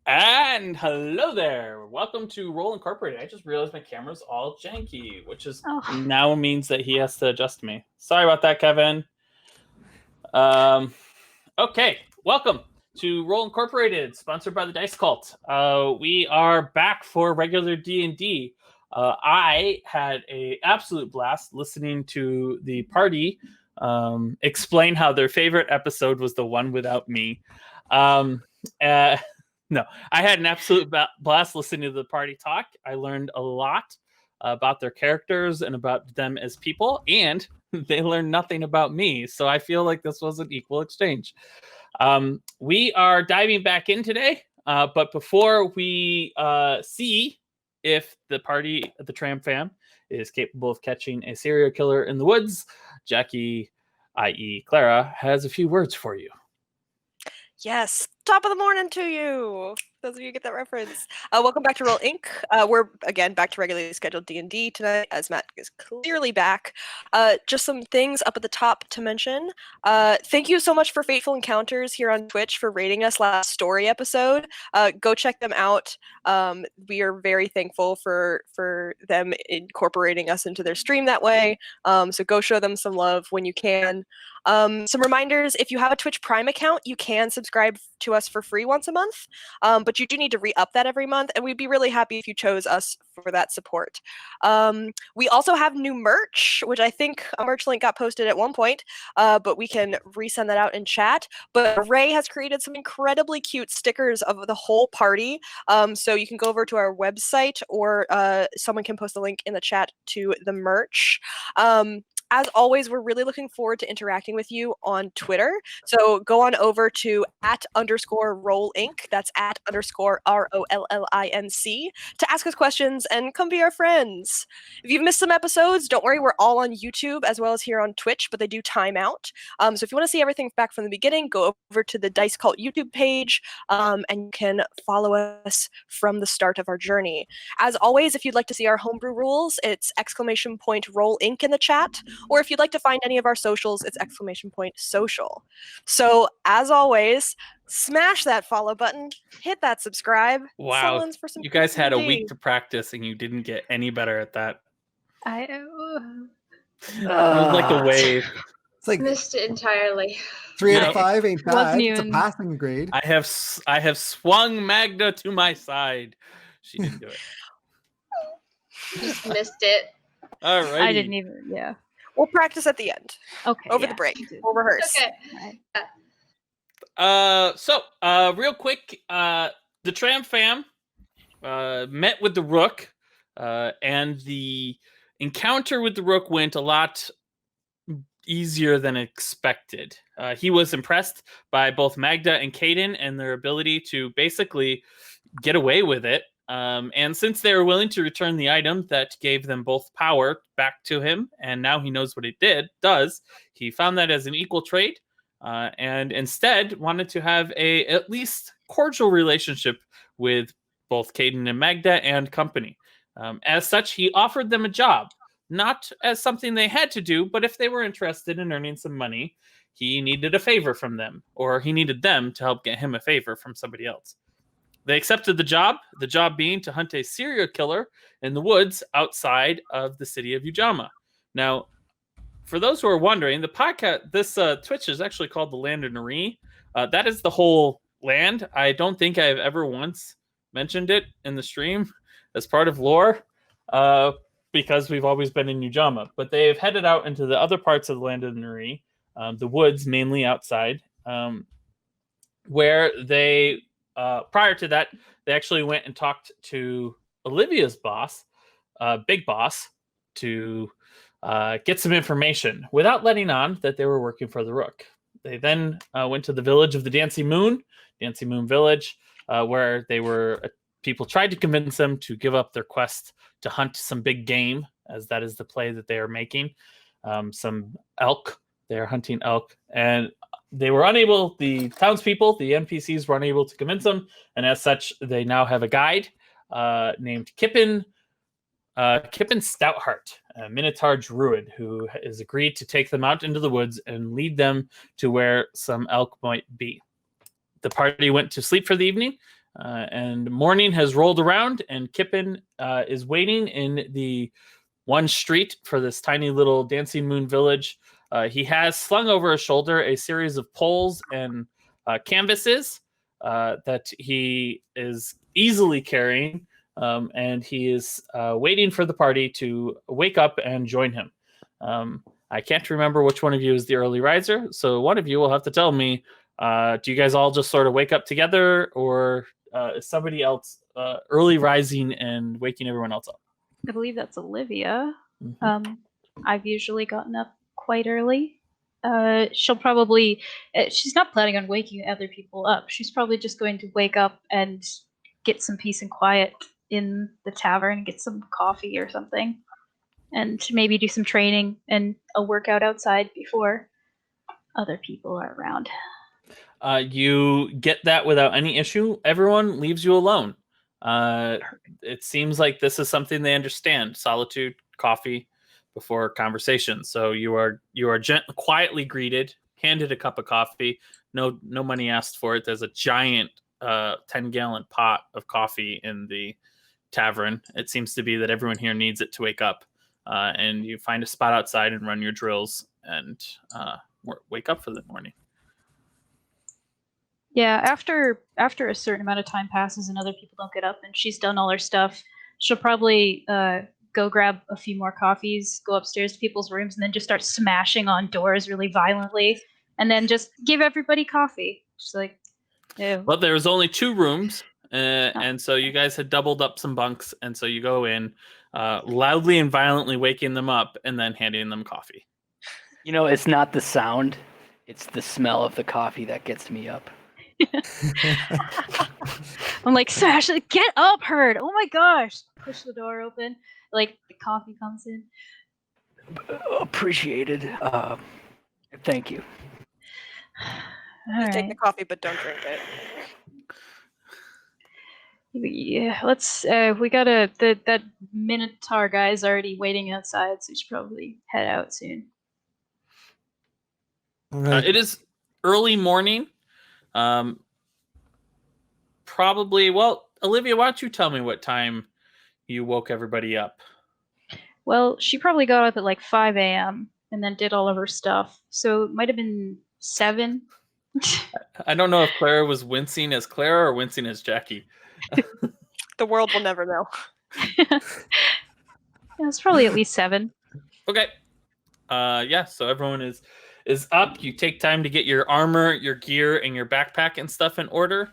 And hello there. Welcome to Roll Incorporated. I just realized my camera's all janky, which is now means that he has to adjust me. Sorry about that, Kevin. Okay, welcome to Roll Incorporated, sponsored by the Dice Cult. We are back for regular D&D. I had an absolute blast listening to the party explain how their favorite episode was the one without me. No, I had an absolute blast listening to the party talk. I learned a lot about their characters and about them as people, and they learned nothing about me. So I feel like this was an equal exchange. We are diving back in today, but before we see if the party, the Tram Fam, is capable of catching a serial killer in the woods, Jackie, i.e. Clara, has a few words for you. Yes, top of the morning to you. Those of you who get that reference. Welcome back to Roll Inc. We're again back to regularly scheduled D&D tonight, as Matt is clearly back. Just some things up at the top to mention. Thank you so much for Fateful Encounters here on Twitch for rating us last story episode. Go check them out. We are very thankful for them incorporating us into their stream that way. So go show them some love when you can. Some reminders, if you have a Twitch Prime account, you can subscribe to us for free once a month, but you do need to re-up that every month, and we'd be really happy if you chose us for that support. We also have new merch, which I think a merch link got posted at one point, but we can resend that out in chat. But Ray has created some incredibly cute stickers of the whole party, so you can go over to our website, or someone can post a link in the chat to the merch. As always, we're really looking forward to interacting with you on Twitter. So go on over to @_Roll Inc. That's @_ROLLINC to ask us questions and come be our friends. If you've missed some episodes, don't worry, we're all on YouTube as well as here on Twitch, but they do time out. So if you want to see everything back from the beginning, go over to the Dice Cult YouTube page, and you can follow us from the start of our journey. As always, if you'd like to see our homebrew rules, it's !Roll Inc. in the chat. Or if you'd like to find any of our socials, it's !social. So, as always, smash that follow button, hit that subscribe. Wow, you guys had a week to practice and you didn't get any better at that. It was like a wave. It's like missed it entirely. 3 out of 5 ain't bad. Wasn't It's a even- passing grade. I have swung Magda to my side. She didn't do it. Just missed it. All right. I didn't even, yeah. We'll practice at the end. Okay. Over the break. We'll rehearse. Okay. So, real quick, the Tram Fam met with the Rook, and the encounter with the Rook went a lot easier than expected. He was impressed by both Magda and Caden and their ability to basically get away with it. And since they were willing to return the item that gave them both power back to him, and now he knows what it does, he found that as an equal trade, and instead wanted to have a at least cordial relationship with both Caden and Magda and company. As such, he offered them a job, not as something they had to do, but if they were interested in earning some money, he needed a favor from them, or he needed them to help get him a favor from somebody else. They accepted the job being to hunt a serial killer in the woods outside of the city of Ujamaa. Now, for those who are wondering, the podcast, this Twitch is actually called The Land of Nari. That is the whole land. I don't think I've ever once mentioned it in the stream as part of lore, because we've always been in Ujamaa. But they've headed out into the other parts of the Land of Nari, the woods mainly outside, where they... prior to that, they actually went and talked to Olivia's boss, Big Boss, to get some information without letting on that they were working for the Rook. They then went to the village of the Dancing Moon Village, where they were people tried to convince them to give up their quest to hunt some big game, as that is the play that they are making. Some elk. They are hunting elk, and they were unable, the townspeople, the NPCs were unable to convince them, and as such, they now have a guide named Kippen Stoutheart, a Minotaur druid, who has agreed to take them out into the woods and lead them to where some elk might be. The party went to sleep for the evening, And morning has rolled around, and Kippen is waiting in the one street for this tiny little Dancing Moon village. He has slung over his shoulder a series of poles and canvases that he is easily carrying, and he is waiting for the party to wake up and join him. I can't remember which one of you is the early riser, so one of you will have to tell me, do you guys all just sort of wake up together, or is somebody else early rising and waking everyone else up? I believe that's Olivia. I've usually gotten up quite early. She'll probably, she's not planning on waking other people up. She's probably just going to wake up and get some peace and quiet in the tavern, get some coffee or something, and maybe do some training and a workout outside before other people are around. You get that without any issue. Everyone leaves you alone. It seems like this is something they understand. Solitude, coffee before conversation. So you are quietly greeted, handed a cup of coffee. No money asked for it. There's a giant 10-gallon pot of coffee in the tavern. It seems to be that everyone here needs it to wake up. And you find a spot outside and run your drills and wake up for the morning. Yeah, after a certain amount of time passes and other people don't get up and she's done all her stuff, she'll probably go grab a few more coffees, go upstairs to people's rooms, and then just start smashing on doors really violently, and then just give everybody coffee. Just like, ew. Well, there was only 2 rooms, and so you guys had doubled up some bunks, and so you go in, loudly and violently waking them up, and then handing them coffee. You know, it's not the sound, it's the smell of the coffee that gets me up. I'm like, smash it, get up, Herd. Oh my gosh. Push the door open. Like, the coffee comes in. Appreciated. Thank you. All Take right. the coffee, but don't drink it. Yeah, let's, we gotta, that Minotaur guy's already waiting outside, so we should probably head out soon. All right. It is early morning. Probably, well, Olivia, why don't you tell me what time you woke everybody up? Well, she probably got up at like 5 a.m. and then did all of her stuff, so it might have been 7. I don't know if Clara was wincing as Clara or wincing as Jackie. The world will never know. Yeah, it's probably at least 7. Okay. Yeah, so everyone is up. You take time to get your armor, your gear, and your backpack and stuff in order.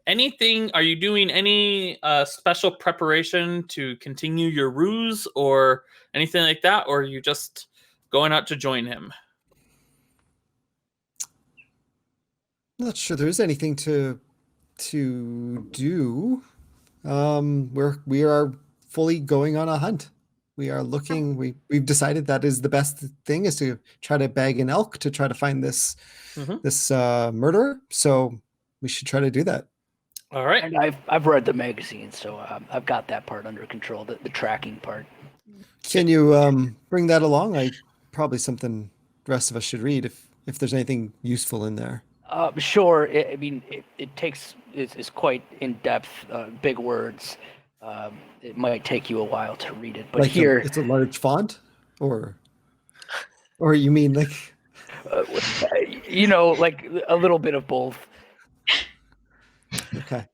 Anything, are you doing any special preparation to continue your ruse or anything like that, or are you just going out to join him? Not sure there's anything to do. We are fully going on a hunt. We are looking. We've decided that is the best thing, is to try to bag an elk to try to find this murderer. So we should try to do that. All right. And I've read the magazine, so I've got that part under control, the tracking part. Can you bring that along? Probably something the rest of us should read if there's anything useful in there. Sure. It takes it's quite in depth, big words. It might take you a while to read it, but like here it's a large font, or you mean like like a little bit of both. okay.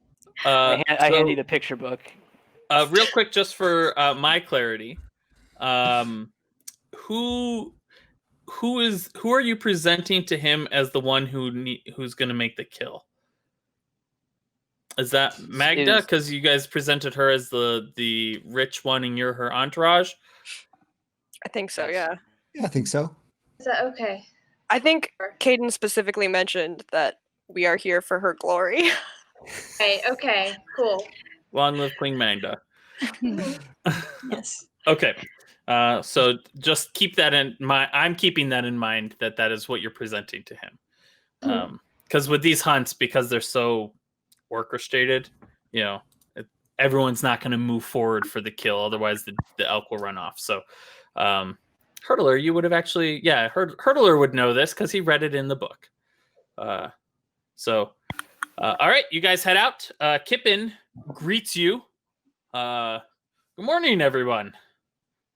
I hand you the picture book. Real quick, just for my clarity, who are you presenting to him as the one who's going to make the kill? Is that Magda? Because you guys presented her as the rich one, and you're her entourage. I think so, yeah. Yeah, I think so. Is that okay? I think Caden specifically mentioned that we are here for her glory. Okay, cool. Long live Queen Magda. Yes. Okay. So just keep that in mind. I'm keeping that in mind, that is what you're presenting to him. Because with these hunts, because they're so orchestrated, everyone's not going to move forward for the kill. Otherwise, the elk will run off. So, Hurdler, you would have actually, Hurdler would know this because he read it in the book. So All right, you guys head out. Kippen greets you. Good morning, everyone.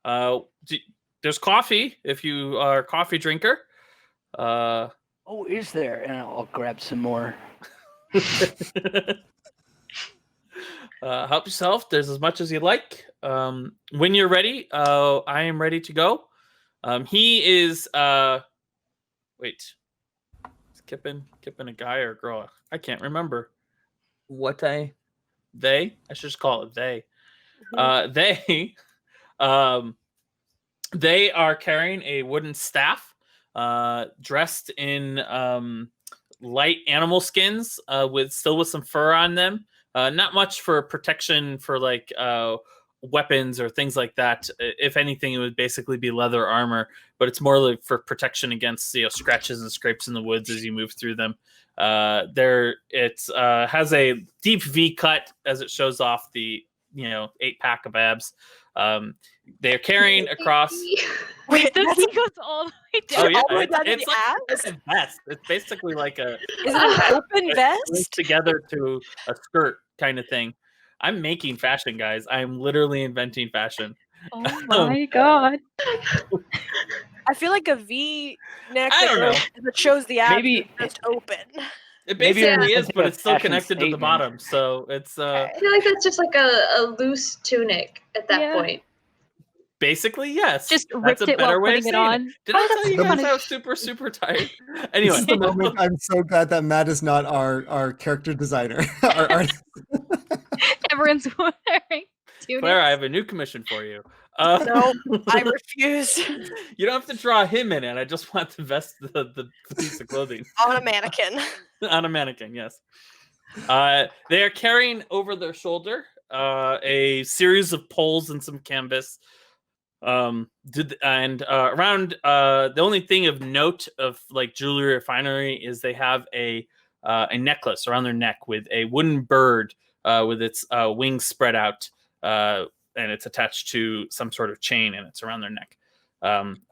There's coffee if you are a coffee drinker. Oh, is there? And I'll grab some more. Help yourself. There's as much as you like. When you're ready, I am ready to go. He is. Wait. Is Kippen a guy or a girl? I can't remember. They? I should just call it they. They are carrying a wooden staff, dressed in light animal skins, with some fur on them. Not much for protection for like weapons or things like that. If anything, it would basically be leather armor, but it's more like for protection against scratches and scrapes in the woods as you move through them. Has a deep V cut as it shows off the 8-pack of abs. They're carrying across. Wait, the V goes all the way down. Oh yeah, all the way down to it's the like abs? a vest. It's basically like a Is it an open linked vest? together to a skirt kind of thing. I'm making fashion, guys. I'm literally inventing fashion. Oh my god. I feel like a V neck I don't know. that shows the abs Maybe is just open. It Maybe basically it's is, but a it's still fashion connected to the statement. bottom. So it's Okay. I feel like that's just like a loose tunic at that Yeah. point. basically yes. Just That's ripped a it while better way of putting it saying on. Did I Oh, tell that's you guys funny. I was super tired? This Anyway, is the moment I'm so glad that Matt is not our character designer. our artist. Everyone's wearing tunics. Claire, I have a new commission for you. No, I refuse. You don't have to draw him in it. I just want to vest the piece of clothing On a mannequin. on a mannequin. Yes. They are carrying over their shoulder a series of poles and some canvas. Around the only thing of note of like jewelry or finery is they have a necklace around their neck with a wooden bird with its wings spread out, and it's attached to some sort of chain, and it's around their neck.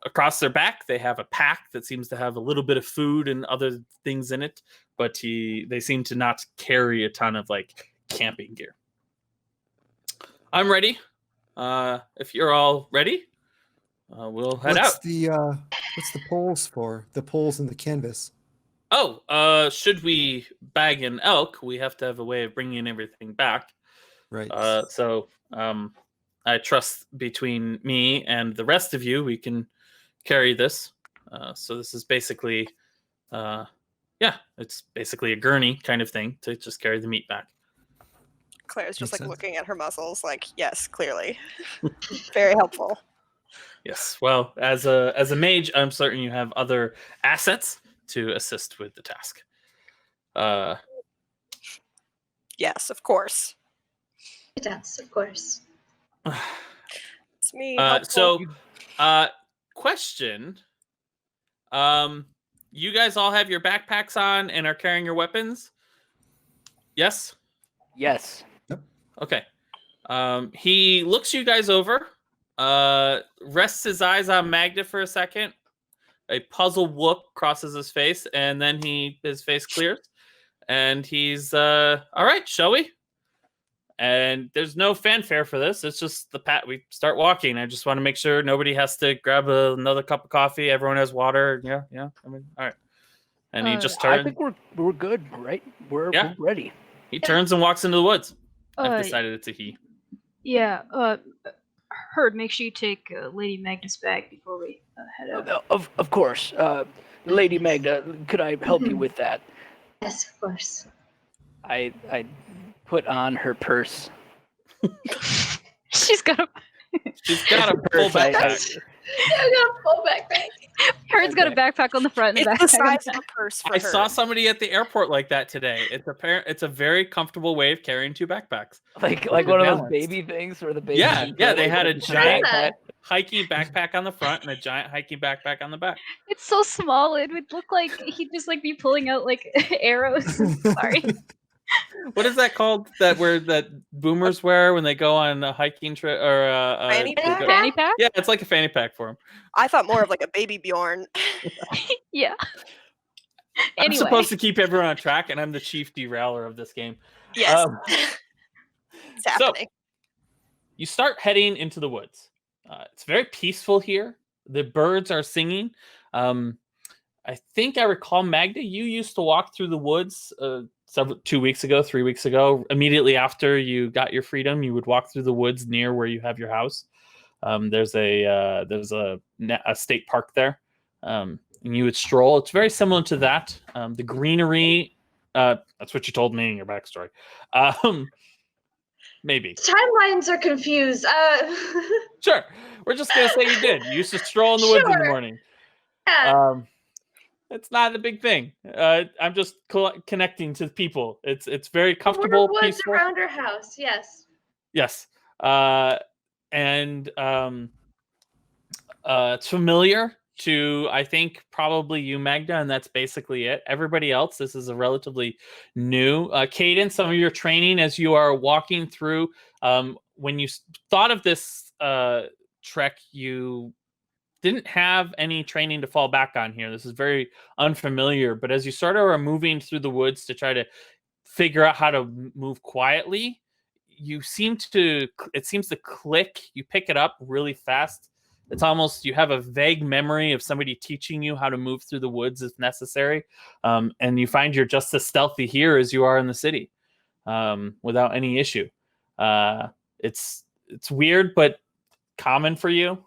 Across their back, they have a pack that seems to have a little bit of food and other things in it, but they seem to not carry a ton of like camping gear. I'm ready. If you're all ready, we'll head out. What's the poles for? The poles and the canvas. Oh, should we bag an elk, we have to have a way of bringing everything back. Right. So I trust between me and the rest of you, we can carry this. So this is basically, it's basically a gurney kind of thing to just carry the meat back. Claire's just Makes like sense. looking at her muscles, like, yes, clearly. Very helpful. Yes. Well, as a mage, I'm certain you have other assets to assist with the task. Yes, of course. Yes, of course. It's me. So, helpful. question. You guys all have your backpacks on and are carrying your weapons? Yes? Yes. Okay. He looks you guys over, rests his eyes on Magda for a second. A puzzled look crosses his face, and then his face clears, and he's all right, shall we? And there's no fanfare for this. It's just we start walking. I just want to make sure nobody has to grab another cup of coffee. Everyone has water. Yeah. I mean, all right. And he just I turns. think we're good, right? We're ready. He turns and walks into the woods. I've Uh, decided it's a he. Yeah, Herd, make sure you take Lady Magnus' bag before we head out. Of course. Lady Magda, could I help you with that? Yes, of course. I put on her purse. She's got a full backpack. I got a full backpack. Herd's got a backpack on the front and a It's the backpack on size the of back. a purse for I her. saw somebody at the airport like that today. It's a very comfortable way of carrying two backpacks. Like one of those Balanced. baby things where the baby. Yeah, they had a What is giant that? hiking backpack on the front and a giant hiking backpack on the back. It's so small, it would look like he'd just like be pulling out like arrows. Sorry. What is that called? That boomers wear when they go on a hiking trip or Fanny they pack? go- Fanny pack? Yeah, it's like a fanny pack for them. I thought more of like a baby Bjorn. Yeah. I'm Anyway. supposed to keep everyone on track, and I'm the chief derailer of this game. Yes. Um, It's happening. You start heading into the woods. It's very peaceful here. The birds are singing. I think I recall, Magda, you used to walk through the woods 3 weeks ago. Immediately after you got your freedom, you would walk through the woods near where you have your house. There's a state park there, and you would stroll. It's very similar to that. The greenery. That's what you told me in your backstory. Maybe. Timelines are confused. Sure. We're just gonna say you did. You used to stroll in the woods in the Sure. morning. Yeah. It's not a big thing. I'm just connecting to people. It's very There comfortable, were woods peaceful. around our house. Yes. Yes. It's familiar to, I think, probably you, Magda, and that's basically it. Everybody else, this is a relatively new cadence. Some of your training as you are walking through. When you thought of this trek, you didn't have any training to fall back on here. This is very unfamiliar, but as you sort of are moving through the woods to try to figure out how to move quietly, it seems to click. You pick it up really fast. It's almost, you have a vague memory of somebody teaching you how to move through the woods if necessary. And you find you're just as stealthy here as you are in the city, without any issue. It's weird, but common for you.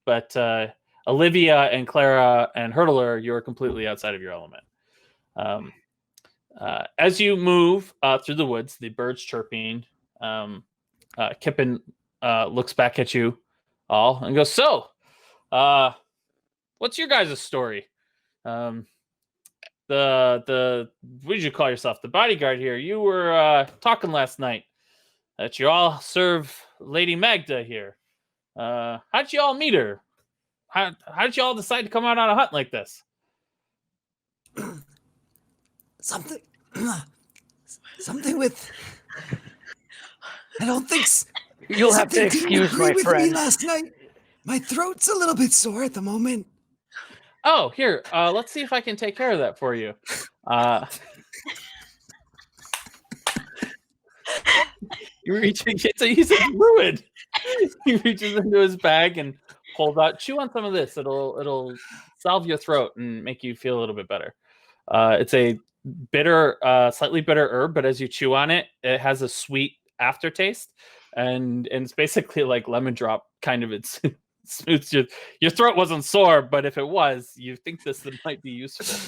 But Olivia and Clara and Hurdler, you're completely outside of your element. As you move through the woods, the birds chirping, Kippen looks back at you all and goes, "So, what's your guys' story? What did you call yourself? The bodyguard here. You were talking last night that you all serve Lady Magda here. How'd you all meet her? How did you all decide to come out on a hunt like this?" Something with. I don't think. You'll have to something didn't excuse agree my with friend. me last night. My throat's a little bit sore at the moment. Oh, here. Let's see if I can take care of that for you. He's a druid. He reaches into his bag and pulls out. Chew on some of this. It'll salve your throat and make you feel a little bit better. It's a bitter, slightly bitter herb, but as you chew on it, it has a sweet aftertaste, and it's basically like lemon drop kind of. It smooths your throat. Wasn't sore, but if it was, you think this might be useful.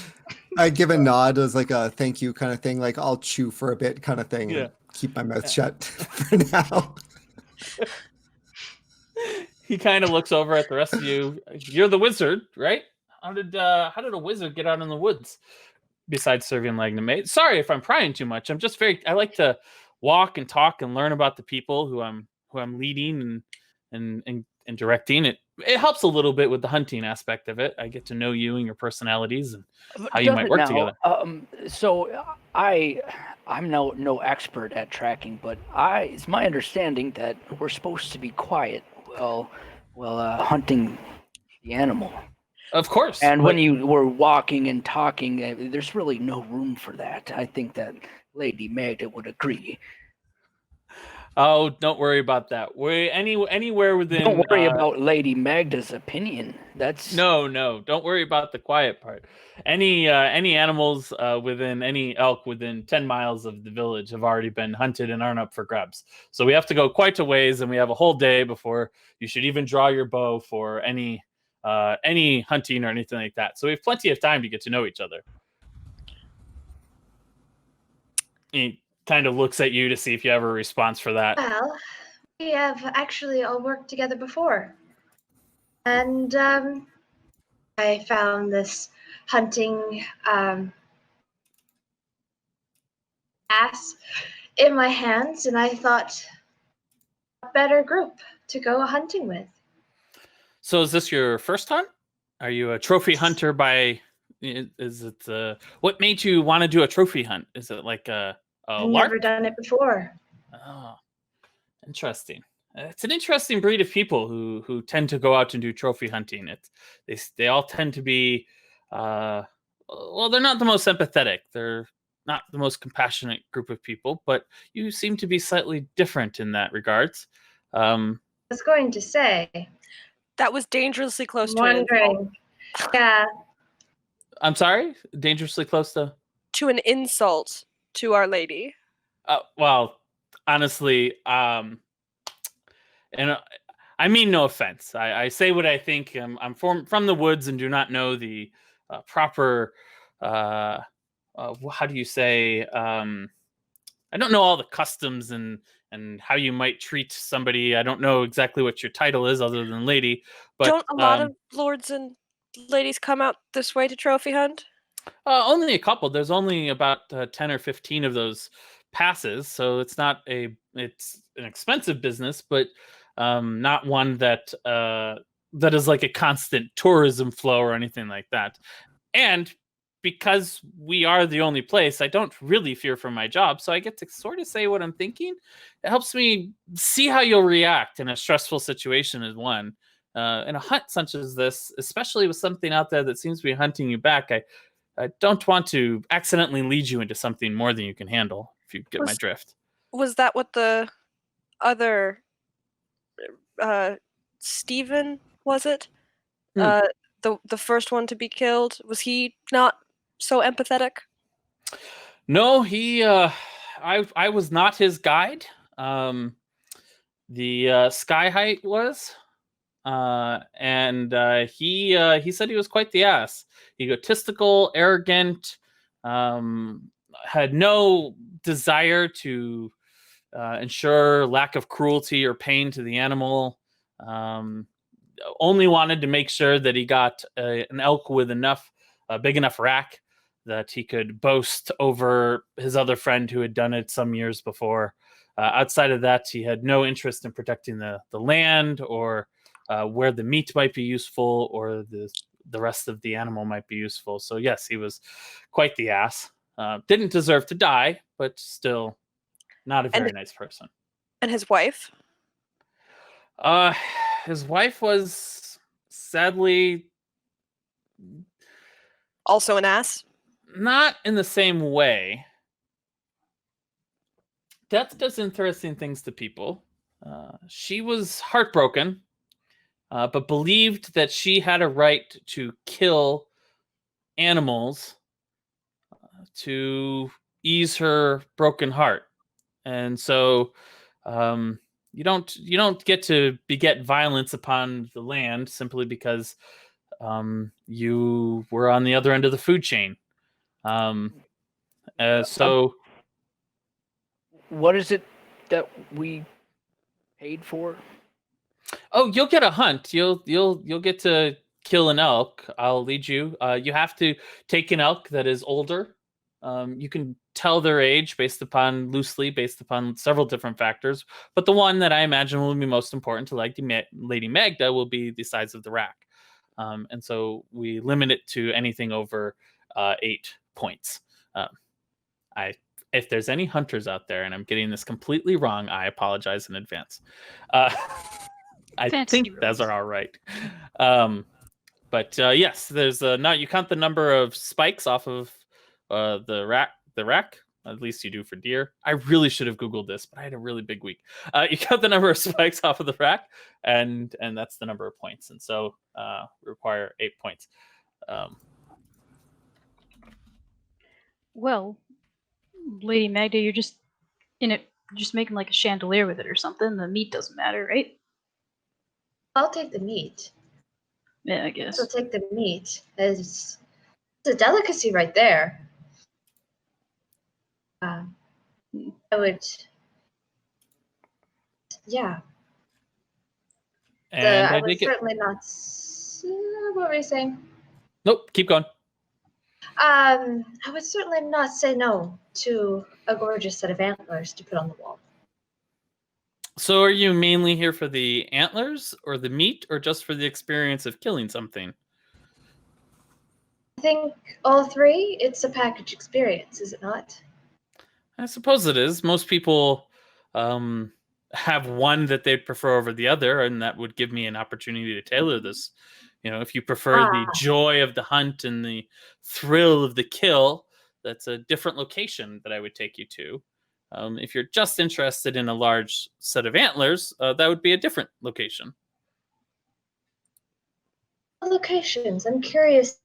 I give a nod as like a thank you kind of thing, like I'll chew for a bit kind of thing. Yeah. And keep my mouth shut for now. He kind of looks over at the rest of you. You're the wizard, right? How did a wizard get out in the woods besides serving Lagnamate? Sorry if I'm prying too much. I like to walk and talk and learn about the people who I'm leading and directing. It helps a little bit with the hunting aspect of it. I get to know you and your personalities and how you might work together. So I'm no expert at tracking, but it's my understanding that we're supposed to be quiet while hunting the animal. Of course. And when you were walking and talking, there's really no room for that. I think that Lady Magda would agree. Oh, don't worry about that. Anywhere within. Don't worry about Lady Magda's opinion. That's no. Don't worry about the quiet part. Any animals within any elk within 10 miles of the village have already been hunted and aren't up for grabs. So we have to go quite a ways, and we have a whole day before you should even draw your bow for any hunting or anything like that. So we have plenty of time to get to know each other. He kind of looks at you to see if you have a response for that. Well, we have actually all worked together before. And I found this hunting ass in my hands, and I thought a better group to go hunting with. So is this your first hunt? Are you a trophy hunter by... Is it... what made you want to do a trophy hunt? Is it like a I've lark? never done it before. Oh, interesting. It's an interesting breed of people who tend to go out and do trophy hunting. They all tend to be well, they're not the most empathetic. They're not the most compassionate group of people, but you seem to be slightly different in that regards. I was going to say, That was dangerously close I'm to an insult. wondering. Yeah, I'm sorry, dangerously close to. To an insult to Our Lady. Well, honestly, and I mean no offense. I say what I think. I'm from the woods and do not know the proper. How do you say? I don't know all the customs and how you might treat somebody. I don't know exactly what your title is, other than lady. But Don't a lot of lords and ladies come out this way to trophy hunt? only a couple. There's only about 10 or 15 of those passes, so it's not it's an expensive business, but not one that that is like a constant tourism flow or anything like that. And because we are the only place, I don't really fear for my job, so I get to sort of say what I'm thinking. It helps me see how you'll react in a stressful situation as one. In a hunt such as this, especially with something out there that seems to be hunting you back, I don't want to accidentally lead you into something more than you can handle, if you get my drift. Was that what the other Stephen, was it? The first one to be killed, was he not so empathetic? No, he I was not his guide. The Sky Height was. And he said he was quite the ass. Egotistical, arrogant, had no desire to ensure lack of cruelty or pain to the animal. Only wanted to make sure that he got an elk with enough, big enough rack that he could boast over his other friend who had done it some years before. Outside of that, he had no interest in protecting the land or where the meat might be useful or the rest of the animal might be useful. So yes, he was quite the ass. Didn't deserve to die, but still not a very nice person. And his wife? His wife was sadly also an ass? Not in the same way. Death does interesting things to people. She was heartbroken, but believed that she had a right to kill animals to ease her broken heart. And so you don't get to beget violence upon the land simply because you were on the other end of the food chain. So what is it that we paid for? Oh, you'll get a hunt. You'll get to kill an elk. I'll lead you. You have to take an elk that is older. You can tell their age loosely based upon several different factors. But the one that I imagine will be most important to Lady Magda will be the size of the rack. And so we limit it to anything over 8 points. If there's any hunters out there and I'm getting this completely wrong, I apologize in advance. I think those are all right. But yes, there's not. You count the number of spikes off of the rack. At least you do for deer. I really should have Googled this, but I had a really big week. You count the number of spikes off of the rack, and that's the number of points. And so we require 8 points. Well, Lady Magda, you're just making like a chandelier with it or something. The meat doesn't matter, right? I'll take the meat. Yeah, I guess. I'll take the meat. It's a delicacy right there. I would, yeah. And I would certainly not. What were you saying? Nope, keep going. I would certainly not say no to a gorgeous set of antlers to put on the wall. So are you mainly here for the antlers or the meat or just for the experience of killing something? I think all three. It's a package experience, is it not? I suppose it is. Most people have one that they'd prefer over the other, and that would give me an opportunity to tailor this, If you prefer the joy of the hunt and the thrill of the kill, that's a different location that I would take you to. If you're just interested in a large set of antlers, that would be a different location. Locations. I'm curious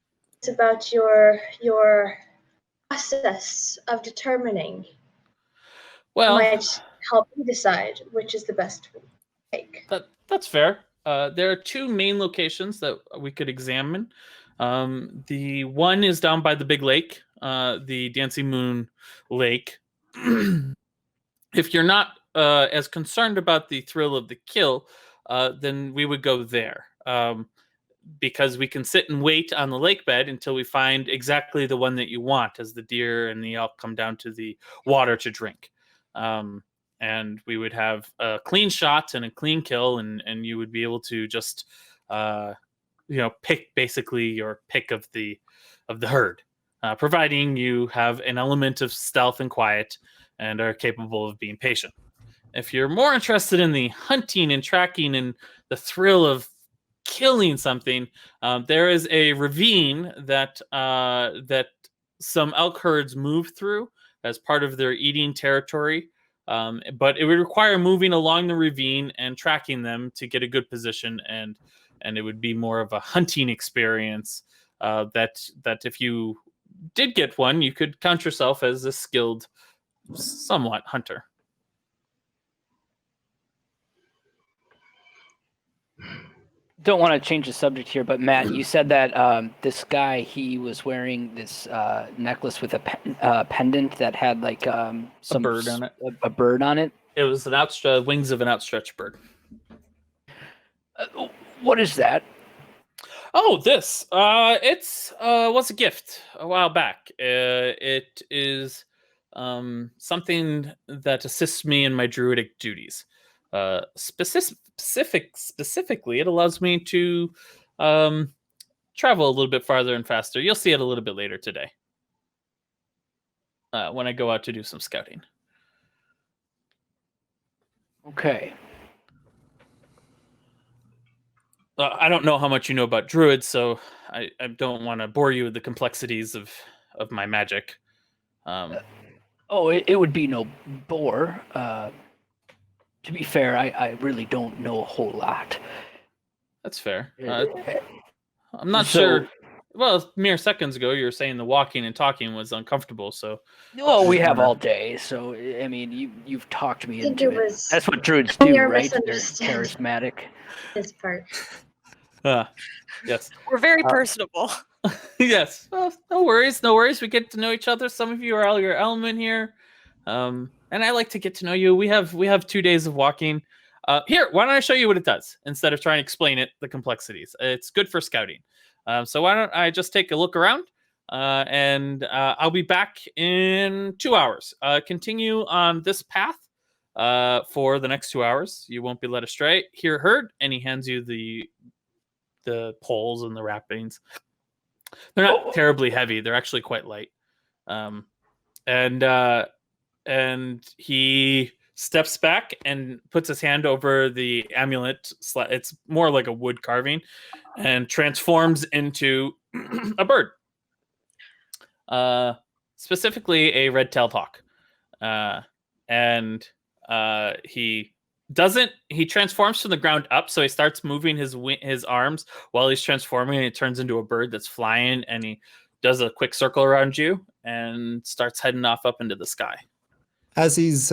about your process of determining. Well, Might help you decide which is the best to take. That's fair. There are two main locations that we could examine. The one is down by the big lake, the Dancing Moon Lake. If you're not as concerned about the thrill of the kill, then we would go there. Because we can sit and wait on the lake bed until we find exactly the one that you want, as the deer and the elk come down to the water to drink. And we would have a clean shot and a clean kill, and you would be able to just pick basically your pick of the herd, providing you have an element of stealth and quiet and are capable of being patient. If you're more interested in the hunting and tracking and the thrill of killing something, there is a ravine that some elk herds move through as part of their eating territory. But it would require moving along the ravine and tracking them to get a good position, and it would be more of a hunting experience. That if you did get one, you could count yourself as a skilled, somewhat hunter. Don't want to change the subject here, but Matt, you said that this guy, he was wearing this necklace with a pendant that had like some bird on it. A bird on it. It was wings of an outstretched bird. What is that? Oh, this. It's was a gift a while back. It is something that assists me in my druidic duties. Specifically, it allows me to travel a little bit farther and faster. You'll see it a little bit later today when I go out to do some scouting. Okay. I don't know how much you know about druids, so I don't want to bore you with the complexities of my magic. It would be no bore. To be fair, I really don't know a whole lot. That's fair. I'm not sure. Well, mere seconds ago, you were saying the walking and talking was uncomfortable. So, well, we have all day. So, I mean, you've talked me into it. That's what druids do, right? They're charismatic. This part. Yes. We're very personable. Yes. Well, no worries. No worries. We get to know each other. Some of you are out of your element here. And I like to get to know you. We have 2 days of walking. Here, why don't I show you what it does instead of trying to explain it, the complexities. It's good for scouting. So why don't I just take a look around, and I'll be back in 2 hours. Continue on this path for the next 2 hours. You won't be led astray. Here, herd, and he hands you the poles and the wrappings. They're not terribly heavy. They're actually quite light. And he steps back and puts his hand over the amulet. It's more like a wood carving, and transforms into a bird. Specifically a red-tailed hawk. He transforms from the ground up, so he starts moving his arms while he's transforming, and it turns into a bird that's flying, and he does a quick circle around you and starts heading off up into the sky. As he's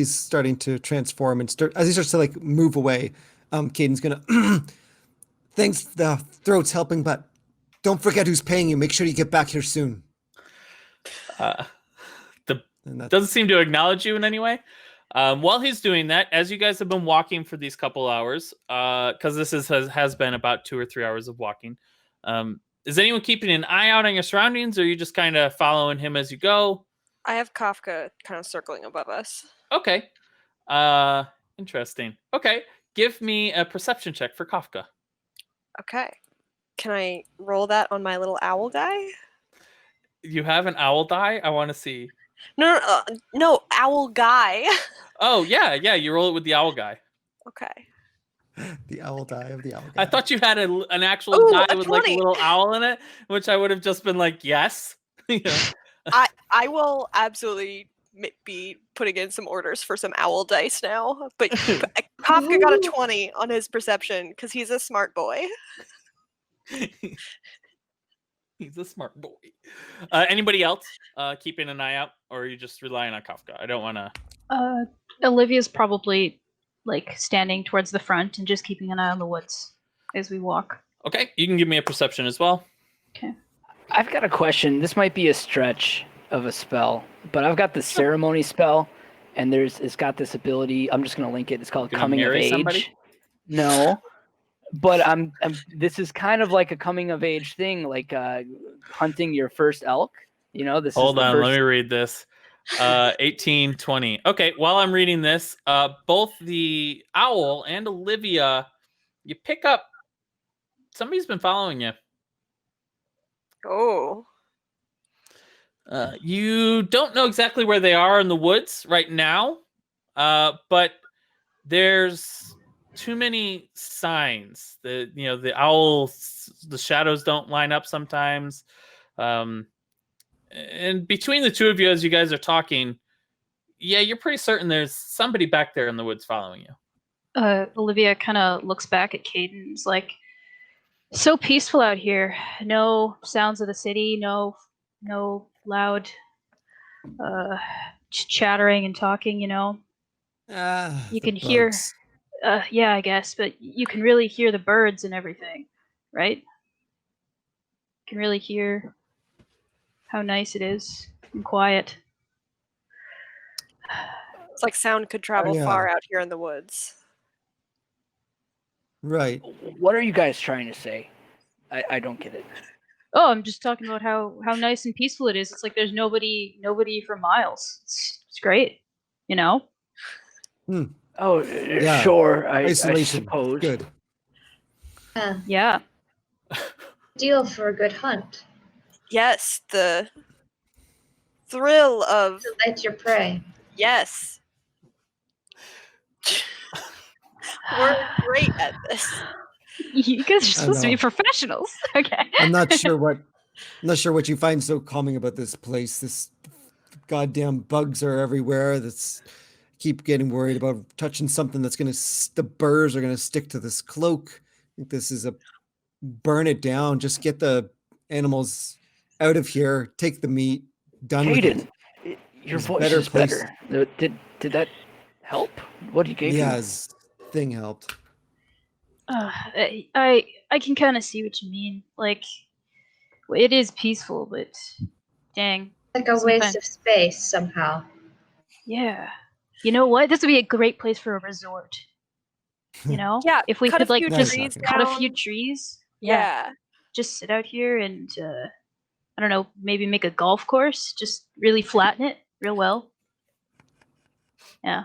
starting to transform and as he starts to like move away, Caden's gonna thanks, the throat's helping, but don't forget who's paying you. Make sure you get back here soon. Doesn't seem to acknowledge you in any way. While he's doing that, as you guys have been walking for these couple hours, because this has been about 2 or 3 hours of walking, is anyone keeping an eye out on your surroundings, or are you just kind of following him as you go? I have Kafka kind of circling above us. Okay. Interesting. Okay. Give me a perception check for Kafka. Okay. Can I roll that on my little owl guy? You have an owl die? I want to see. No, owl guy. Oh, yeah. You roll it with the owl guy. Okay. The owl die of the owl. I guy. thought you had an actual Ooh, die a with like a 20. little owl in it, which I would have just been like, yes. You know? I will absolutely be putting in some orders for some owl dice now. But Kafka got a 20 on his perception because he's a smart boy. He's a smart boy. Anybody else keeping an eye out, or are you just relying on Kafka? I don't want to. Olivia's probably like standing towards the front and just keeping an eye on the woods as we walk. Okay, you can give me a perception as well. Okay. I've got a question. This might be a stretch of a spell, but I've got the ceremony spell, and it's got this ability. I'm just gonna link it. It's called Gonna Coming of marry Age. somebody? No, but this is kind of like a coming of age thing, like hunting your first elk. You know, this. Hold is the on, first... let me read this. 18, 20. Okay, while I'm reading this, both the owl and Olivia, you pick up somebody's been following you. Oh. You don't know exactly where they are in the woods right now, but there's too many signs. The owls, the shadows don't line up sometimes. And between the two of you, as you guys are talking, yeah, you're pretty certain there's somebody back there in the woods following you. Olivia kind of looks back at Caden's like, so peaceful out here. No sounds of the city. No loud chattering and talking. You know, you can hear. Yeah, I guess, but you can really hear the birds and everything, right? You can really hear how nice it is and quiet. It's like sound could travel far out here in the woods. Right. What are you guys trying to say? I don't get it. Oh, I'm just talking about how nice and peaceful it is. It's like there's nobody for miles. It's great, you know. Oh, Yeah. sure. I Isolation. suppose. Good. Yeah. Deal for a good hunt. Yes, the thrill of Delight your prey. yes. We're great at this. You guys are supposed to be professionals. Okay. I'm not sure what you find so calming about this place. This goddamn bugs are everywhere. That's keep getting worried about touching something that's the burrs are gonna stick to this cloak. I think this is burn it down. Just get the animals out of here. Take the meat. Done with it. Your There's voice is better. Did that help? What you gave me? Yeah, his thing helped. I can kind of see what you mean. Like, it is peaceful, but dang. Like a waste of space somehow. Yeah. You know what? This would be a great place for a resort. You know? Yeah. If we cut could a like few just trees cut a down. few trees. Yeah. Just sit out here and I don't know, maybe make a golf course. Just really flatten it real well. Yeah.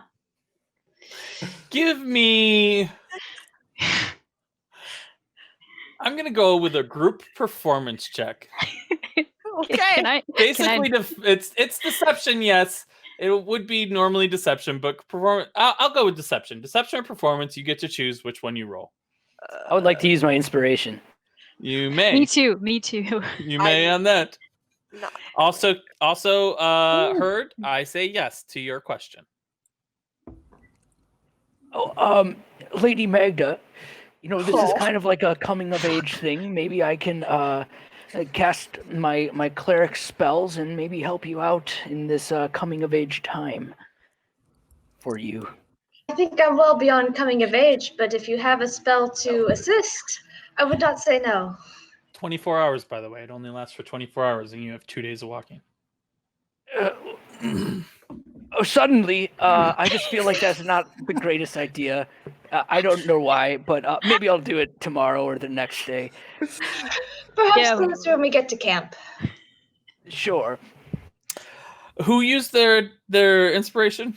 Give me. I'm gonna go with a group performance check. Okay. Basically, it's deception. Yes, it would be normally deception, but performance. I'll go with deception. Deception or performance. You get to choose which one you roll. I would like to use my inspiration. You may. Me too. You may on that. Not. Also, Heard, I say yes to your question. Oh, Lady Magda, this is kind of like a coming of age thing. Maybe I can cast my cleric spells and maybe help you out in this coming of age time for you. I think I'm well beyond coming of age, but if you have a spell to assist, I would not say no. 24 hours, by the way. It only lasts for 24 hours, and you have 2 days of walking. Suddenly, I just feel like that's not the greatest idea. I don't know why, but maybe I'll do it tomorrow or the next day. Perhaps closer when we get to camp. Sure. Who used their inspiration?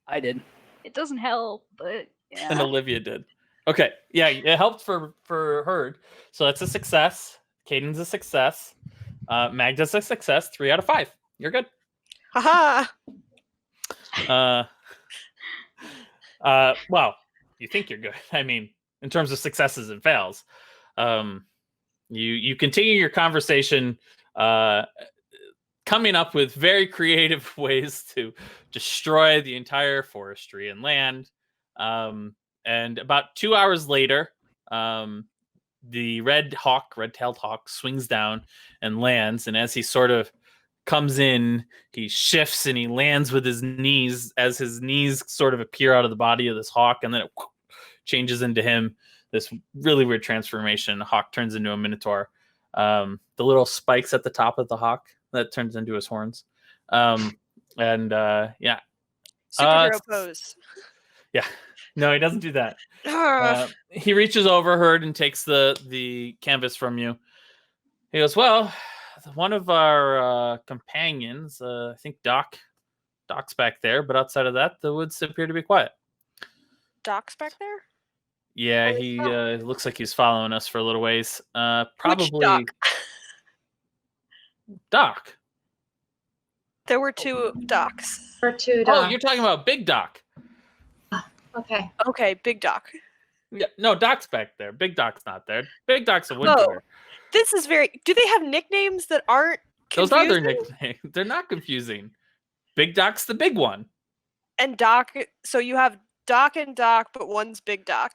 I did. It doesn't help, but yeah. And Olivia did. Okay, yeah, it helped for Heard. So that's a success. Caden's a success. Magda's a success. 3 out of 5. You're good. Haha. Well, you think you're good. I mean, in terms of successes and fails. You continue your conversation, coming up with very creative ways to destroy the entire forestry and land. And about 2 hours later, the red-tailed hawk, swings down and lands. And as he sort of comes in, he shifts and he lands with his knees as his knees sort of appear out of the body of this hawk, and then it changes into him. This really weird transformation. The hawk turns into a minotaur. The little spikes at the top of the hawk that turns into his horns. Yeah. Superhero pose. Yeah. No, he doesn't do that. He reaches over her and takes the canvas from you. He goes, well, one of our companions, I think Doc's back there, but outside of that, the woods appear to be quiet. Doc's back there? Yeah, he looks like he's following us for a little ways. Probably Which Doc? Doc. There were 2 Docs. Or 2 Oh, Doc. you're talking about Big Doc. Okay. Okay, Big Doc. Yeah, no, Doc's back there. Big Doc's not there. Big Doc's a woodcutter. This is very... Do they have nicknames that aren't confusing? Those are their nicknames. They're not confusing. Big Doc's the big one. And Doc... So you have Doc and Doc, but one's Big Doc.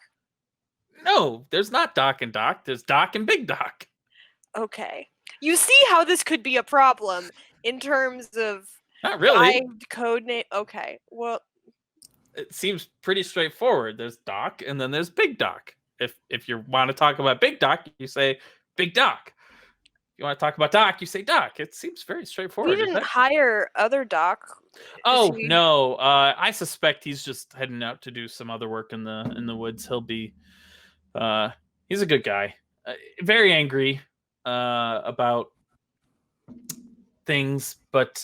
No, there's not Doc and Doc. There's Doc and Big Doc. Okay. You see how this could be a problem in terms of... Not really. Code name... Okay, well... It seems pretty straightforward. There's Doc, and then there's Big Doc. If you want to talk about Big Doc, you say Big Doc. If you want to talk about Doc, you say Doc. It seems very straightforward. We didn't hire other Doc. Oh no, I suspect he's just heading out to do some other work in the woods. He'll be, he's a good guy, very angry about things, but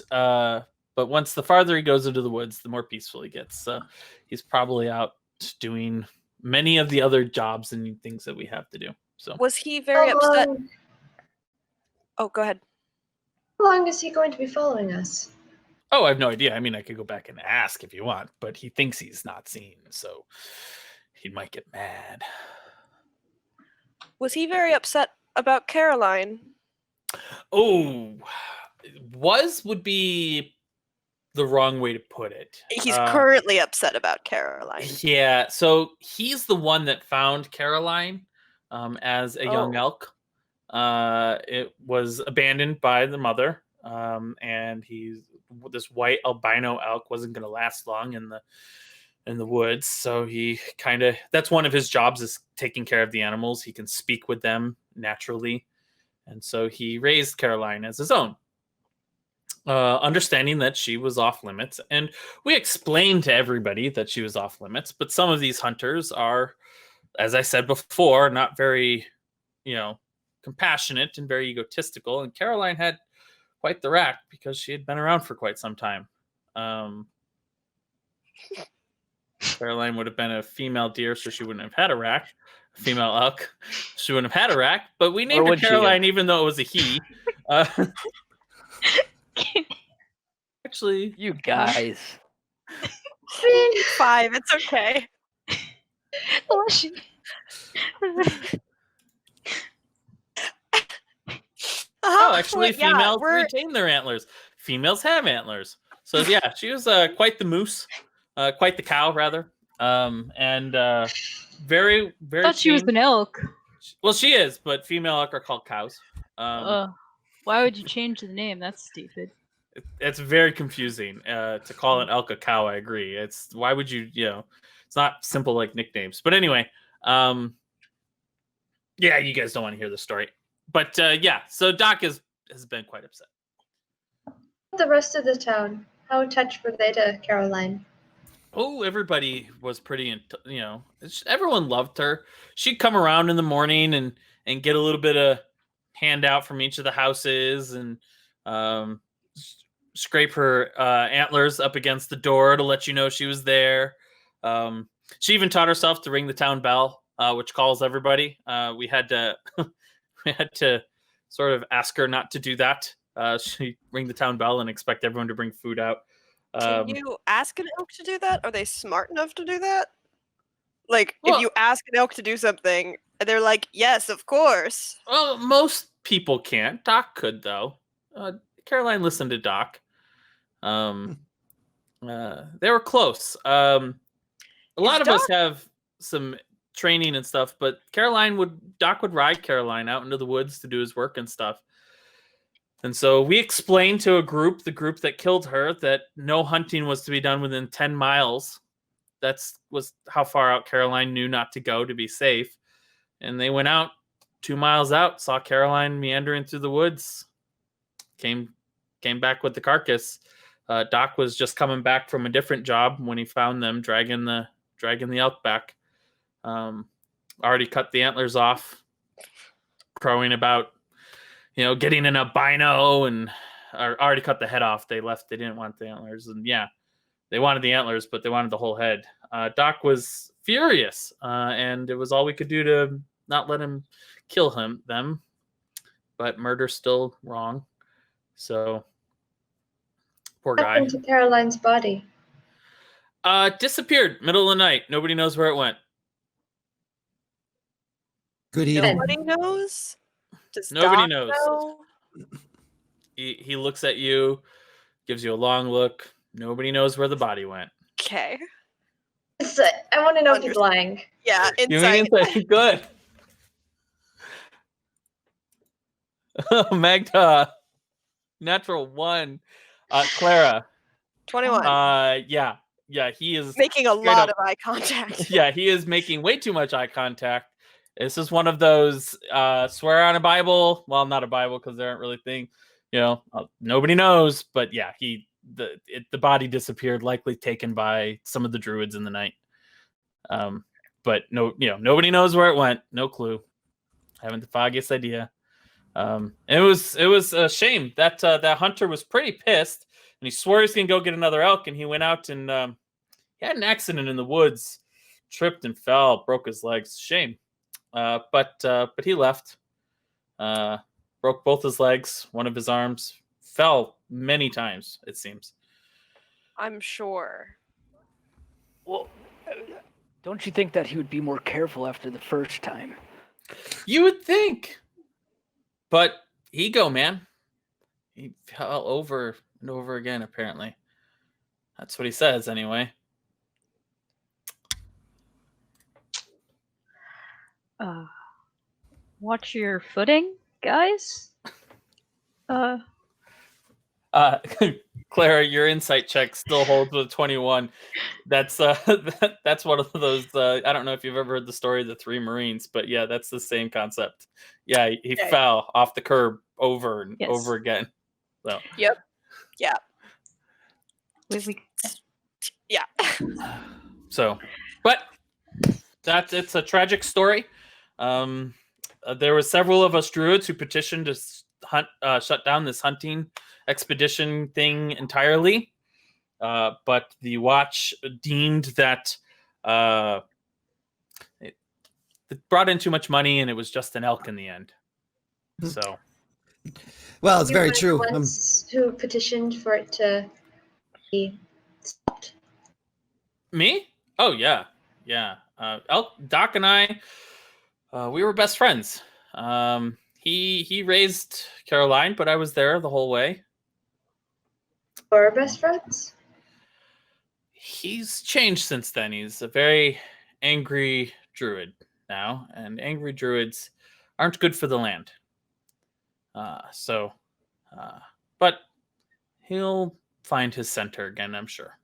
once the farther he goes into the woods, the more peaceful he gets. So he's probably out doing many of the other jobs and things that we have to do. So was he very upset? Oh, go ahead. How long is he going to be following us? Oh, I have no idea. I mean, I could go back and ask if you want, but he thinks he's not seen, so he might get mad. Was he very upset about Caroline? Oh, would be the wrong way to put it. He's currently upset about Caroline. Yeah, so he's the one that found Caroline as a young elk. It was abandoned by the mother, and this white albino elk wasn't going to last long in the woods, so he that's one of his jobs, is taking care of the animals. He can speak with them naturally, and so he raised Caroline as his own, understanding that she was off limits. And we explained to everybody that she was off limits, but some of these hunters are, as I said before, not very compassionate and very egotistical, and Caroline had quite the rack because she had been around for quite some time. Caroline would have been a female deer, so she wouldn't have had a rack. A female elk, she wouldn't have had a rack. But we named her Caroline, even though it was a he. Actually, you guys. 5. It's okay. Oh, actually, females retain their antlers. Females have antlers. So yeah, she was quite the moose, quite the cow rather, and very, very. I thought she was an elk. Well, she is, but female elk are called cows. Why would you change the name? That's stupid. It's very confusing to call an elk a cow. I agree. Why would you? It's not simple like nicknames. But anyway, yeah, you guys don't want to hear the story. But yeah, so Doc has been quite upset. The rest of the town, how attached were they to Caroline? Oh, everybody was pretty, everyone loved her. She'd come around in the morning and get a little bit of handout from each of the houses and scrape her antlers up against the door to let you know she was there. She even taught herself to ring the town bell, which calls everybody. We had to sort of ask her not to do that. She ring the town bell and expect everyone to bring food out. Can you ask an elk to do that? Are they smart enough to do that? Like, Well- if you ask an elk to do something, they're like, yes, of course. Well, most people can't. Doc could, though. Caroline listened to Doc. They were close. A lot of us have some training and stuff, but Doc would ride Caroline out into the woods to do his work and stuff. And so we explained to the group that killed her, that no hunting was to be done within 10 miles. Was how far out Caroline knew not to go to be safe. And they went out 2 miles out, saw Caroline meandering through the woods, came back with the carcass. Doc was just coming back from a different job when he found them dragging the elk back. Already cut the antlers off, crowing about, getting an albino, or already cut the head off. They didn't want the antlers, and yeah, they wanted the antlers, but they wanted the whole head. Doc was furious, and it was all we could do to not let him kill them. But murder's still wrong. So poor What guy. happened to Caroline's body? Disappeared middle of the night. Nobody knows where it went. Good eating. Nobody knows? Does Nobody Doc knows. know? He looks at you, gives you a long look. Nobody knows where the body went. Okay. I want to know if he's lying. Yeah, You mean insight. it's good? Magda, natural 1. Clara. 21. Yeah. He is Making a straight lot up- of eye contact. Yeah, he is making way too much eye contact. This is one of those swear on a Bible. Well, not a Bible because they aren't really thing. Nobody knows. But yeah, the body disappeared, likely taken by some of the druids in the night. But nobody knows where it went. No clue. Haven't the foggiest idea. It was a shame that that hunter was pretty pissed, and he swore he's gonna go get another elk, and he went out and he had an accident in the woods, tripped and fell, broke his legs. Shame. But he left. Broke both his legs, one of his arms, fell many times, it seems. I'm sure. Well, don't you think that he would be more careful after the first time? You would think. But ego, man. He fell over and over again, apparently. That's what he says, anyway. Watch your footing, guys. Clara, your insight check still holds with 21. That's that's one of those. I don't know if you've ever heard the story of the 3 Marines, but yeah, that's the same concept. Yeah, he fell off the curb over and over again. So. Yep. Yeah. Yeah. So, but it's a tragic story. There were several of us druids who petitioned to shut down this hunting expedition thing entirely, but the watch deemed that it brought in too much money, and it was just an elk in the end. So, well, it's You very were the true. ones who petitioned for it to be stopped. me? Oh yeah. Doc and I, we were best friends. He raised Caroline, but I was there the whole way. Or best friends? He's changed since then. He's a very angry druid now, and angry druids aren't good for the land. But he'll find his center again, I'm sure.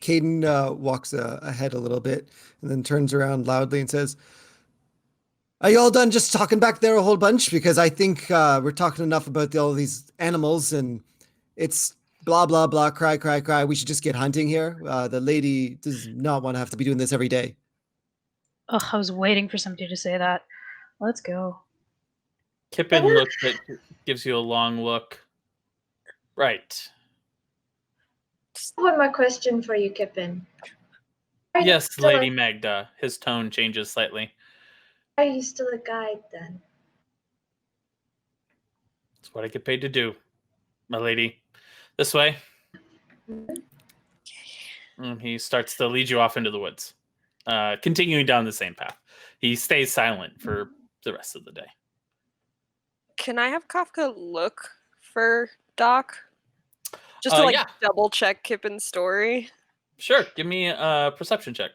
Caden walks ahead a little bit and then turns around loudly and says, "Are you all done just talking back there a whole bunch? Because I think we're talking enough about all these animals, and it's blah, blah, blah, cry, cry, cry. We should just get hunting here. The lady does not want to have to be doing this every day." Ugh, I was waiting for somebody to say that. Let's go. Kippen gives you a long look. Right. One more question for you, Kippen. Are you Yes, still Lady Magda. His tone changes slightly. Are you still a guide then? That's what I get paid to do, my lady. This way. And he starts to lead you off into the woods, continuing down the same path. He stays silent for the rest of the day. Can I have Kafka look for Doc? Just to yeah. double check Kippin's story. Sure. Give me a perception check.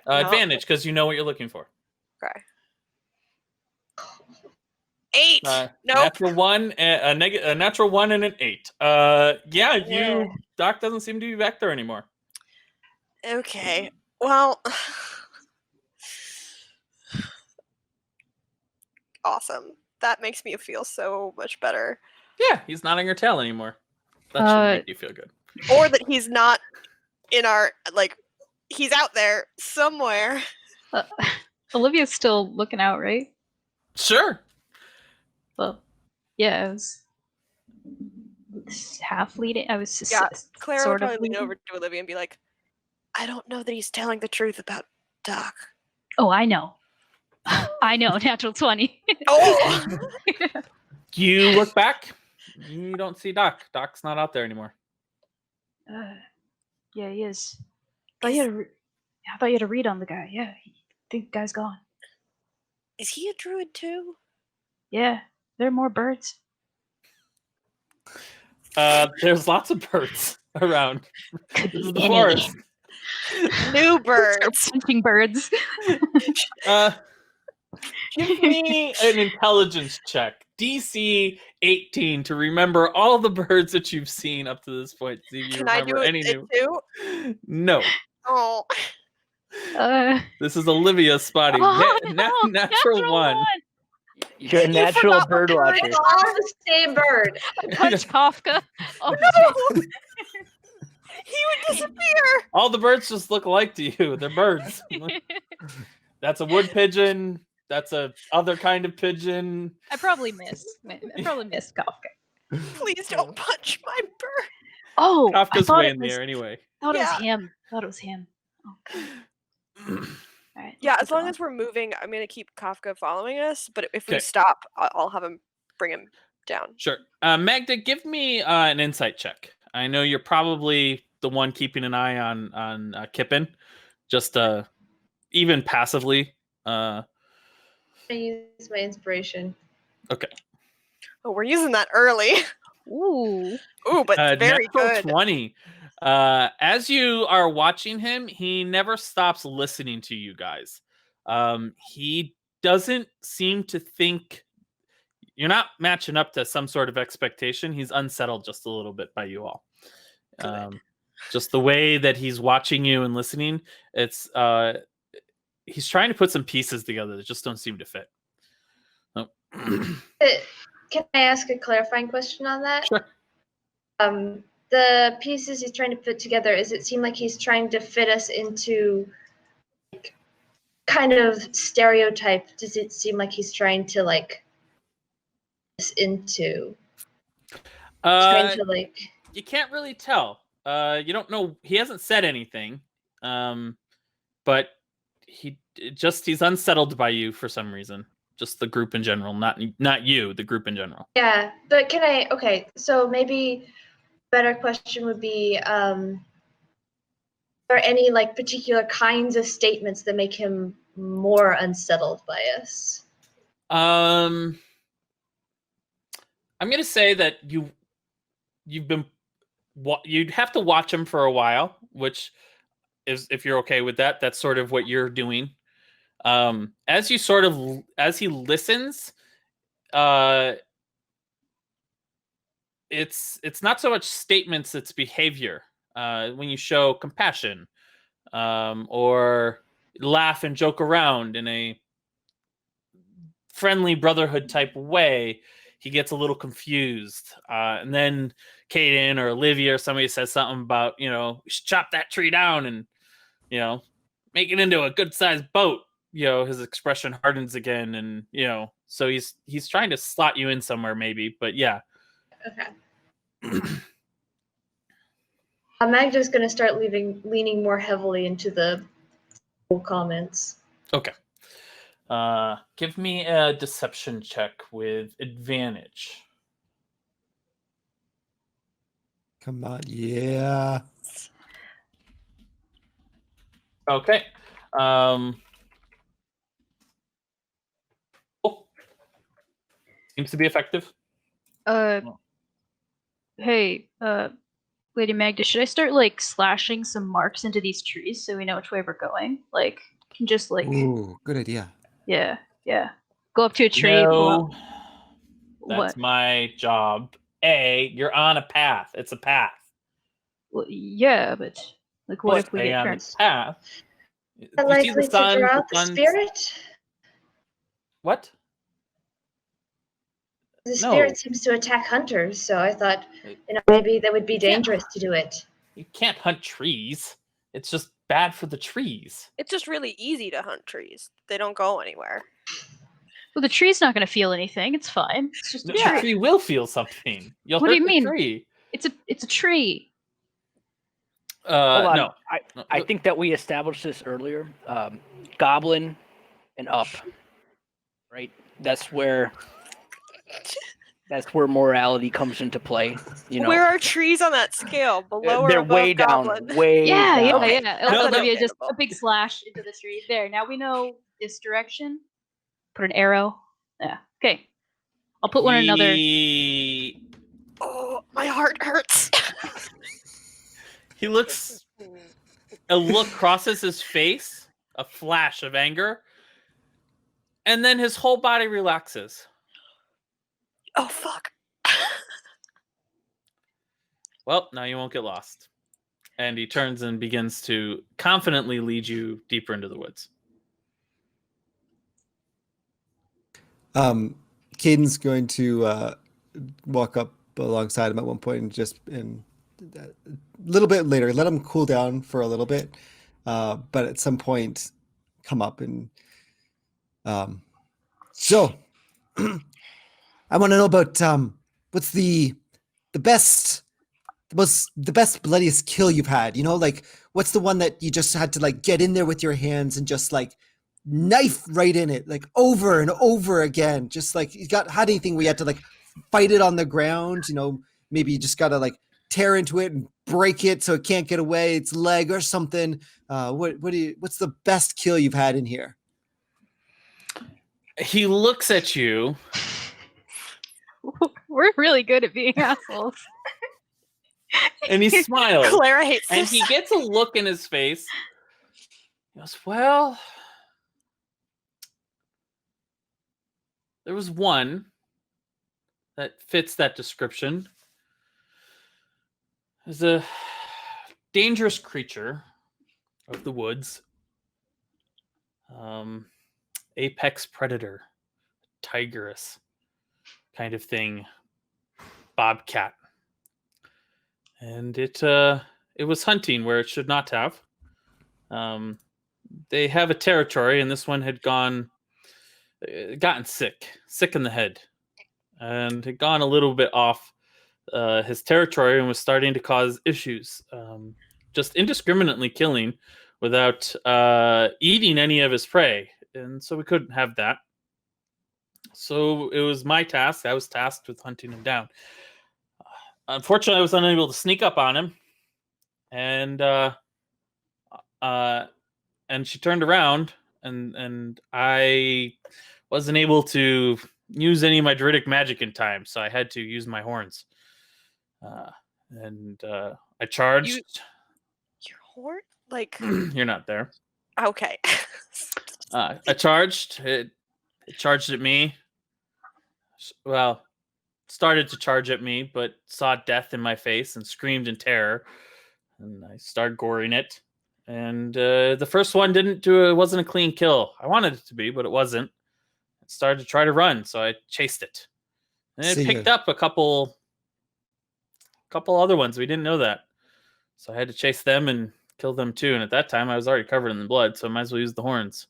No. Advantage, because you know what you're looking for. Okay. 8. Nope. Natural 1, a natural 1 and an 8. Yeah. Doc doesn't seem to be back there anymore. Okay. Well, awesome. That makes me feel so much better. Yeah, he's not on your tail anymore. That should make you feel good. Or that he's not in our, he's out there somewhere. Olivia's still looking out, right? Sure. Well, yeah, I was half leading. I was just Clara sort would of probably lean leading. over to Olivia and be like, I don't know that he's telling the truth about Doc. Oh, I know. I know, natural 20. Oh! You look back. You don't see Doc. Doc's not out there anymore. Yeah, he is. I thought you had a read on the guy. Yeah, I think the guy's gone. Is he a druid too? Yeah, there are more birds. There's lots of birds around. Could This be is the any. forest. New birds. Start punching birds. Give me an intelligence check. DC 18 to remember all the birds that you've seen up to this point. See if you Can I remember do any it new. too? No. Oh. This is Olivia spotting. Natural 1. You're a natural forgot what bird bird watcher. It's all the same bird. I punched Kafka. Oh, No! He would disappear. All the birds just look alike to you. They're birds. That's a wood pigeon. That's a other kind of pigeon. I probably missed Kafka. Please don't punch my bird. Oh, Kafka's way in the air anyway. Thought it Yeah. was him. Okay. All right, Yeah, let's as keep long going. as we're moving, I'm gonna keep Kafka following us. But if we Okay. stop, I'll have him bring him down. Sure. Magda, give me an insight check. I know you're probably the one keeping an eye on Kippin, just even passively. I use my inspiration. Okay. Oh, we're using that early. Ooh. Ooh, but very natural good. 20. As you are watching him, he never stops listening to you guys. He doesn't seem to think you're not matching up to some sort of expectation. He's unsettled just a little bit by you all. Just the way that he's watching you and listening, it's he's trying to put some pieces together that just don't seem to fit. Oh. Can I ask a clarifying question on that? Sure. The pieces he's trying to put together, does it seem like he's trying to fit us into kind of stereotype? Does it seem like he's trying to us into You can't really tell. You don't know. He hasn't said anything, but he's unsettled by you for some reason. Just the group in general, not you, the group in general. Yeah, but so maybe a better question would be, are there any particular kinds of statements that make him more unsettled by us? I'm gonna say that you'd have to watch him for a while, which is, if you're okay with that, that's sort of what you're doing. As he listens, it's not so much statements, it's behavior. When you show compassion, or laugh and joke around in a friendly brotherhood type way, he gets a little confused. And then Kaden or Olivia or somebody says something about, we should chop that tree down and, make it into a good sized boat. His expression hardens again, and so he's trying to slot you in somewhere maybe, but yeah. Okay. Magda's going to start leaning more heavily into the comments. Okay. Give me a deception check with advantage. Come on, yeah. Okay. Seems to be effective. Hey, Lady Magda, should I start like slashing some marks into these trees so we know which way we're going? Like, just like, Ooh, good idea. yeah. Go up to a tree. Pull No, up. that's What? my job. You're on a path. It's a path. Well, yeah, but like, what if we Stay get on turned? the path. You see Likely the to sun. draw The out the sun's... spirit. What? The No. spirit seems to attack hunters, so I thought, maybe that would be You can't- dangerous to do it. You can't hunt trees. It's just bad for the trees. It's just really easy to hunt trees. They don't go anywhere. Well, the tree's not going to feel anything. It's fine. It's just a The tree. tree will feel something. You'll What hurt do you the mean? tree. It's a tree. Hold on. No. I think that we established this earlier. Goblin and up, right? That's where morality comes into play. You know, Where are trees on that scale? Below or they're above way Goblin? down. Way Yeah, down. Okay. Olivia, understandable. just a big slash into the tree. There. Now we know this direction. Put an arrow. Yeah. Okay. I'll put one in another. Oh, my heart hurts. He looks. A look crosses his face, a flash of anger, and then his whole body relaxes. Oh, fuck. Well, now you won't get lost. And he turns and begins to confidently lead you deeper into the woods. Caden's going to walk up alongside him at one point and a little bit later, let him cool down for a little bit, but at some point come up and so I want to know about what's the best bloodiest kill you've had, like what's the one that you just had to like get in there with your hands and just like knife right in it, like over and over again, just like you had anything where you had to like fight it on the ground, maybe you just gotta like tear into it and break it so it can't get away, its leg or something. What's the best kill you've had in here? He looks at you. We're really good at being assholes. And he smiles. Clara hates And this. he gets a look in his face. He goes, well, there was one that fits that description. There's a dangerous creature of the woods. Apex predator. Tigress kind of thing. Bobcat. And it was hunting where it should not have. They have a territory, and this one had gotten sick in the head, and had gone a little bit off his territory and was starting to cause issues. Just indiscriminately killing without eating any of his prey, and so we couldn't have that. So it was my task. I was tasked with hunting him down. Unfortunately, I was unable to sneak up on him, and she turned around, and I wasn't able to use any of my druidic magic in time, so I had to use my horns. I charged. Your horn? Like, You're not there. okay. I charged. It charged at me. Well, started to charge at me, but saw death in my face and screamed in terror. And I started goring it. And the first one wasn't a clean kill. I wanted it to be, but it wasn't. It started to try to run, so I chased it. And it picked up a couple other ones. We didn't know that. So I had to chase them and kill them too. And at that time, I was already covered in the blood, so I might as well use the horns.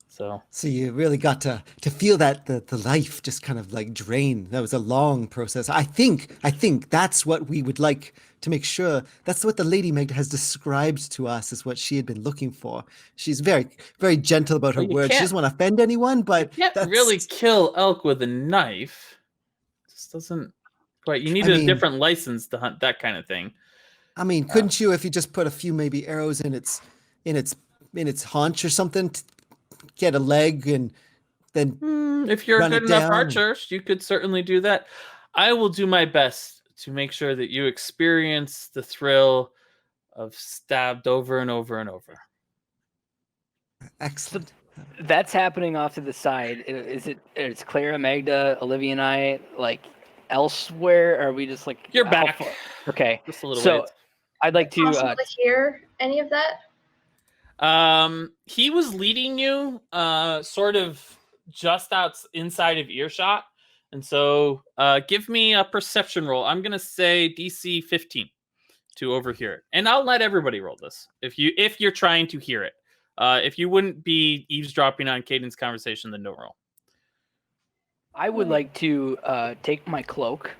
So you really got to feel that the life just kind of like drain. That was a long process. I think that's what we would like to make sure. That's what the Lady Meg has described to us as what she had been looking for. She's very, very gentle about her words. She doesn't want to offend anyone, but you can't really kill elk with a knife. It just doesn't quite. You need a different license to hunt that kind of thing. I mean, couldn't you, if you just put a few maybe arrows in its in its haunch or something, get a leg and then If you're a run good it enough down. archer, you could certainly do that. I will do my best to make sure that you experience the thrill of stabbed over and over and over. Excellent. That's happening off to the side. It's Clara, Magda, Olivia, and I like elsewhere? Or are we just like You're how back. far- Okay, Just a little so ways. I'd like to. Possible to hear any of that? He was leading you, sort of just inside of earshot, and so give me a perception roll. I'm gonna say DC 15 to overhear it, and I'll let everybody roll this if you're trying to hear it. If you wouldn't be eavesdropping on Caden's conversation, then don't roll. I would like to take my cloak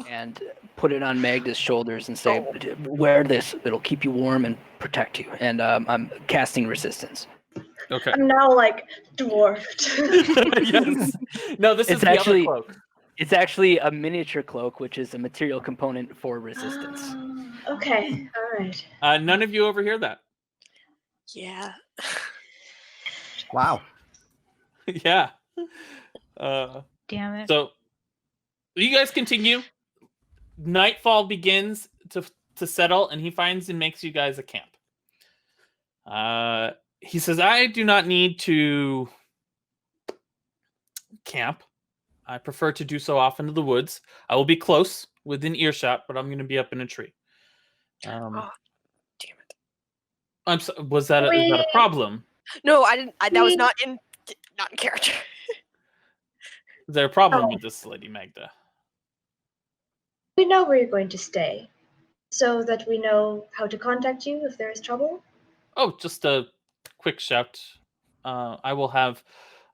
and put it on Magda's shoulders and say, "Wear this. It'll keep you warm and protect you." And I'm casting resistance. Okay. I'm now like dwarfed. Yes. No, this is It's the actually- other cloak. It's actually a miniature cloak, which is a material component for resistance. Okay, all right. None of you overhear that. Yeah. Wow. Yeah. Damn it. So you guys continue. Nightfall begins to settle, and he finds and makes you guys a camp. He says, I do not need to camp. I prefer to do so off into the woods. I will be close, within earshot, but I'm going to be up in a tree. Oh, damn it. Was that a problem? No, I didn't. That was We- not in character. Is there a problem with this, Lady Magda? We know where you're going to stay, so that we know how to contact you if there is trouble. Oh, just a quick shout. I will have.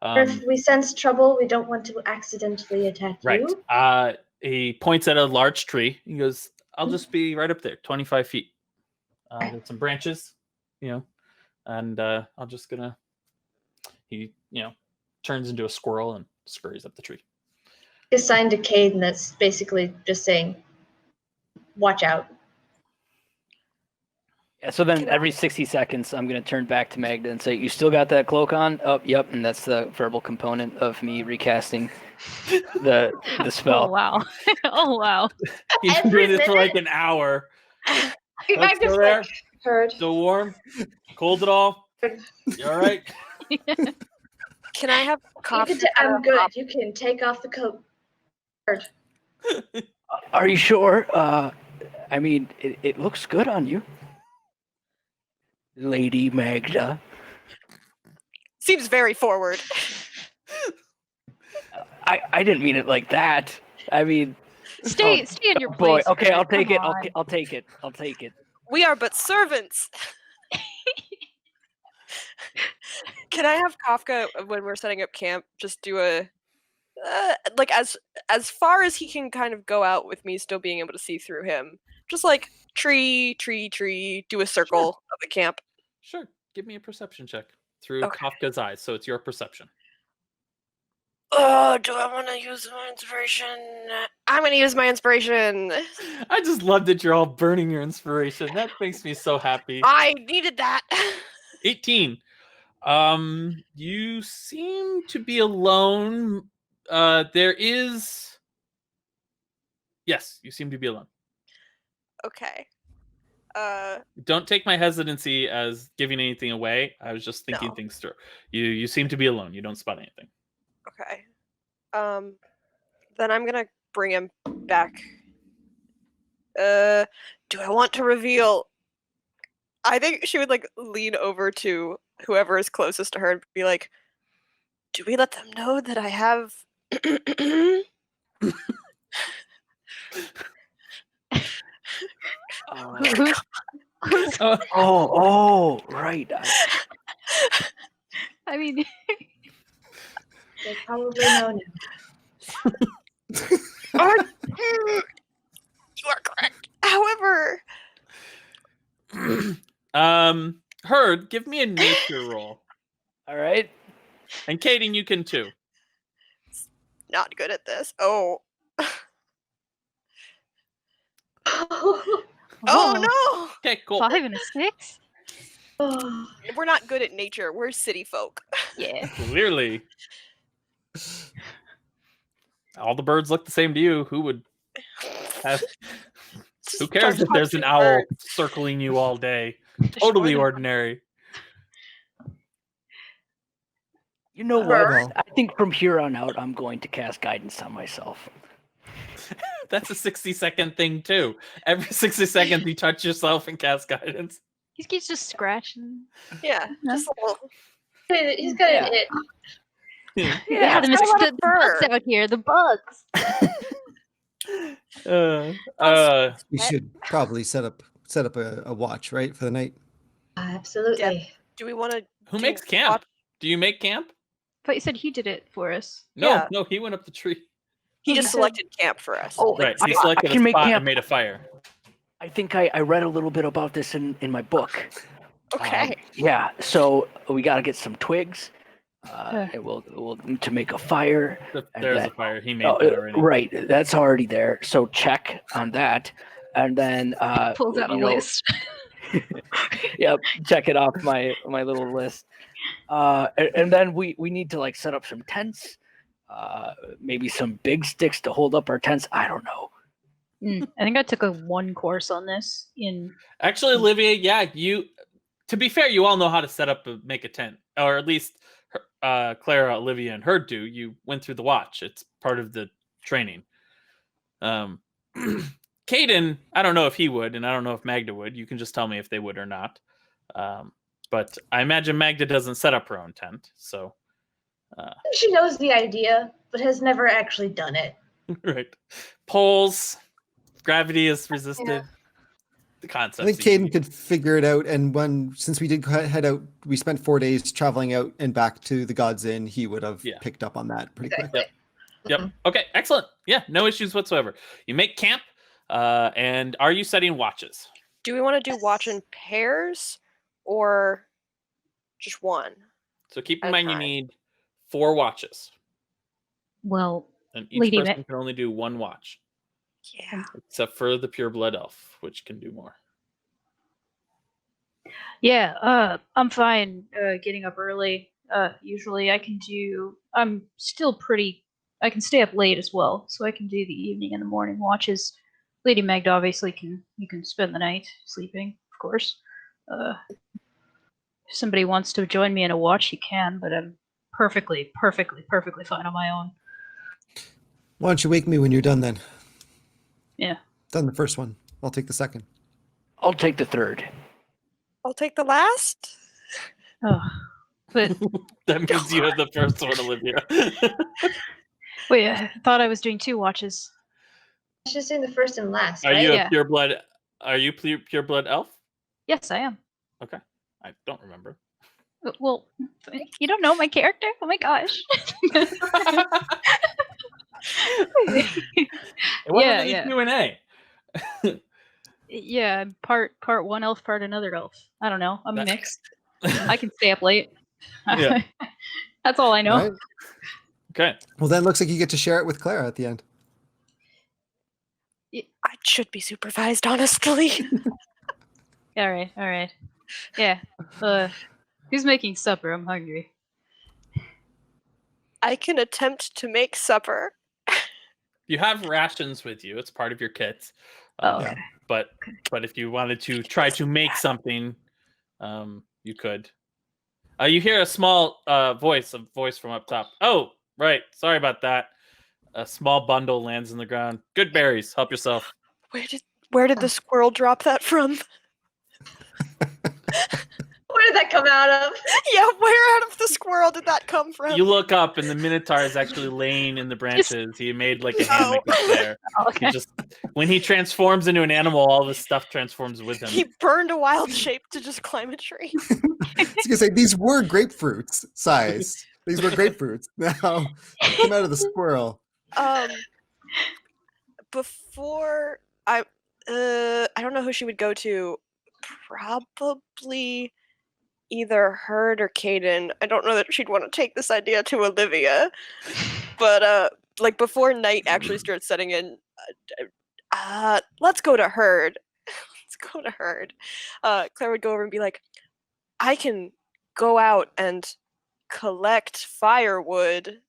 Or if we sense trouble, we don't want to accidentally attack Right. you. He points at a large tree. He goes, I'll just be right up there, 25 feet. There's some branches, and I'm just gonna. He, turns into a squirrel and scurries up the tree. Assigned to Caden that's basically just saying, watch out. Yeah, so then every 60 seconds, I'm going to turn back to Magda and say, you still got that cloak on? Oh, yep. And that's the verbal component of me recasting the spell. Oh, wow. Oh, wow. He's been Every doing this for like minute? an hour. Let's Magda's go there. like, heard. Still warm? Cold at all? You all right? Can I have coffee? I'm good. You can take off the coat. Heard. Are you sure? I mean, it looks good on you. Lady Magda. Seems very forward. I didn't mean it like that. I mean, Stay in your boy. place. Okay, I'll Fred. take it. Come on. I'll take it. I'll take it. We are but servants. Can I have Kafka when we're setting up camp just do a like as far as he can kind of go out with me still being able to see through him, just like tree, do a circle of the camp. Sure. Give me a perception check through Okay. Kafka's eyes. So it's your perception. Oh, do I want to use my inspiration? I'm going to use my inspiration. I just love that you're all burning your inspiration. That makes me so happy. I needed that. 18. You seem to be alone. There is. Yes, you seem to be alone. Okay. Don't take my hesitancy as giving anything away. I was just thinking No. things through. You seem to be alone. You don't spot anything. Okay. Then I'm gonna bring him back. Do I want to reveal? I think she would like lean over to whoever is closest to her and be like, "Do we let them know that I have?" Oh, right. I mean, They probably know now. You are correct. However, Herd, give me a nature roll. All right. And Kaden, you can too. not good at this. Oh. Oh no! Okay, cool. 5 and a 6? Oh, We're not good at nature. We're city folk. Yeah. Clearly. All the birds look the same to you. Who would have... Who Just cares start if there's talking an to owl birds. circling you all day? Just Totally ignore them. ordinary. You know Uh, what? well. I think from here on out, I'm going to cast guidance on myself. That's a 60-second thing, too. Every 60 seconds, you touch yourself and cast guidance. He's just scratching. Yeah, No. just a little. he's got Yeah. an itch. Yeah, it's got a lot of the bugs fur. out here. The bugs. We should probably set up a watch, right, for the night. Absolutely. Do we want to? Who makes camp? Do you make camp? But you said he did it for us. No, Yeah. no, he went up the tree. He He just said- selected camp for us. Oh, Right, I- he selected I can a make spot camp. and made a fire. I think I read a little bit about this in my book. Okay. Yeah, so we got to get some twigs. And we'll to make a fire. and There's a then- fire. He made Oh, that already. right, that's already there. So check on that, and then Pulls out a you know, list. Yep, check it off my little list. And then we need to like set up some tents, maybe some big sticks to hold up our tents. I don't know. I think I took a 1 course on this in. Actually, Olivia, yeah, to be fair, you all know how to set up make a tent, or at least Clara, Olivia, and her do. You went through the watch. It's part of the training. Caden, I don't know if he would, and I don't know if Magda would. You can just tell me if they would or not. But I imagine Magda doesn't set up her own tent, so She knows the idea, but has never actually done it. right. Poles, gravity is resisted. The concept. I think Caden could figure it out, and since we did head out, we spent 4 days traveling out and back to the God's Inn. He would have picked up on that pretty quick. Yep. Okay. Excellent. Yeah. No issues whatsoever. You make camp, and are you setting watches? Do we want to do watch in pairs or just one? So keep in At a mind you time. need 4 watches, Well, and each Lady person Ma- can only do 1 watch, Yeah. except for the pure blood elf, which can do more. yeah, I'm fine getting up early. Usually I can do. I'm still pretty. I can stay up late as well, so I can do the evening and the morning watches. Lady Magda obviously you can spend the night sleeping, of course. If somebody wants to join me in a watch, you can, but I'm perfectly fine on my own. Why don't you wake me when you're done then? Yeah. Done the first one. I'll take the second. I'll take the third. I'll take the last. Oh, but That means you have the first one, Olivia. wait, I thought I was doing 2 watches. She's just doing the first and last, Are right? you a Yeah. pure blood? Are you pure blood elf? Yes, I am. Okay, I don't remember. Well, you don't know my character? Oh my gosh. It wasn't Yeah, in the yeah. Q&A. Yeah, I'm part 1 elf, part another elf. I don't know. I'm That- mixed. I can stay up late. Yeah. That's all I know. All right. Okay. Well, then it looks like you get to share it with Clara at the end. I should be supervised, honestly. All right. Yeah. Who's making supper? I'm hungry. I can attempt to make supper. You have rations with you. It's part of your kit. Oh, okay. But if you wanted to try to make something, you could. You hear a small voice from up top. Oh, right. Sorry about that. A small bundle lands in the ground. Good berries. Help yourself. Where did the squirrel drop that from? Where did that come out of? Yeah, where out of the squirrel did that come from? You look up, and the Minotaur is actually laying in the branches. He made like a hammock up there. Okay. He just when he transforms into an animal, all this stuff transforms with him. He burned a wild shape to just climb a tree. I was gonna say these were grapefruits size. These were grapefruits. Now come out of the squirrel. Before I don't know who she would go to. Probably either Herd or Caden. I don't know that she'd want to take this idea to Olivia, but like before night actually starts setting in, let's go to Herd. Let's go to Herd. Claire would go over and be like, I can go out and collect firewood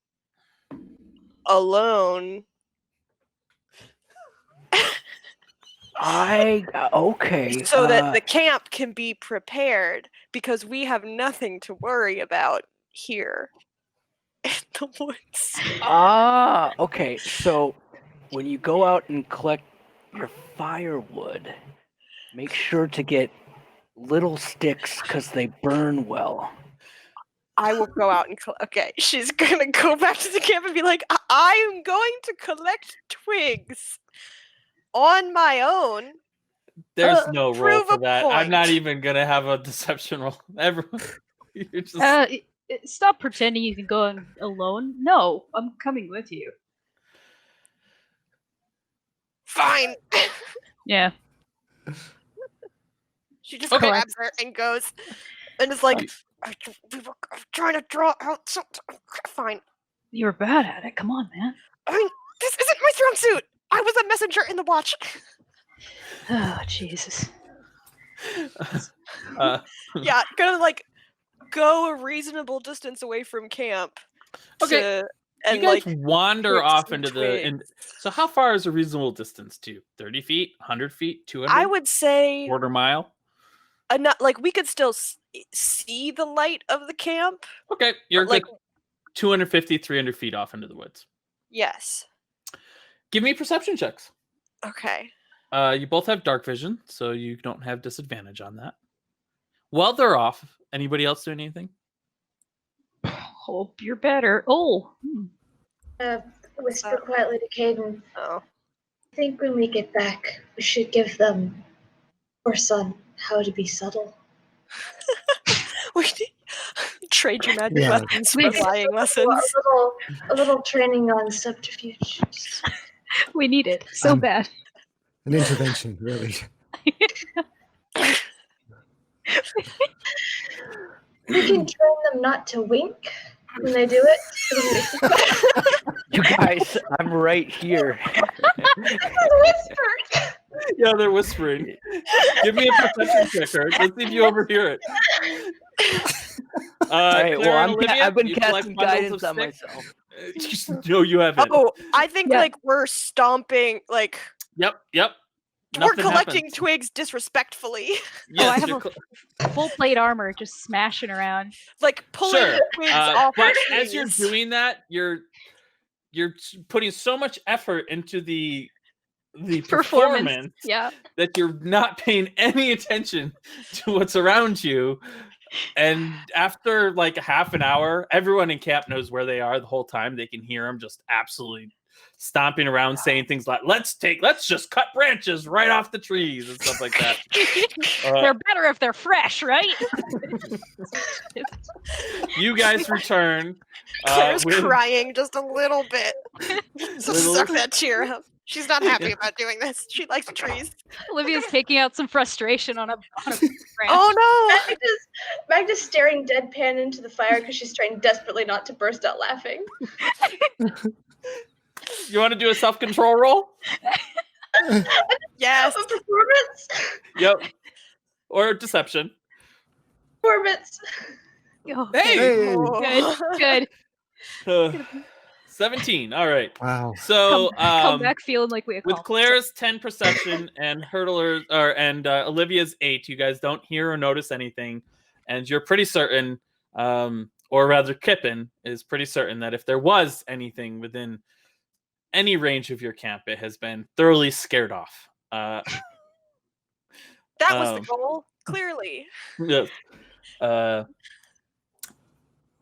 alone. Okay. So that the camp can be prepared, because we have nothing to worry about here in the woods. Okay. So when you go out and collect your firewood, make sure to get little sticks because they burn well. I will go out and okay, she's gonna go back to the camp and be like, I'm going to collect twigs on my own. There's no roll prove for a that. I'm not point. even gonna have a deception roll. Everyone, you're just Stop pretending you can go on alone. No, I'm coming with you. Fine. Yeah. She just Okay. grabs her and goes, and is like, I'm trying to draw out something. Fine. You're bad at it. Come on, man. I mean, this isn't my throne suit. I was a messenger in the watch. Oh, Jesus. Yeah, gonna like go a reasonable distance away from camp. Okay. And you guys like wander pick off some into the. And twigs. so, how far is a reasonable distance to you? 30 feet, 100 feet, 200? I would say quarter mile. not like we could still see the light of the camp. Okay, you're like good. 250, 300 feet off into the woods. yes. Give me perception checks. Okay. You both have dark vision, so you don't have disadvantage on that. While they're off, anybody else doing anything? Hope you're better. Oh. Whisper quietly to Caden. Oh. I think when we get back, we should give them, or son, how to be subtle. We trade your magic Yeah. weapons for flying lessons. A little training on subterfuge. We need it so bad. An intervention, really. We can train them not to wink when they do it. You guys, I'm right here. Whispered. Yeah, they're whispering. Give me a perception check, Kurt. Let's see if you overhear it. All right, Claire well, and Olivia, I've been you collect casting bundles guidance of on sticks. myself. No, you haven't. Oh, I think Yeah. like we're stomping, like Yep. we're Nothing collecting happens. twigs disrespectfally. Yes, I have you're full plate armor just smashing around. Like pulling Sure. the twigs off But our as you're trees. doing that, you're putting so much effort into the performance Yeah. that you're not paying any attention to what's around you. And after like half an hour, everyone in camp knows where they are the whole time. They can hear them just absolutely stomping around, saying things like, let's just cut branches right off the trees and stuff like that. They're better if they're fresh, right? You guys return. Claire's with- crying just a little bit. So Little- suck that cheer up. She's not happy about doing this. She likes trees. Olivia's taking out some frustration on a branch. Oh Magda's staring deadpan into the fire because she's trying desperately not to burst out laughing. You want to do a self-control roll? no! Yes. A performance. Yep. Or deception. Performance. Oh, Hey! Good. Uh, 17. All right. Wow. So Come back feeling like we with accomplished Claire's 10 perception and Olivia's 8, you guys don't hear or notice anything, and you're pretty certain, or rather Kippen is pretty certain that if there was anything within any range of your camp, it has been thoroughly scared off. That was the goal, clearly. Yes.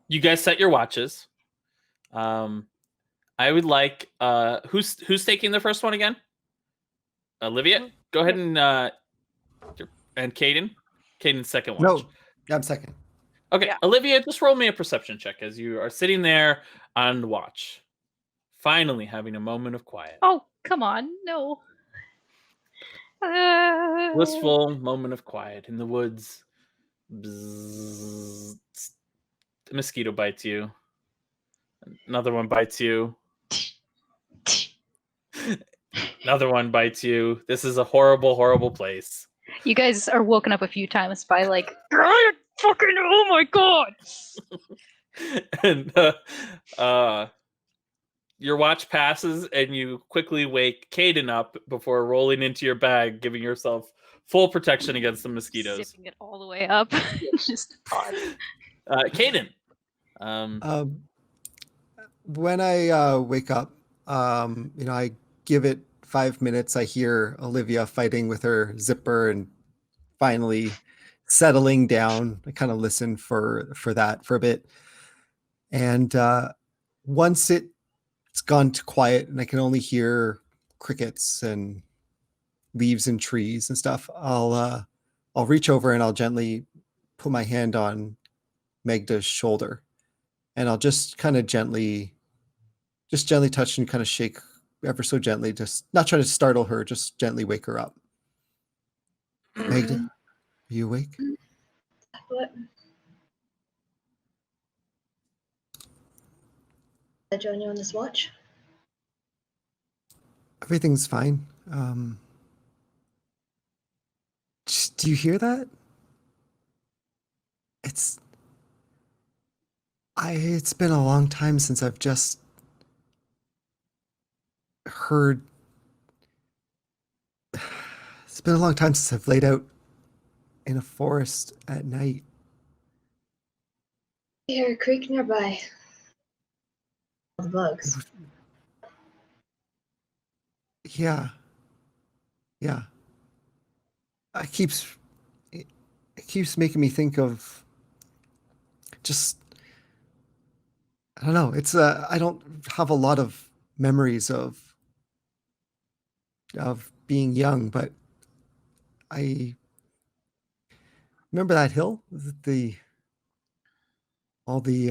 You guys set your watches. I would like who's taking the first one again? Olivia, go ahead and Caden. Caden's second watch. No, I'm second. Okay, Yeah. Olivia, just roll me a perception check as you are sitting there on watch, finally having a moment of quiet. Oh, come on. No. Blissful moment of quiet in the woods. Bzzz. The mosquito bites you. Another one bites you. Another one bites you. This is a horrible, horrible place. You guys are woken up a few times by like, fucking, oh my god! And your watch passes, and you quickly wake Caden up before rolling into your bag, giving yourself full protection against the mosquitoes. Zipping it all the way up. Just pause. Caden. When I wake up, I give it 5 minutes. I hear Olivia fighting with her zipper and finally settling down. I kind of listen for that for a bit, and once it's gone to quiet and I can only hear crickets and leaves and trees and stuff, I'll reach over and I'll gently put my hand on Magda's shoulder, and I'll just kind of gently touch and kind of shake ever so gently, just not trying to startle her, just gently wake her up. Magda, are you awake? What? I join you on this watch? Everything's fine. Do you hear that? It's been a long time since I've just heard. It's been a long time since I've laid out in a forest at night. I hear a creek nearby. All the bugs. Yeah. It keeps making me think of just, I don't know. It's I don't have a lot of memories of being young, but I remember that hill, all the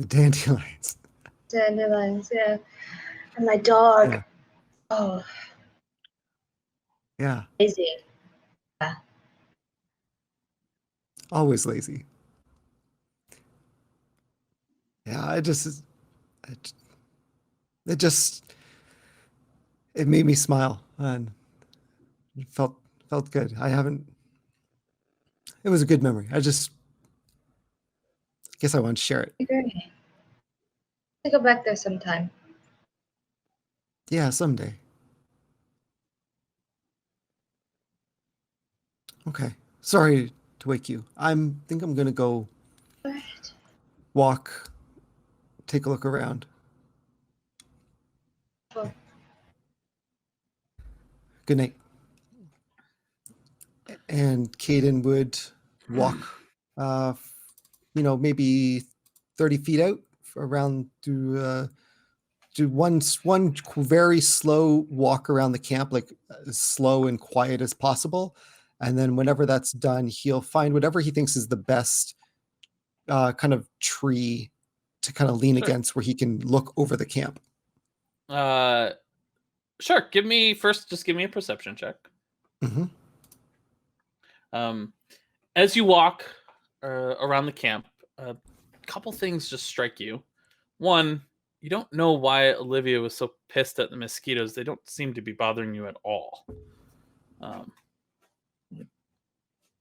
dandelions. Dandelions, yeah. And my dog. Yeah. Oh, Yeah, lazy. always lazy. Yeah, it made me smile and it felt good. It was a good memory. I guess I want to share it. Great. I go back there sometime. Yeah, someday. Okay. Sorry to wake you. Think I'm gonna go Alright. walk, take a look around. Well, Good night. And Caden would walk, maybe 30 feet out around to do one very slow walk around the camp, like as slow and quiet as possible. And then whenever that's done, he'll find whatever he thinks is the best kind of tree to kind of lean Sure. against, where he can look over the camp. Sure. Just give me a perception check. Mhm. As you walk around the camp, a couple things just strike you. One, you don't know why Olivia was so pissed at the mosquitoes. They don't seem to be bothering you at all.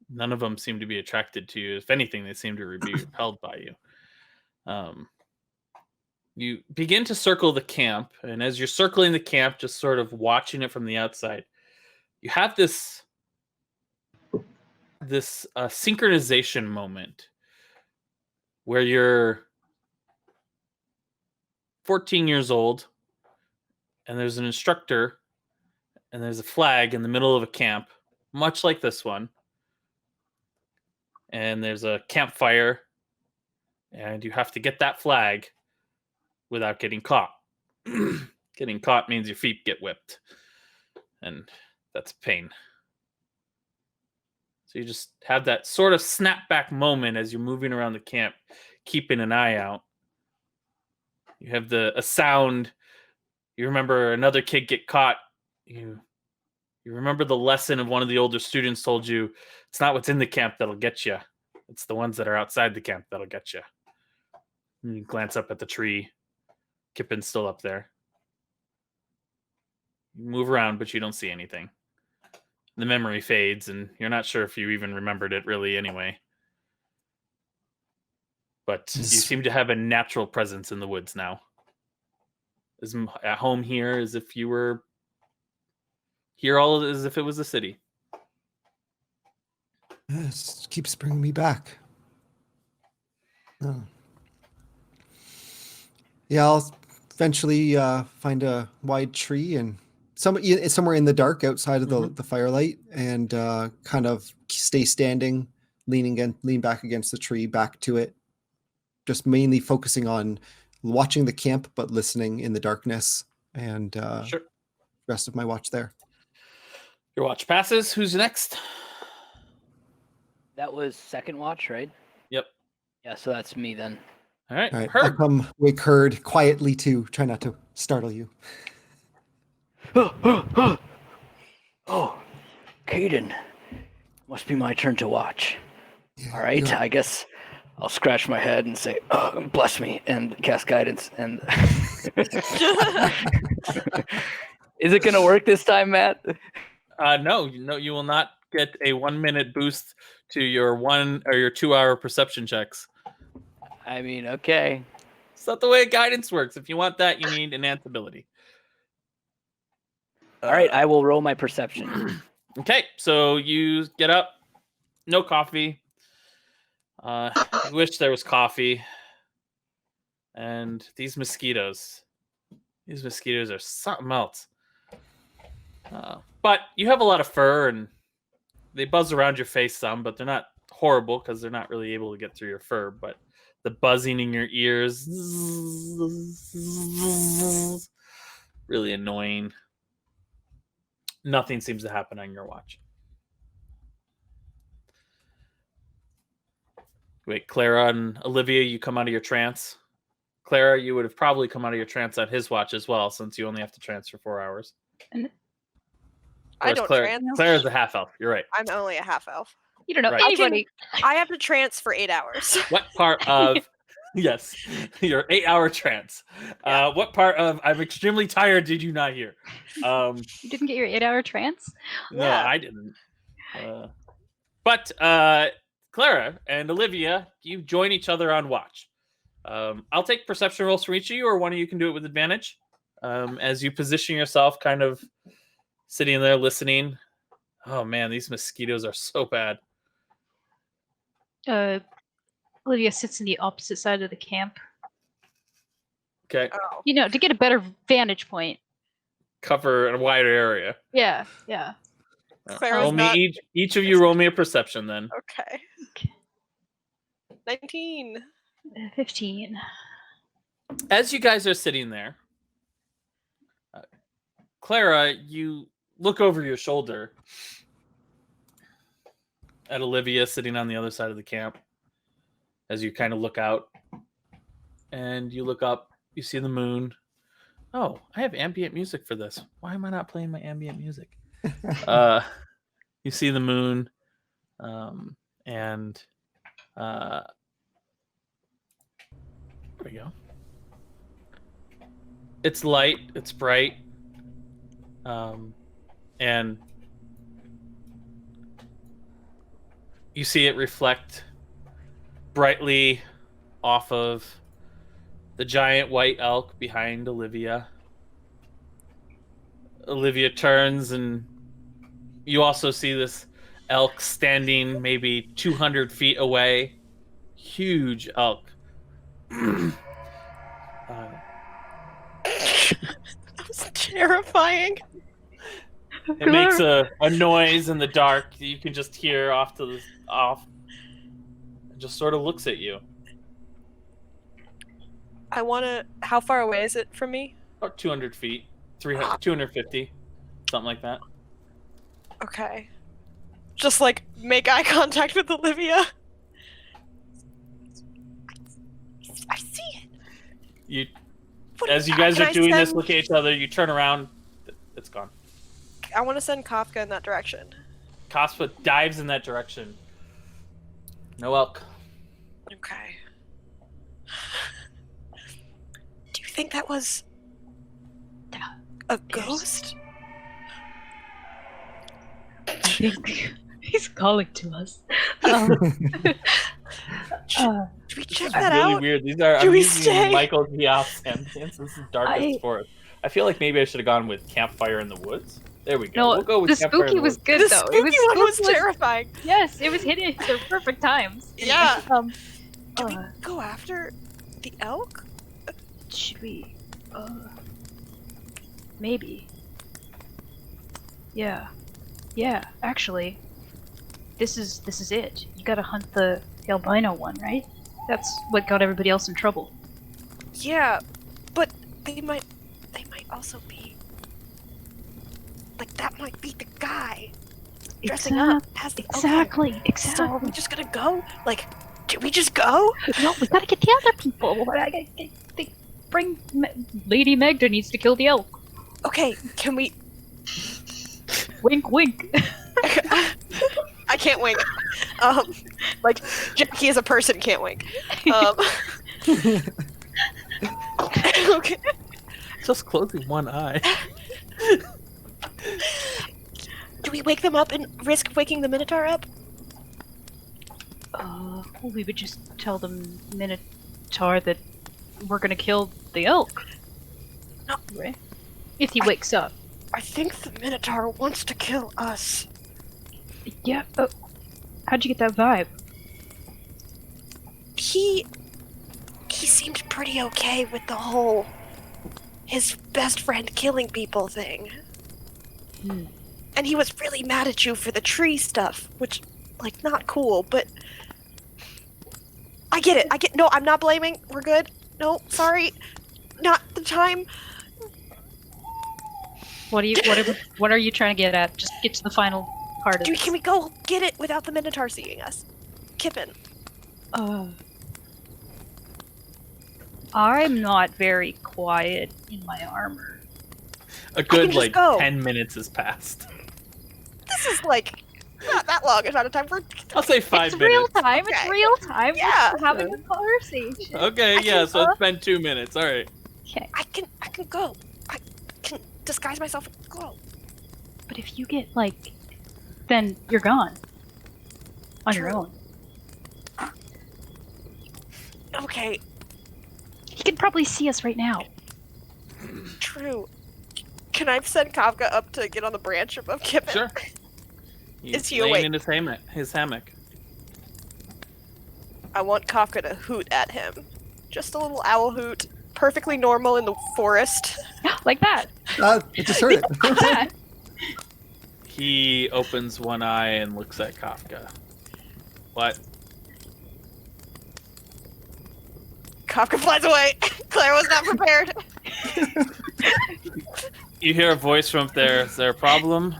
None of them seem to be attracted to you. If anything, they seem to be repelled by you. You begin to circle the camp, and as you're circling the camp, just sort of watching it from the outside, you have this synchronization moment where you're 14 years old, and there's an instructor, and there's a flag in the middle of a camp, much like this one. And there's a campfire, and you have to get that flag without getting caught. Getting caught means your feet get whipped, and that's a pain. So you just have that sort of snapback moment as you're moving around the camp, keeping an eye out. You have a sound. You remember another kid get caught. You remember the lesson of one of the older students told you, it's not what's in the camp that'll get you. It's the ones that are outside the camp that'll get you. And you glance up at the tree. Kippin's still up there. You move around, but you don't see anything. the memory fades, and you're not sure if you even remembered it really anyway. But you seem to have a natural presence in the woods now. As at home here as if you were here all as if it was a city. It keeps bringing me back. Oh. Yeah, I'll eventually find a wide tree and somewhere in the dark outside of the firelight, and kind of stay standing, lean back against the tree, back to it, just mainly focusing on watching the camp, but listening in the darkness, and Sure. rest of my watch there. Your watch passes. Who's next? That was second watch, right? Yep. Yeah, so that's me then. All right. All right, I'll Herd. come wake Herd quietly too. Try not to startle you. Oh, Caden. Must be my turn to watch. Yeah, All right, you're- I guess I'll scratch my head and say, bless me, and cast guidance. And is it going to work this time, Matt? No, you will not get a 1 minute boost to your 1 or your 2 hour perception checks. I mean, okay. It's not the way guidance works. If you want that, you need enhanced ability. All right, I will roll my perception. Okay, so you get up. No coffee. You wish there was coffee. And these mosquitoes. These mosquitoes are something else. But you have a lot of fur, and they buzz around your face some, but they're not horrible because they're not really able to get through your fur. But the buzzing in your ears, really annoying. Nothing seems to happen on your watch. Wait, Clara and Olivia, you come out of your trance. Clara, you would have probably come out of your trance on his watch as well, since you only have to trance for 4 hours. I Whereas don't Clara, trance. Clara's a half elf. You're right. I'm only a half elf. You don't know Right. anybody. I have to trance for 8 hours. What part of yes, your 8 hour trance? Yeah. What part of I'm extremely tired did you not hear? You didn't get your 8-hour trance? No, Yeah. I didn't. But Clara and Olivia, you join each other on watch. I'll take perception rolls from each of you, or one of you can do it with advantage. As you position yourself, kind of sitting there listening. Oh man, these mosquitoes are so bad. Olivia sits in the opposite side of the camp. Okay, Oh. You know, to get a better vantage point. cover a wider area. Yeah. Clara's Roll not- me each of you roll me a perception then. Okay. 19. 15. As you guys are sitting there, Clara, you look over your shoulder at Olivia sitting on the other side of the camp. As you kind of look out, and you look up, you see the moon. Oh, I have ambient music for this. Why am I not playing my ambient music? You see the moon, and there we go. It's light, it's bright, and you see it reflect brightly off of the giant white elk behind Olivia. Olivia turns, and you also see this elk standing maybe 200 feet away. Huge elk. That was terrifying. It makes a noise in the dark that you can just hear off. It just sort of looks at you. I want to. How far away is it from me? About 200 feet, 300, 250, something like that. Okay. Just like make eye contact with Olivia. I see it. You, What- as you guys can are I doing this, send- look at each other. You turn around, it's gone. I want to send Kafka in that direction. Kaspa dives in that direction. No elk. Okay. Do you think that was a ghost? think he's calling to us. Should we check This that is really out? weird. Do I'm we using stay? Michael Giaff's ambience. This is darkest I- forest. I feel like maybe I should have gone with campfire in the woods. There we go. No, we'll go with the campfire in spooky the was woods. good The though. spooky It was one was spooky terrifying. Yes, it was hitting at the perfect times. Yeah. Do we Uh, go after the elk? should we? Maybe. Yeah. Yeah. Actually, this is it. You gotta hunt the albino one, right? That's what got everybody else in trouble. Yeah, but they might also be like that. Might be the guy dressing up as the Exactly. Okay. Exactly. So are we just gonna go? Like, do we just go? No, we gotta get the other people. Bring Lady Magda needs to kill the elk. Okay, can we? Wink, wink. I can't wink. Like Jackie as a person can't wink. Okay. Just closing one eye. Do we wake them up and risk waking the Minotaur up? We would just tell the Minotaur that we're gonna kill the elk. No. Right? If he wakes up. I think the Minotaur wants to kill us. Yeah. How'd you get that vibe? He seemed pretty okay with the whole his best friend killing people thing. And he was really mad at you for the tree stuff, which, like, not cool, but I get it. No, I'm not blaming. We're good. No, sorry. Not the time. What are you trying to get at? Just get to the final part of Dude, this. can we go get it without the Minotaur seeing us? Kippin. I'm not very quiet in my armor. A good just like go. 10 minutes has passed. This is, like, not that long amount of time for... I'll say 5 It's minutes. real time. Okay. It's real time. Yeah. We're having a conversation. Okay, I yeah, can- so it's been 2 minutes. All right. Okay. I can go. I can disguise myself and go. But if you get then you're gone. On your True. own. Okay, He can probably see us right now. true. Can I send Kafka up to get on the branch above Kippin? Sure. He's Is he laying awake? in his hammock. I want Kafka to hoot at him. Just a little owl hoot. Perfectly normal in the forest. Like that. I just heard it. Like that. He opens one eye and looks at Kafka. What? Kafka flies away. Claire was not prepared. You hear a voice from up there. Is there a problem?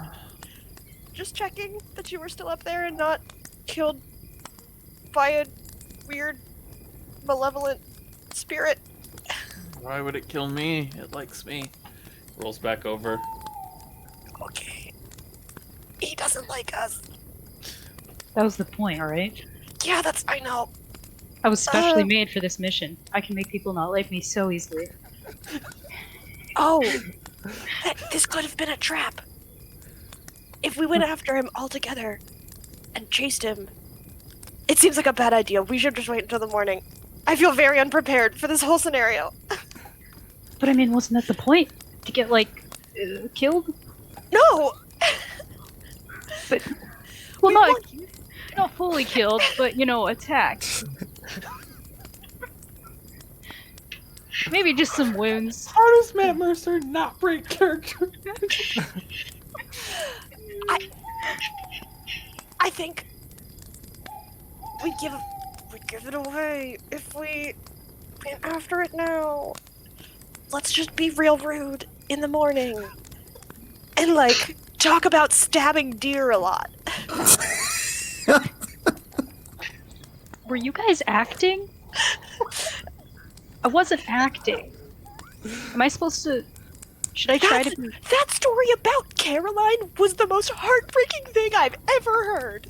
Just checking that you were still up there and not killed by a weird, malevolent spirit. Why would it kill me? It likes me. Rolls back over. Okay. He doesn't like us. That was the point, alright? Yeah, I know. I was specially made for this mission. I can make people not like me so easily. Oh, this could have been a trap. If we went after him all together and chased him, it seems like a bad idea. We should just wait until the morning. I feel very unprepared for this whole scenario. But I mean, wasn't that the point? To get, killed? No! But, We well, want you. not fully killed, but, attacked. Maybe just some wounds. How does Matt Mercer not break character? I think we give it away if we get after it now. Let's just be real rude in the morning. And talk about stabbing deer a lot. Were you guys acting? I wasn't acting. Am I supposed to... Should I try to be... That story about Caroline was the most heartbreaking thing I've ever heard.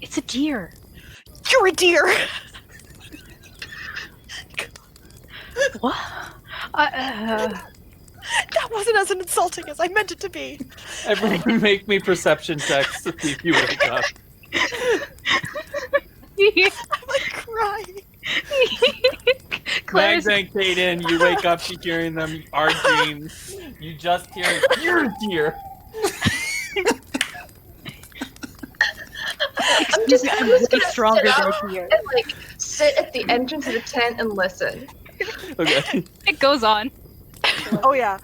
It's a deer. You're a deer. What? That wasn't as insulting as I meant it to be. Everyone make me perception checks to see if you wake up. I'm like crying. Claire's Mags and Kaden, you wake up to hearing them, our dreams. You just hear, dear. I'm just way gonna stronger sit than up a deer. and like sit at the entrance of the tent and listen. Okay. It goes on Oh yeah.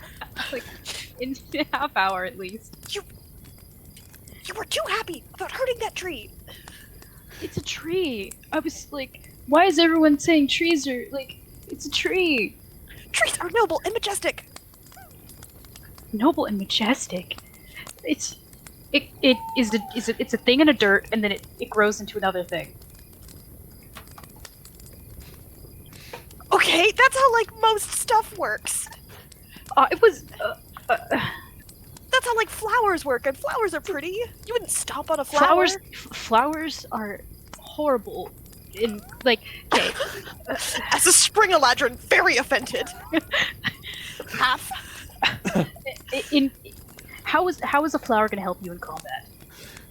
in a half hour at least. You were too happy about hurting that tree. It's a tree. I was like, why is everyone saying trees are like? It's a tree. Trees are noble and majestic. Noble and majestic. It's a thing in a dirt, and then it grows into another thing. Okay, that's how like most stuff works. It was. That's how like flowers work, and flowers are pretty. You wouldn't stomp on a flower. Flowers are horrible. In like, okay. As a spring eladrin, very offended. Half. How is a flower going to help you in combat?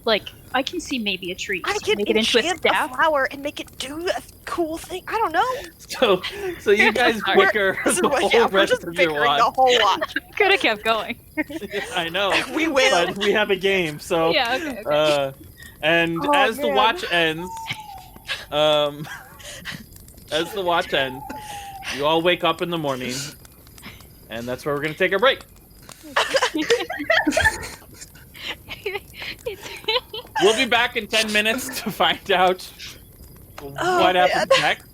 Like, I can see maybe a tree. I So can make it into a enchant staff. flower and make it do a cool thing. I don't know. So you guys bicker the whole Yeah, we're rest just of your bickering the watch. whole watch. Could have kept going. I know. We will. But we have a game, so Yeah. Okay. and Oh, as the man. watch ends, as the watch ends, you all wake up in the morning, and that's where we're gonna take a break. We'll be back in 10 minutes to find out what happens next.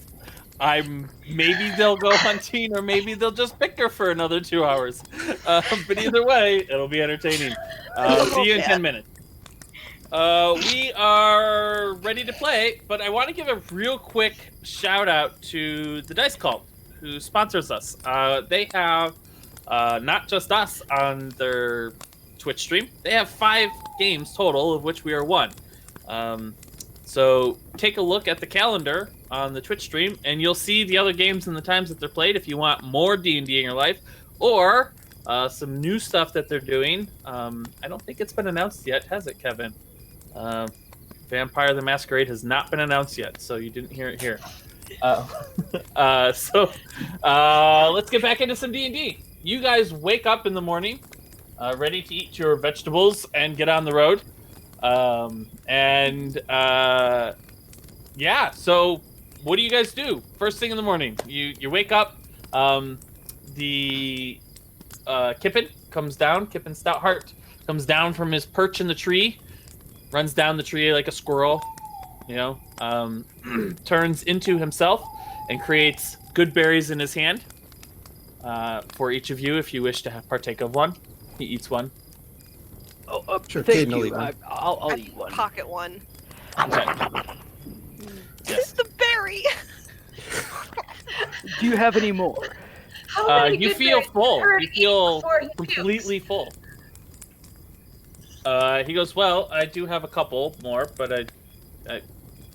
Maybe they'll go hunting, or maybe they'll just bicker for another 2 hours. But either way, it'll be entertaining. See you in 10 minutes. We are ready to play, but I want to give a real quick shout out to the Dice Cult, who sponsors us. They have not just us on their Twitch stream. They have 5 games total, of which we are 1. So take a look at the calendar on the Twitch stream, and you'll see the other games and the times that they're played if you want more D&D in your life, or some new stuff that they're doing. I don't think it's been announced yet, has it, Kevin? Vampire the Masquerade has not been announced yet, so you didn't hear it here. So let's get back into some D&D. You guys wake up in the morning, ready to eat your vegetables and get on the road. Yeah, so what do you guys do? First thing in the morning, you wake up, Kippen comes down, Kippen Stoutheart comes down from his perch in the tree, runs down the tree like a squirrel, turns into himself and creates good berries in his hand for each of you if you wish to partake of one. He eats one. Oh, Sure, thank Caden will you. eat one. I'll eat one. Pocket one. Okay. Yes. The berry. Do you have any more? How many You good feel berries full. did Bird You eat feel before he completely pukes? full. He goes, well, I do have a couple more, but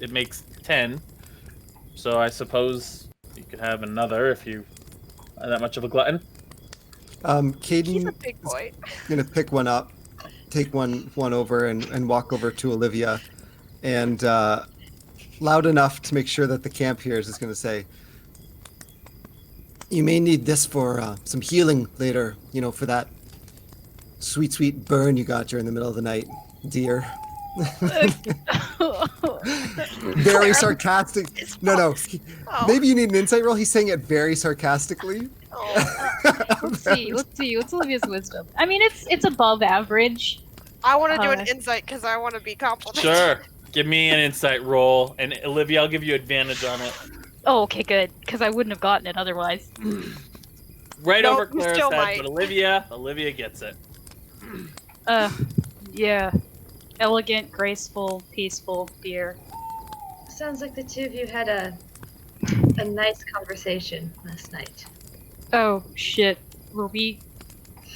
it makes 10. So I suppose you could have another if you are that much of a glutton. He's Caden a big boy. gonna pick one up, take one over, and walk over to Olivia, and loud enough to make sure that the camp hears is gonna say, "You may need this for some healing later. For that sweet burn you got during the middle of the night, dear." Very sarcastic. No. Oh. Maybe you need an insight roll. He's saying it very sarcastically. Oh. Let's see. What's Olivia's wisdom? I mean, it's above average. I want to do an insight because I want to be complimented. Sure. Give me an insight roll, and Olivia, I'll give you advantage on it. Oh, okay, good. Because I wouldn't have gotten it otherwise. Right Nope, over you Claire's still head, might. but Olivia gets it. Yeah. Elegant, graceful, peaceful deer. Sounds like the two of you had a nice conversation last night. Oh, shit. Were we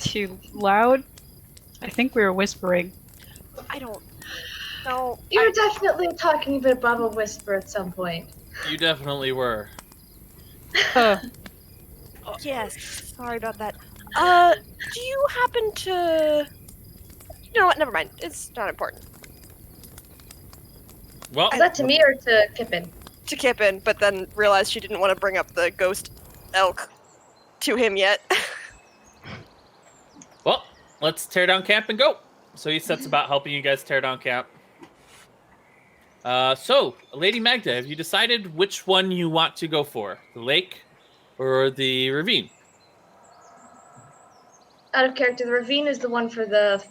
too loud? I think we were whispering. I don't know. You were definitely talking a bit above a whisper at some point. You definitely were. Yes. Sorry about that. Do you happen to You know what? Never mind. It's not important. Well, Is that to me or to Kippen? To Kippen, but then realized she didn't want to bring up the ghost elk to him yet. well, let's tear down camp and go. So he sets about helping you guys tear down camp. So, Lady Magda, have you decided which one you want to go for? The lake or the ravine? Out of character, the ravine is the one for the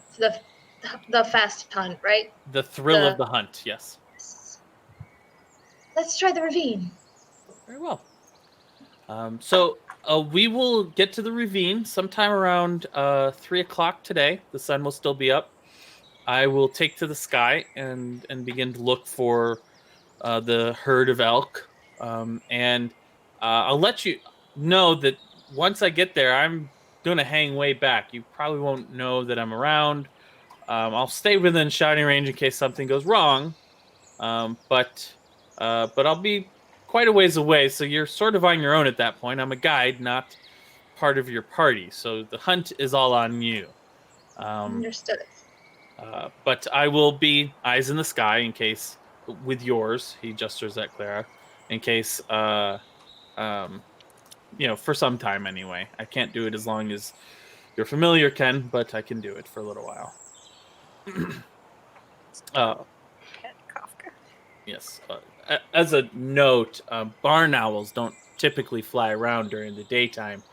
fast hunt, right? The thrill of the hunt, yes. Let's try the ravine. Very well. So we will get to the ravine sometime around 3 o'clock today. The sun will still be up. I will take to the sky and begin to look for the herd of elk. And I'll let you know that once I get there, I'm going to hang way back. You probably won't know that I'm around. I'll stay within shouting range in case something goes wrong. But I'll be quite a ways away, so you're sort of on your own at that point. I'm a guide, not part of your party, so the hunt is all on you. Understood. But I will be eyes in the sky in case, with yours, he gestures at Clara, in case, for some time anyway. I can't do it as long as your familiar can, but I can do it for a little while. Kafka. Yes. As a note, barn owls don't typically fly around during the daytime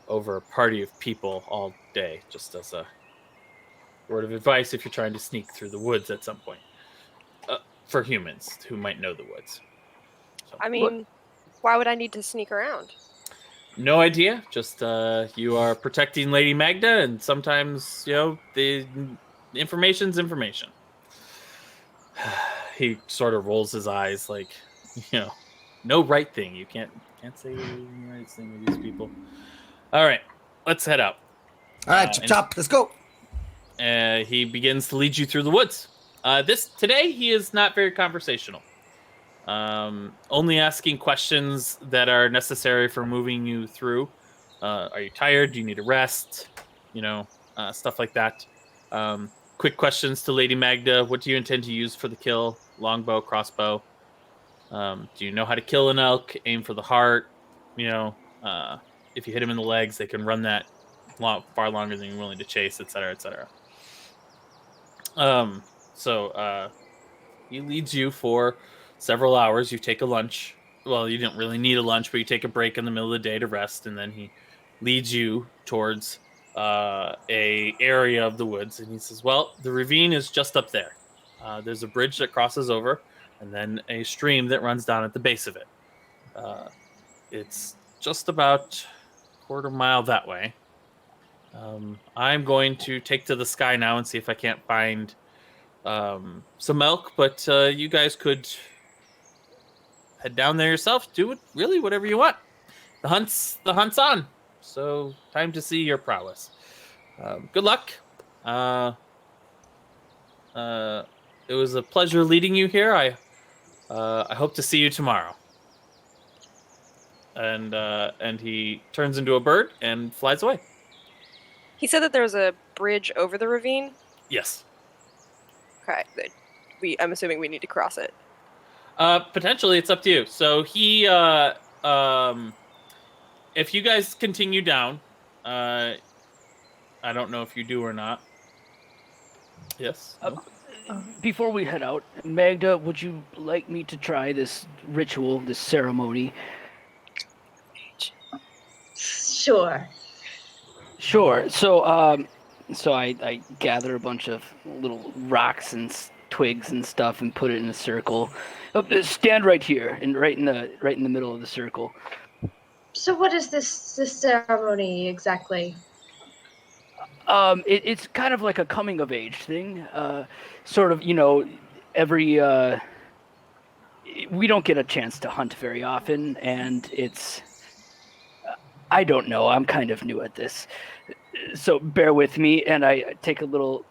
over a party of people all day, just as a word of advice if you're trying to sneak through the woods at some point. For humans who might know the woods. So, I mean, why would I need to sneak around? no idea. Just you are protecting Lady Magda, and sometimes, the information's information. He sort of rolls his eyes like, no right thing. You can't say the right thing with these people. All right, let's head out. All right, chop, let's go. He begins to lead you through the woods. Today he is not very conversational. Only asking questions that are necessary for moving you through. Are you tired? Do you need a rest? Stuff like that. Quick questions to Lady Magda. What do you intend to use for the kill? Longbow, crossbow. Do you know how to kill an elk? Aim for the heart. If you hit him in the legs, they can run that far longer than you're willing to chase, etc., etc. So he leads you for several hours. You take a lunch. Well, you didn't really need a lunch, but you take a break in the middle of the day to rest, and then he leads you towards a area of the woods, and he says, well, the ravine is just up there. There's a bridge that crosses over, and then a stream that runs down at the base of it. It's just about a quarter mile that way. I'm going to take to the sky now and see if I can't find some elk, but you guys could head down there yourself. Do it, really, whatever you want. The hunt's on. So time to see your prowess. Good luck. It was a pleasure leading you here. I hope to see you tomorrow. And he turns into a bird and flies away. He said that there was a bridge over the ravine. Yes. Okay, I'm assuming we need to cross it. Potentially, it's up to you. So he, if you guys continue down, I don't know if you do or not. Yes. No? Before we head out, Magda, would you like me to try this ritual, this ceremony? Sure. Sure. So I gather a bunch of little rocks and twigs and stuff and put it in a circle. Stand right here, and right in the middle of the circle. So what is this ceremony exactly? It's kind of like a coming of age thing. Sort of, every we don't get a chance to hunt very often, and it's I don't know. I'm kind of new at this, so bear with me. And I take a little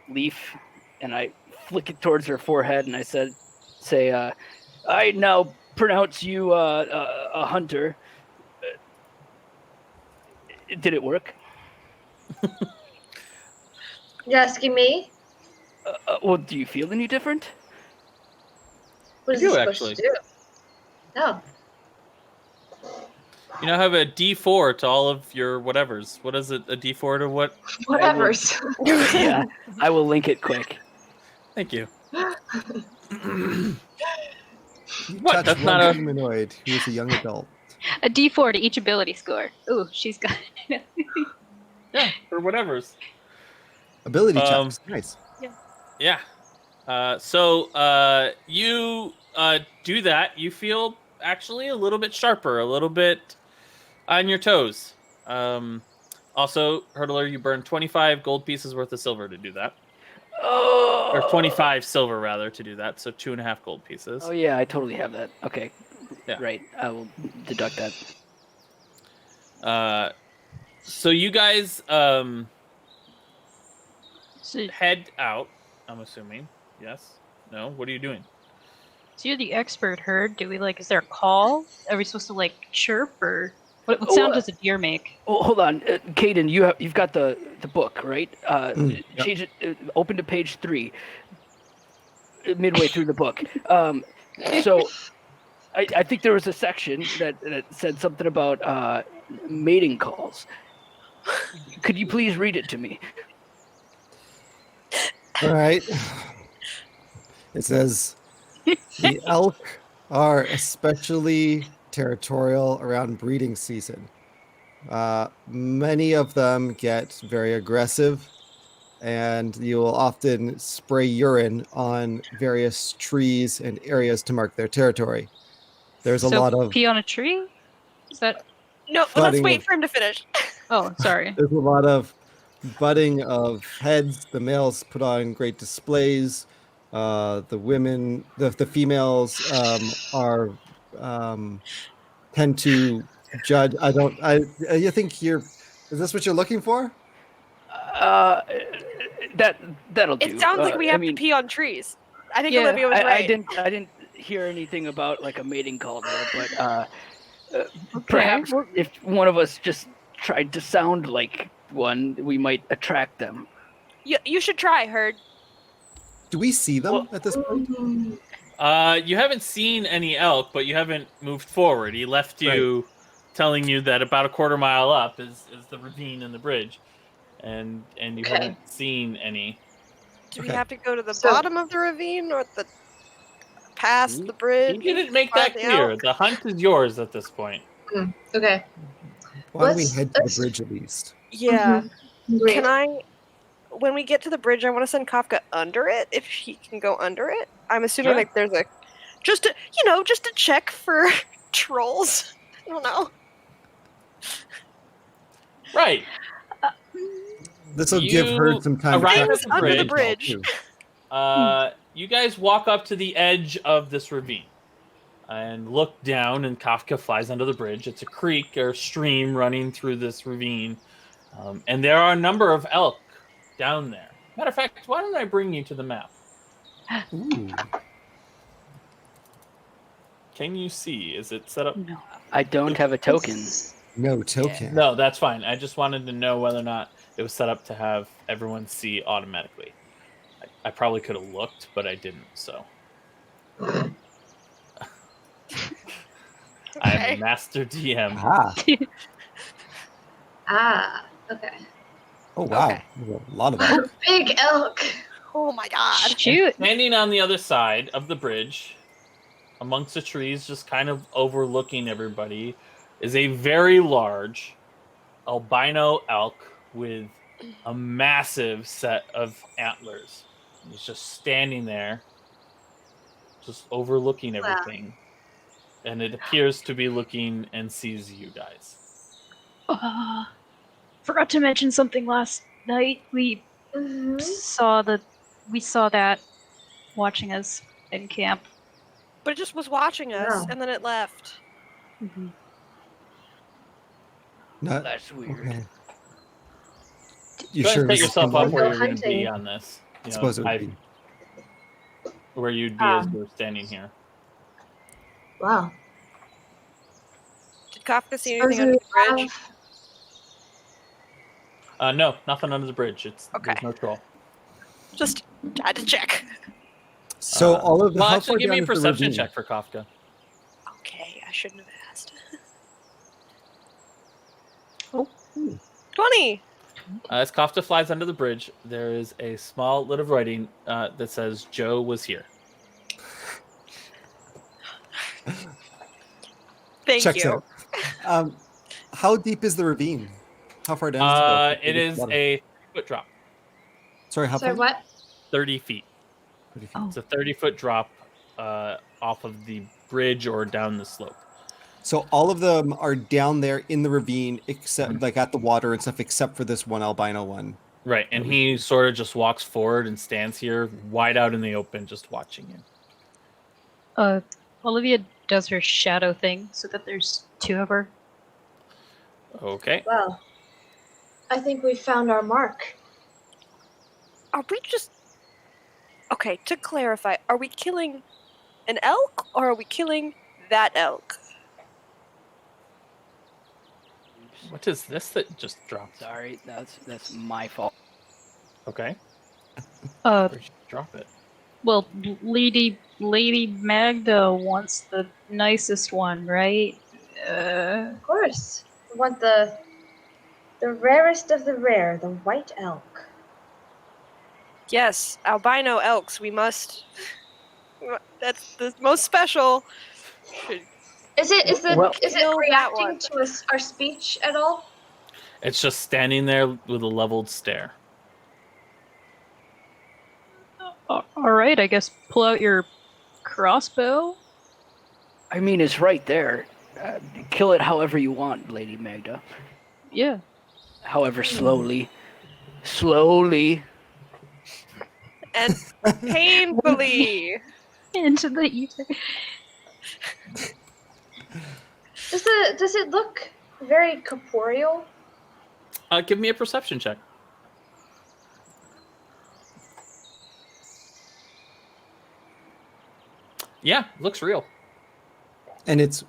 leaf and I flick it towards her forehead, and I say, I now pronounce you a hunter. Did it work? You're asking me? Well, do you feel any different? What is You this do, supposed actually. to do? No. You now have a D4 to all of your whatevers. What is it? A D4 to what? Whatever's. Yeah, I will link it quick. Thank you. You What? touch That's one not a. humanoid who is a young adult. A D4 to each ability score. Ooh, she's got. Yeah, for whatevers. Ability Um, checks. Nice. Yeah. You do that. You feel actually a little bit sharper, a little bit on your toes. Also, Hurdler, you burned 25 gold pieces worth of silver to do that. Or 25 silver, rather, to do that. So 2.5 gold pieces. Oh yeah, I totally have that. Okay. Yeah. Right. I will deduct that. So you guys So, head out, I'm assuming. Yes? No? What are you doing? so you're the expert, Herd. Do we is there a call? Are we supposed to chirp or what sound does a deer make? Oh, hold on, Caden. You've got the book, right? Yep. Change it. Open to page 3. Midway through the book. So I think there was a section that said something about mating calls. Could you please read it to me? All right. It says the elk are especially territorial around breeding season. Many of them get very aggressive, and you will often spray urine on various trees and areas to mark their territory. There's a lot of pee on a tree? Is that? No, let's Budding wait of- for him to finish. Oh, sorry. there's a lot of budding of heads. The males put on great displays. The women, the females are tend to judge. I think you're. Is this what you're looking for? That'll do. It sounds like we have to pee on trees. I think Olivia was right. I didn't hear anything about a mating call there, but Okay. perhaps if one of us just tried to sound like one, we might attract them. You should try, Herd. Do we see them at this point? You haven't seen any elk, but you haven't moved forward. He left you telling you that about a quarter mile up is the ravine and the bridge. And you haven't seen any. Do we have to go to the bottom of the ravine or past the bridge? You didn't make that clear. The hunt is yours at this point. Okay. Why don't we Let's- head to the let's- bridge at least? Yeah. Great. Can I? When we get to the bridge, I want to send Kafka under it. If he can go under it, I'm assuming Sure. there's a just to check for trolls. I don't know. Right. This will give her some time to arrive check at Things the under the bridge. bridge. You guys walk up to the edge of this ravine and look down, and Kafka flies under the bridge. It's a creek or stream running through this ravine, and there are a number of elk down there. Matter of fact, why don't I bring you to the map? Ooh. Can you see? Is it set up? No. I don't have a token. No token. No, that's fine. I just wanted to know whether or not it was set up to have everyone see automatically. I probably could have looked, but I didn't, so. I'm Okay. a master DM. Okay. Oh wow. Okay. There's a lot of elk. Big elk. Oh my god. Shoot. Standing on the other side of the bridge, amongst the trees, just kind of overlooking everybody, is a very large albino elk with a massive set of antlers. He's just standing there, just overlooking everything. And it appears to be looking and sees you guys. Forgot to mention something last night. We saw that watching us in camp. But it just was watching us, No. and then it left. Not, That's weird. okay. You Go ahead sure and set this is yourself gonna up work? where you're going to be hunting. on this. I suppose it would be. Where you'd be as you're standing here. Wow. Did Kafka see Suppose anything under the we bridge? No, nothing under the bridge. Okay. There's no troll. Just had to check. So all of the Well, how actually, far give me down a is the perception ravine? check for Kafka. Okay, I shouldn't have asked. Oh. 20! As Kafka flies under the bridge, there is a small bit of writing that says Joe was here. Thank Checks you. out. How deep is the ravine? How far down does it go? It is a 30-foot drop. Sorry, how Sorry, far? what? 30 feet. 30 feet. Oh. It's a 30-foot drop off of the bridge or down the slope. So all of them are down there in the ravine, except like at the water and stuff, except for this one albino one. Right, and he sort of just walks forward and stands here, wide out in the open, just watching you. Olivia does her shadow thing so that there's two of her. Okay. Well, I think we found our mark. Are we just... Okay, to clarify, are we killing an elk or are we killing that elk? What is this that just dropped? Sorry, that's my fault. Okay. Uh, Where'd you drop it? well, Lady Magda wants the nicest one, right? Of course. We want the rarest of the rare, the white elk. Yes, albino elks, we must... That's the most special. Is it Well- Kill that one. reacting to us, our speech at all? It's just standing there with a leveled stare. All right, I guess pull out your crossbow. I mean, it's right there. Kill it however you want, Lady Magda. Yeah. However, slowly. Slowly. And painfully. Into the ether. Does it look very corporeal? Give me a perception check. Yeah, looks real. And it's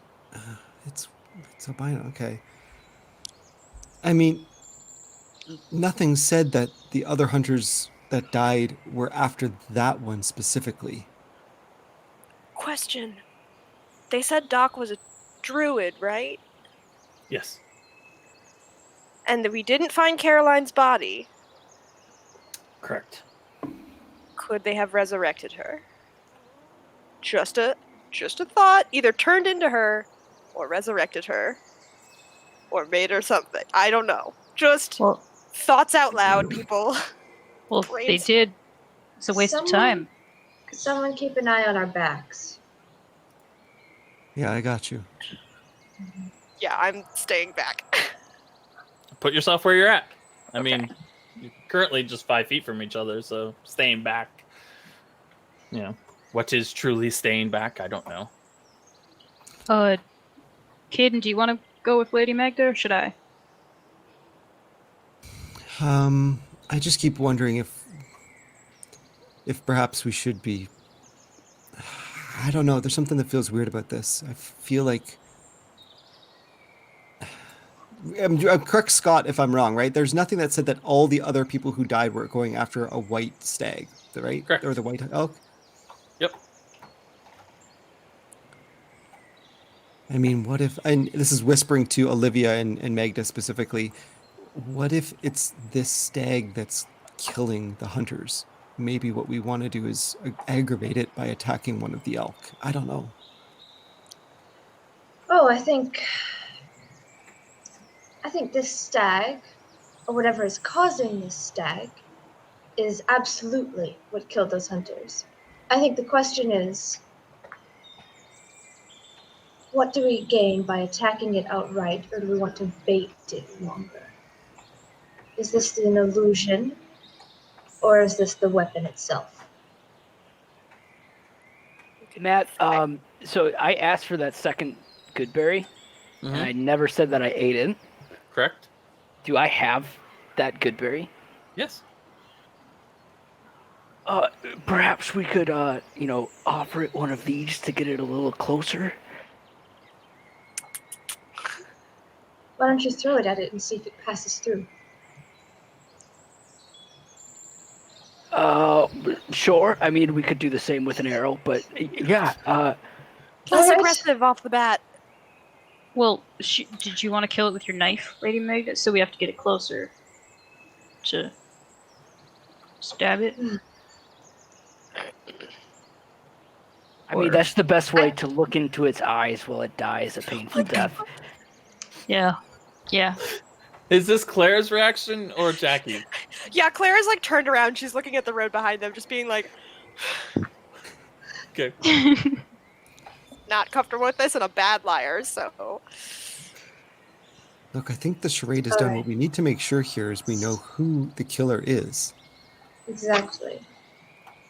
albino. Okay. I mean, nothing said that the other hunters that died were after that one specifically. Question. They said Doc was a druid, right? Yes. And that we didn't find Caroline's body. Correct. Could they have resurrected her? Just a thought. Either turned into her, or resurrected her, or made her something. I don't know. Just Well, thoughts out loud, people. if they Brains. did. It's a waste of time. Someone keep an eye on our backs. Yeah, I got you. Yeah, I'm staying back. Put yourself where you're at. I mean, you're currently just 5 feet from each other, so staying back. You know, what is truly staying back? I don't know. Caden, do you want to go with Lady Magda, or should I? I just keep wondering if perhaps we should be. I don't know. There's something that feels weird about this. I feel like. I'm correct, Scott, if I'm wrong, right? There's nothing that said that all the other people who died were going after a white stag, right? Correct. Or the white elk. Yep. I mean, what if, and this is whispering to Olivia and Magda specifically, what if it's this stag that's killing the hunters? Maybe what we want to do is aggravate it by attacking one of the elk. I don't know. Oh, I think this stag, or whatever is causing this stag, is absolutely what killed those hunters. I think the question is, what do we gain by attacking it outright, or do we want to bait it longer? Is this an illusion, or is this the weapon itself? Matt, so I asked for that second goodberry, and I never said that I ate it. Correct? Do I have that goodberry? Yes. Perhaps we could, offer it one of these to get it a little closer. Why don't you throw it at it and see if it passes through? Sure. I mean, we could do the same with an arrow, but yeah. Less Alright. aggressive off the bat. Well, did you want to kill it with your knife, Lady Magda? So we have to get it closer to stab it. I mean, that's the best way to look into its eyes while it dies a painful death. Yeah. Yeah. Is this Claire's reaction or Jackie's? Yeah, Claire's like turned around. She's looking at the road behind them, just being like, Okay. not comfortable with this and a bad liar. So Look, I think the charade is done. What we need to make sure here is we know who the killer is. Exactly.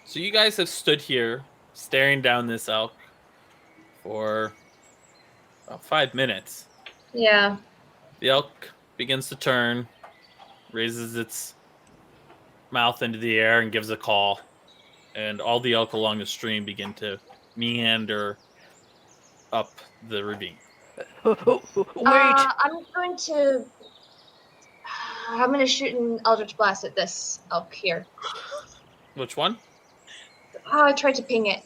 So you guys have stood here staring down this elk for about 5 minutes. Yeah. The elk begins to turn, raises its mouth into the air and gives a call. And all the elk along the stream begin to meander up the ravine. Wait. I'm going to shoot an Eldritch Blast at this elk here. Which one? Oh, I tried to ping it.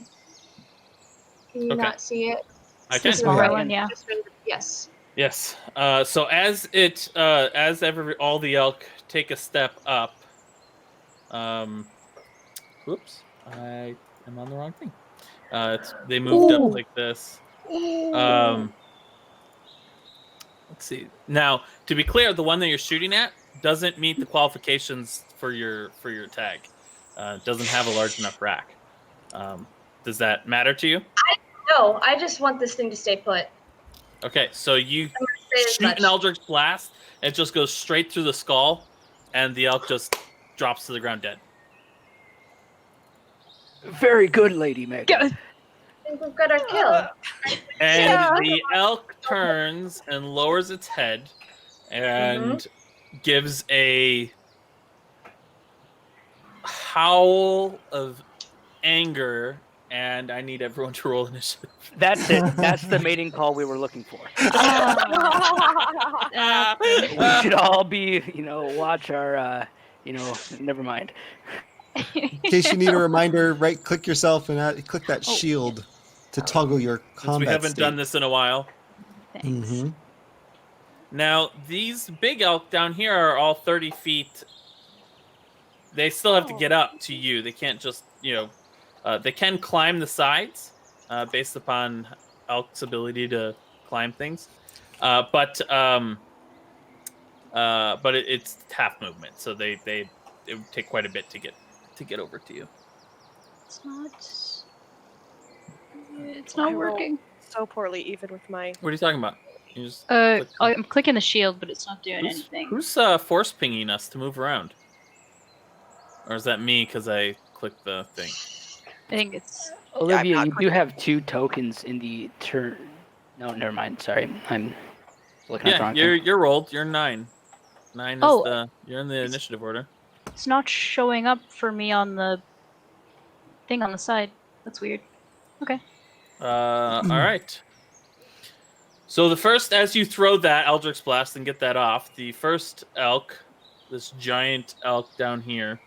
Can you Okay. not see it? I The can. smaller one, yeah. Yes. Yes. So as all the elk take a step up. Whoops! I am on the wrong thing. They moved up like this. Let's see. Now, to be clear, the one that you're shooting at doesn't meet the qualifications for your tag. Doesn't have a large enough rack. Does that matter to you? No, I just want this thing to stay put. Okay, so you I'm gonna say as shoot much. an Eldritch Blast, and it just goes straight through the skull, and the elk just drops to the ground dead. Very good, Lady Meg. I think we've got our kill. And the elk turns and lowers its head and gives a howl of anger, and I need everyone to roll initiative. That's it. That's the mating call we were looking for. We should all be, watch our, never mind. In case you need a reminder, right-click yourself and click that shield to toggle your Since combat we haven't state. done this in a while. Thanks. Mhm. Now, these big elk down here are all 30 feet. They still have to get up to you. They can't just, they can climb the sides based upon elk's ability to climb things. But it's half movement, so it would take quite a bit to get over to you. It's not working. so poorly, even with my. What are you talking about? You just I'm clicking the shield, but it's not doing anything. Who's force pinging us to move around? Or is that me because I clicked the thing? I think it's. Olivia, I'm you not do have 2 tokens in the turn. No, never mind. Sorry, I'm looking at the Yeah, wrong thing. you're rolled. You're 9. 9 is you're in the initiative order. It's not showing up for me on the thing on the side. That's weird. Okay. All right. So the first, as you throw that Eldritch Blast and get that off, the first elk, this giant elk down here,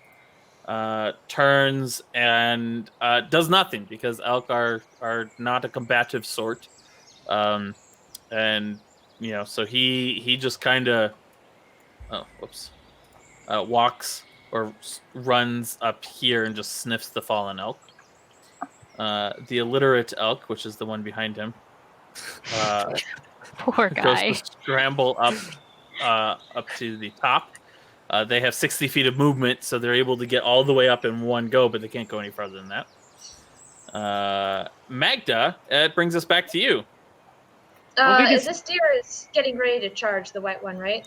turns and does nothing because elk are not a combative sort, and so he just kind of walks or runs up here and just sniffs the fallen elk. The illiterate elk, which is the one behind him, Poor guy. goes to scramble up to the top. They have 60 feet of movement, so they're able to get all the way up in one go, but they can't go any farther than that. Magda, it brings us back to you. This deer is getting ready to charge the white one, right?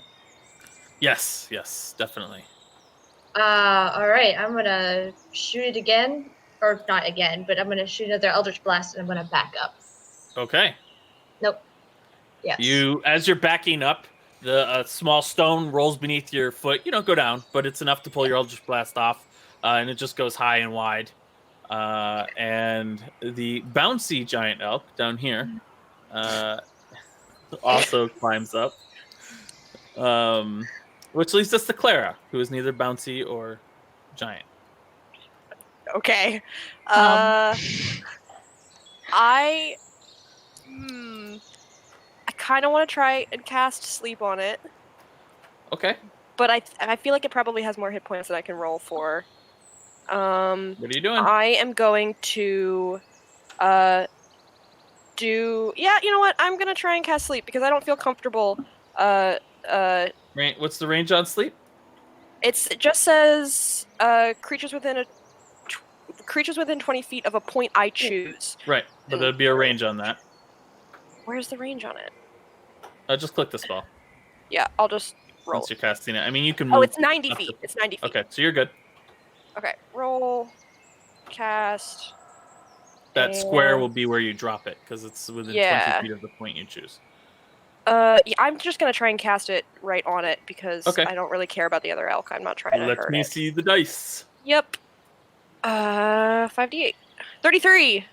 Yes, definitely. All right. I'm gonna shoot it again, or not again, but I'm gonna shoot another Eldritch Blast, and I'm gonna back up. Okay. Nope. Yes. As you're backing up, the small stone rolls beneath your foot. You don't go down, but it's enough to pull your Eldritch Blast off, and it just goes high and wide. And the bouncy giant elk down here also climbs up, which leads us to Clara, who is neither bouncy or giant. Okay. Um, I kind of want to try and cast sleep on it, Okay. but I feel like it probably has more hit points than I can roll for. What are you doing? I am going to yeah, you know what? I'm gonna try and cast sleep because I don't feel comfortable. What's the range on sleep? It just says creatures within 20 feet of a point I choose. Right, but there'd be a range on that. Where's the range on it? Just click the spell Yeah, I'll just roll. once you're casting it. I mean, you can move. Oh, it's 90 up feet. to- It's 90 feet. Okay, so you're good. Okay, roll, cast. That square and- will be where you drop it because it's within Yeah. 20 feet of the point you choose. Yeah, I'm just gonna try and cast it right on it because Okay. I don't really care about the other elk. I'm not trying to Let hurt me it. see the dice. Yep. 5d8. 33.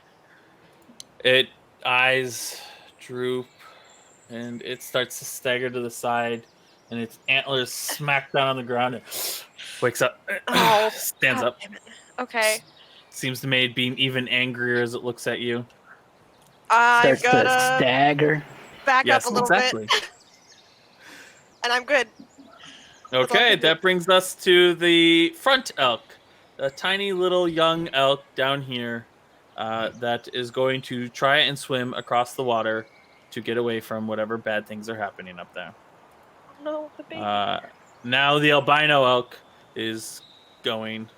It eyes droop, and it starts to stagger to the side, and its antlers smack down on the ground. And wakes up, Oh, stands God up. damn it. Okay. Seems to be being even angrier as it looks at you. I'm Starts to gonna stagger. back Yes, up a little exactly. bit, and I'm good. Okay, that brings us to the front elk, a tiny little young elk down here that is going to try and swim across the water to get away from whatever bad things are happening up there. No, the baby. Now the albino elk is going.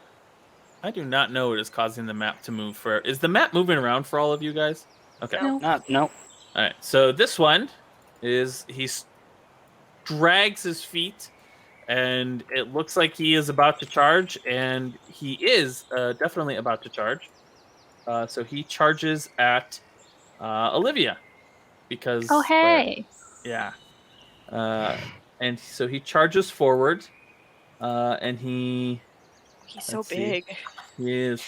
I do not know what is causing the map to move. Is the map moving around for all of you guys? Okay. No. No. All right. So this one is he drags his feet, and it looks like he is about to charge, and he is definitely about to charge. So he charges at Olivia because. oh, hey. Yeah. And so he charges forward, and he's He's so let's see. big. He is.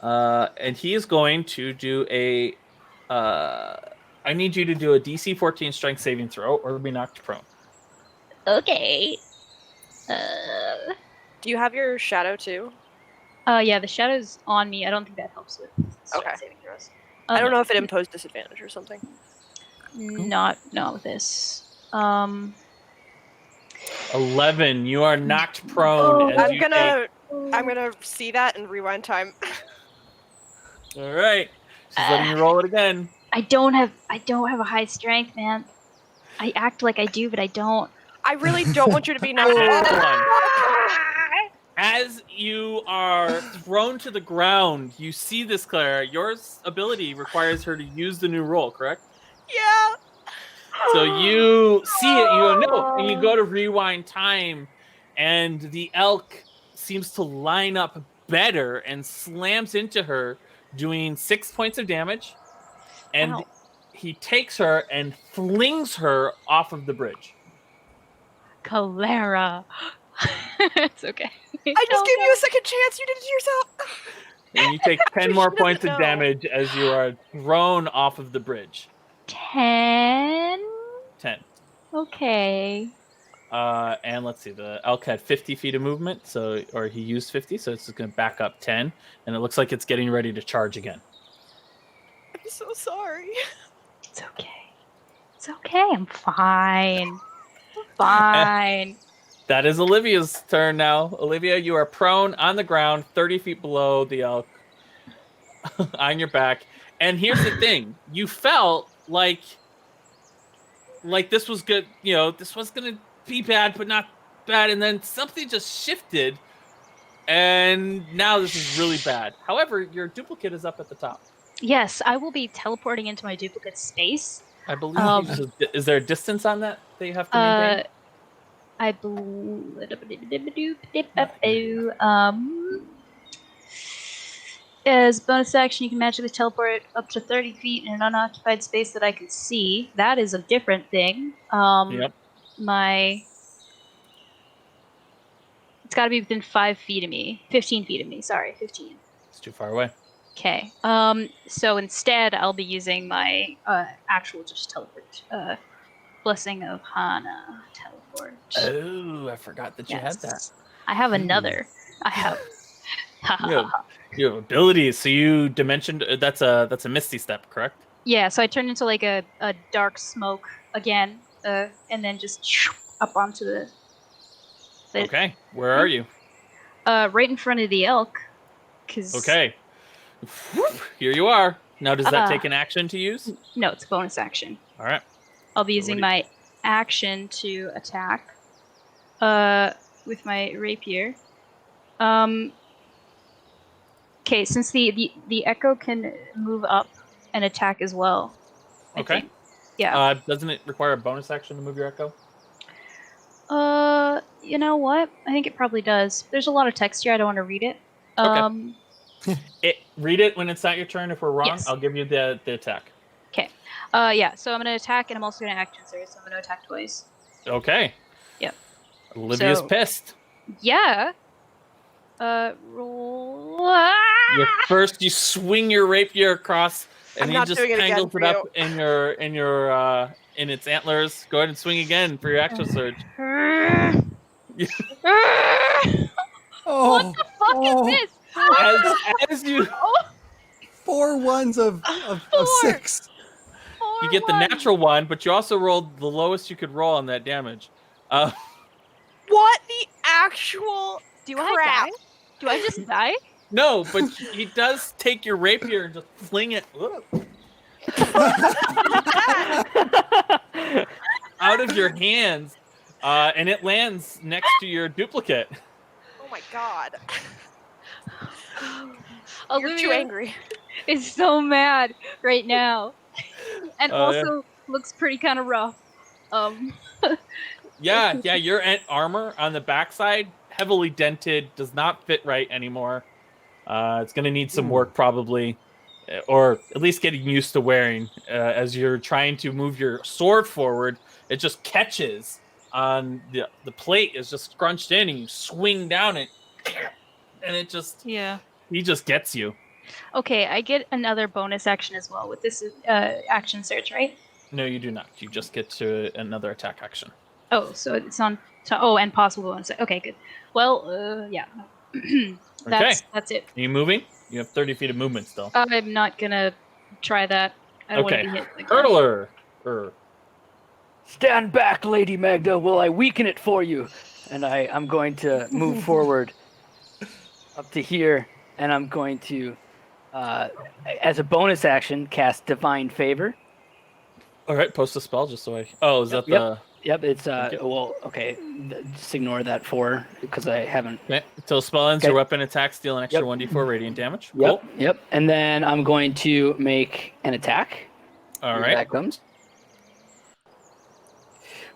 And he is going to do a. I need you to do a DC 14 strength saving throw or be knocked prone. Okay. Do you have your shadow too? Yeah, the shadow's on me. I don't think that helps with strength Okay. saving throws. I don't know if it imposed disadvantage or something. Not with this. 11. You are knocked prone. As I'm you gonna see that and rewind time. All right. She's letting you roll it again. I don't have a high strength, man. I act like I do, but I don't. I really don't want you to be knocked Natural prone. one. As you are thrown to the ground, you see this, Clara. Your ability requires her to use the new roll, correct? Yeah. So you see it, you go, no, and you go to rewind time, and the elk seems to line up better and slams into her, doing 6 points of damage, and Ow. he takes her and flings her off of the bridge. Clara. It's okay. I just gave you a second chance. You did it to yourself. And you take 10 more She points doesn't of know. damage as you are thrown off of the bridge. 10. 10. Okay. And let's see, the elk had 50 feet of movement, or he used 50, so it's just going to back up 10, and it looks like it's getting ready to charge again. I'm so sorry. It's okay. It's okay. I'm fine. I'm fine. That is Olivia's turn now. Olivia, you are prone on the ground, 30 feet below the elk, on your back. And here's the thing. You felt like this was good, this was going to be bad, but not bad. And then something just shifted, and now this is really bad. However, your duplicate is up at the top. Yes, I will be teleporting into my duplicate space. I believe. Is there a distance on that you have to maintain? I believe. As bonus action, you can magically teleport up to 30 feet in an unoccupied space that I can see. That is a different thing. Yep. It's got to be within 5 feet of me. 15 feet of me. Sorry, 15. It's too far away. Okay. So instead, I'll be using my actual just teleport. Blessing of Hana teleport. Oh, I forgot that you had that. I have another. I have. You have abilities, so you dimensioned. That's a misty step, correct? Yeah, so I turned into like a dark smoke again, and then just up onto the Okay, where are you? right in front of the elk. Cause Okay, here you are. Now, does that Uh, take an action to use? no, it's a bonus action. All right. I'll be So using what my action to attack with my rapier. Okay, since the echo can move up and attack as well. I Okay. think. Yeah. Doesn't it require a bonus action to move your echo? You know what? I think it probably does. There's a lot of text here. I don't want to read it. Read it when it's not your turn. If we're wrong, Yes. I'll give you the attack. Okay. Yeah. So I'm gonna attack, and I'm also gonna action surge. So I'm gonna attack twice. Okay. Yep. Olivia's So- pissed. Yeah. Roll. First, you swing your rapier across, and I'm he not just doing it again tangles for it up in its antlers. Go ahead and swing again for your action surge. Oh, What the fuck is this? As you 4 ones of Four. 6. you get the natural one, but you also rolled the lowest you could roll on that damage. What the actual Do crap? I die? Do I just die? No, but he does take your rapier and just fling it out of your hands, and it lands next to your duplicate. Oh my god. You're too Olivia angry. is so mad right now, and Oh, yeah. also looks pretty kind of rough. Yeah, your armor on the backside, heavily dented, does not fit right anymore. It's going to need some work probably, or at least getting used to wearing. As you're trying to move your sword forward, it just catches on the plate is just scrunched in, and you swing down it, and it just he just gets you. Okay, I get another bonus action as well with this action surge, right? No, you do not. You just get to another attack action. Oh, so it's on. And possible bonus. Okay, good. Well, yeah. That's it. Are you moving? You have 30 feet of movement still. I'm not gonna try that. I don't want to be hit. Like Hurdler. Stand back, Lady Magda, while I weaken it for you. And I'm going to move forward up to here, and I'm going to, as a bonus action, cast Divine Favor. All right, post a spell just so I... Oh, is that the... Yep, it's, well, okay, just ignore that 4, because I haven't... Okay, until spell ends, your weapon attacks deal an extra 1d4 radiant damage. Yep, Cool. yep, and then I'm going to make an attack. All Here right. that comes.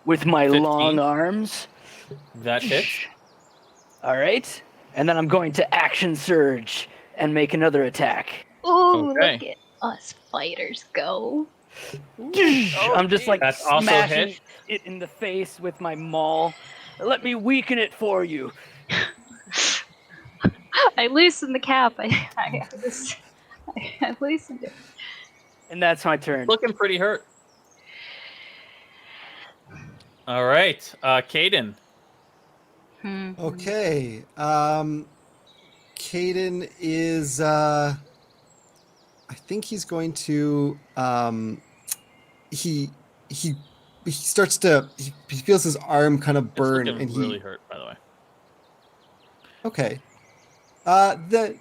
With my 15. long arms. That hits. All right, and then I'm going to action surge and make another attack. Ooh, Okay. look at us fighters go. I'm just like That's also smashing hit. it in the face with my maul. Let me weaken it for you. I loosened the cap. I loosened it. And that's my turn. Looking pretty hurt. All right, Caden. Okay. Caden is I think he's going to he starts to he feels his arm kind of burn, It's looking and he really hurt, by the way. Okay. The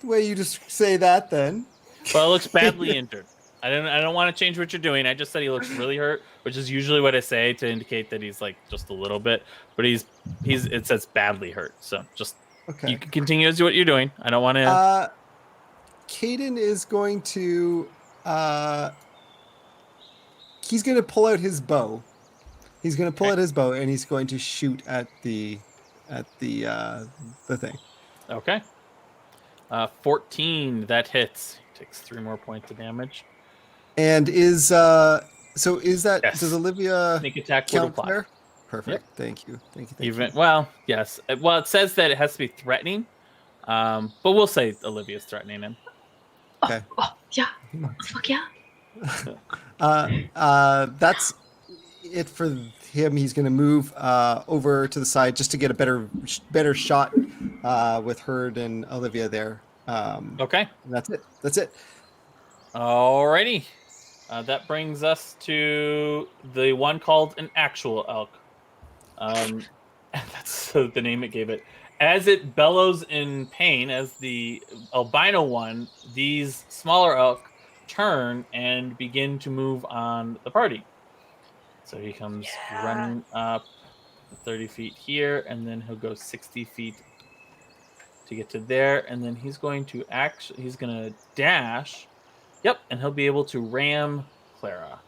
way you just say that, then. Well, it looks badly injured. I don't want to change what you're doing. I just said he looks really hurt, which is usually what I say to indicate that he's like just a little bit, but he's it says badly hurt. So just Okay. you can continue as what you're doing. I don't want to. Caden is going to he's going to pull out his bow. He's going to pull out his bow, and he's going to shoot at the thing. Okay. 14, that hits. Takes 3 more points of damage. And is so is that Yes. does Olivia Sneak attack would count apply. there? Perfect. Thank you. Even well, yes. Well, it says that it has to be threatening. But we'll say Olivia's threatening him. Okay. Oh yeah. Fuck yeah. That's it for him. He's going to move over to the side just to get a better shot with Herd and Olivia there. Okay. That's it. That's it. Alrighty. That brings us to the one called an actual elk. That's the name it gave it. As it bellows in pain, as the albino one, these smaller elk turn and begin to move on the party. So he comes running up 30 feet here, and then he'll go 60 feet to get to there, and then he's going to dash. Yep, and he'll be able to ram Clara.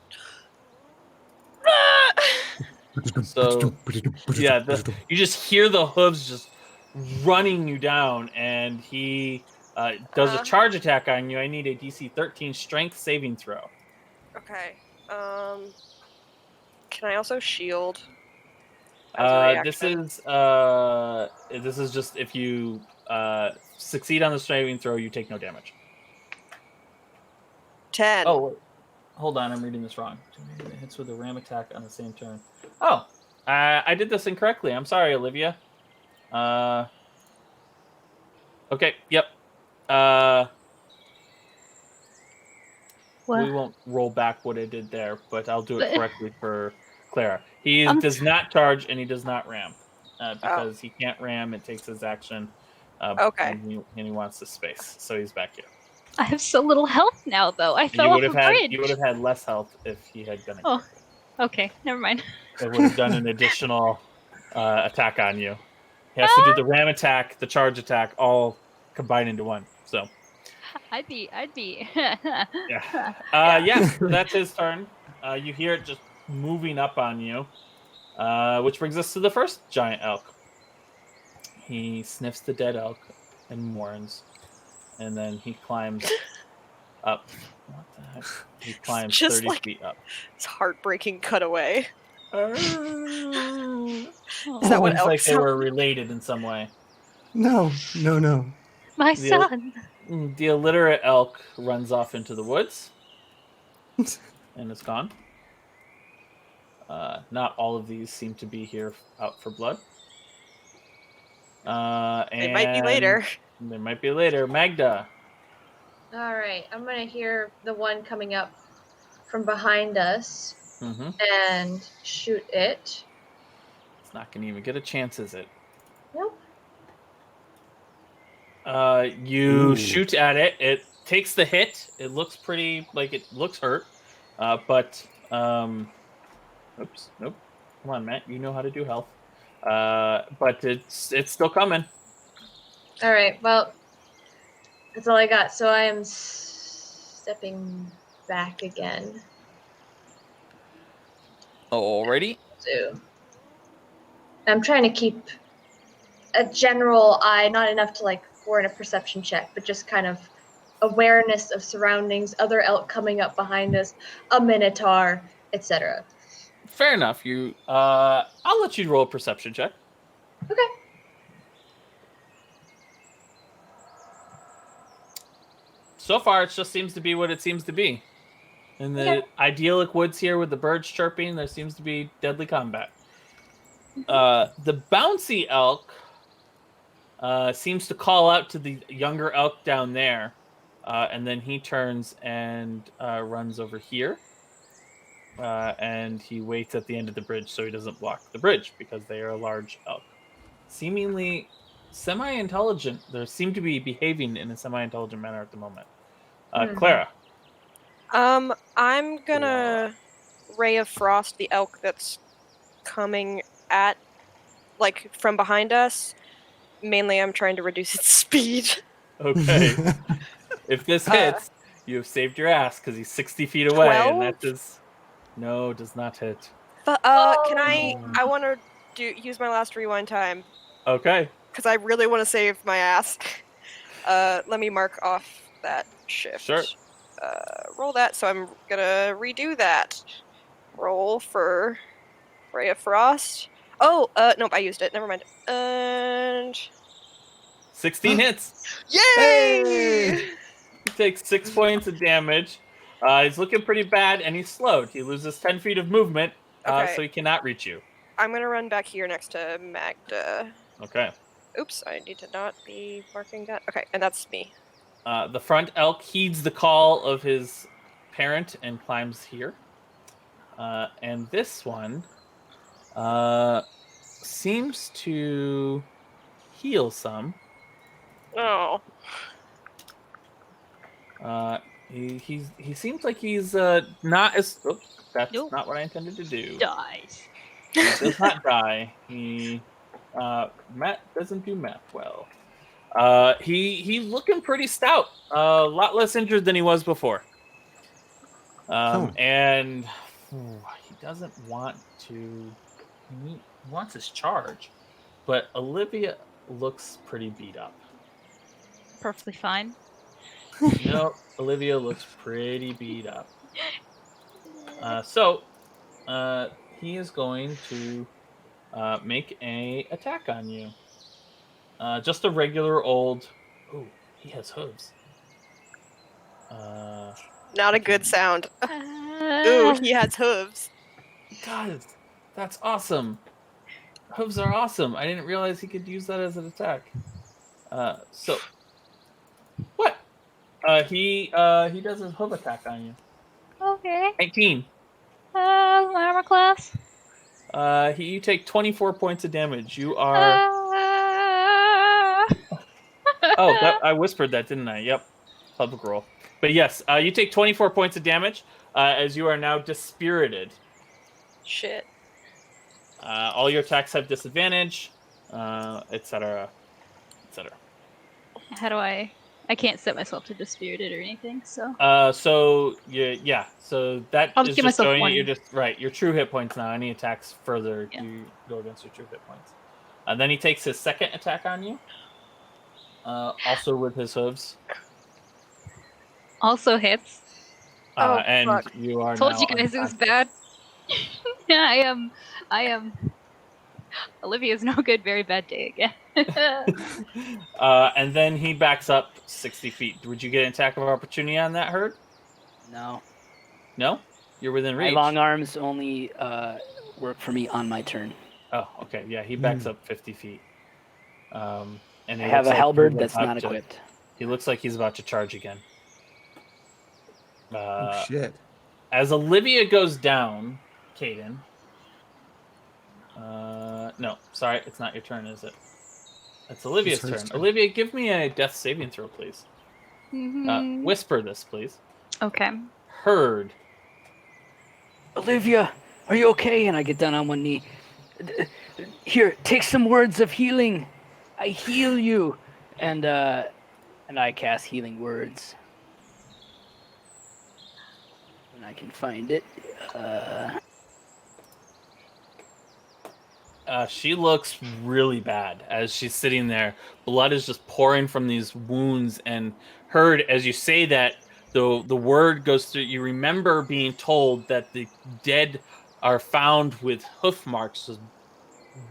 So yeah, you just hear the hooves just running you down, and he does a charge attack on you. I need a DC 13 Strength saving throw. Okay. Can I also shield? As a reaction? This is just if you succeed on the saving throw, you take no damage. 10. Oh, wait. Hold on, I'm reading this wrong. It hits with a ram attack on the same turn. Oh, I did this incorrectly. I'm sorry, Olivia. Okay, yep. We won't roll back what I did there, but I'll do it correctly for Clara. He does not charge and he does not ram because he can't ram. It takes his action. Okay. And he wants the space, so he's back here. I have so little health now, though. I fell off a bridge. You would have had less health if he had done it. Oh, okay. Never mind. It would have done an additional attack on you. He has to do the ram attack, the charge attack, all combined into one. So. I'd be. Yeah. That's his turn. You hear it just moving up on you, which brings us to the first giant elk. He sniffs the dead elk and mourns, and then he climbs up. What the heck? He climbs just 30 feet up. It's heartbreaking cutaway. Is that what elks like they were related in some way? No. My son. The illiterate elk runs off into the woods and is gone. Not all of these seem to be here out for blood. They might be later. They might be later. Magda. All right, I'm gonna hear the one coming up from behind us and shoot it. It's not gonna even get a chance, is it? Nope. You shoot at it. It takes the hit. It looks pretty like it looks hurt. But oops, nope. Come on, Matt. You know how to do health. But it's still coming. All right. Well, that's all I got. So I am stepping back again. Alrighty. So I'm trying to keep a general eye, not enough to like warrant a perception check, but just kind of awareness of surroundings, other elk coming up behind us, a minotaur, etc. Fair enough. I'll let you roll a perception check. Okay. So far, it just seems to be what it seems to be. In the idyllic woods here with the birds chirping, there seems to be deadly combat. The bouncy elk seems to call out to the younger elk down there, and then he turns and runs over here. And he waits at the end of the bridge so he doesn't block the bridge because they are a large elk. Seemingly semi-intelligent. They seem to be behaving in a semi-intelligent manner at the moment. Clara. I'm gonna Ray of Frost the elk that's coming at, like, from behind us. Mainly I'm trying to reduce its speed. Okay. If this hits, you have saved your ass because he's 60 feet away. 12? And that does... No, does not hit. But can I want to use my last rewind time. Okay. Because I really want to save my ass. Let me mark off that shift. Sure. Roll that, so I'm gonna redo that. Roll for Ray of Frost. Oh, nope, I used it. Never mind. And 16 hits. yay! He takes 6 points of damage. He's looking pretty bad, and he's slowed. He loses 10 feet of movement, so he cannot reach you. I'm gonna run back here next to Magda. Okay. Oops, I need to not be marking that. Okay, and that's me. The front elk heeds the call of his parent and climbs here. And this one seems to heal some. Oh. He seems like he's not as. Oops, that's Nope. not what I intended to do. Dies. He does not die. He Matt doesn't do math well. He's looking pretty stout. A lot less injured than he was before. And he doesn't want to. He wants his charge, but Olivia looks pretty beat up. Perfectly fine. No, Olivia looks pretty beat up. So he is going to make a attack on you. Just a regular old. Oh, he has hooves. Not a good sound. Ooh, he has hooves. He does. That's awesome. Hooves are awesome. I didn't realize he could use that as an attack. So what? He does his hoof attack on you. Okay. 19. My armor class. You take 24 points of damage. You are. I whispered that, didn't I? Yep. Public roll. But yes, you take 24 points of damage as you are now dispirited. Shit. All your attacks have disadvantage, etc., etc. How do I can't set myself to dispirited or anything, so. So that I'll is just give just myself showing one. you just right. Your true hit points now. Any attacks further, Yeah. you go against your true hit points. Then he takes his second attack on you. Also with his hooves. Also hits. And fuck. you are Told now you guys it was untouched. bad. I am. Olivia's no good, very bad day again. And then he backs up 60 feet. Would you get an attack of opportunity on that herd? No. No? You're within My reach. long arms only work for me on my turn. Oh, okay. Yeah, he backs up 50 feet. And I he have looks a like halberd he's that's about not to- equipped. He looks like he's about to charge again. Oh shit. As Olivia goes down, Caden. No, sorry, it's not your turn, is it? It's Olivia's It's her turn. turn. Olivia, give me a death saving throw, please. Whisper this, please. Okay. Herd. Olivia, are you okay? And I get down on one knee. Here, take some words of healing. I heal you. And I cast healing words. When I can find it. She looks really bad as she's sitting there. Blood is just pouring from these wounds. And Herd, as you say that, the word goes through. You remember being told that the dead are found with hoof marks, just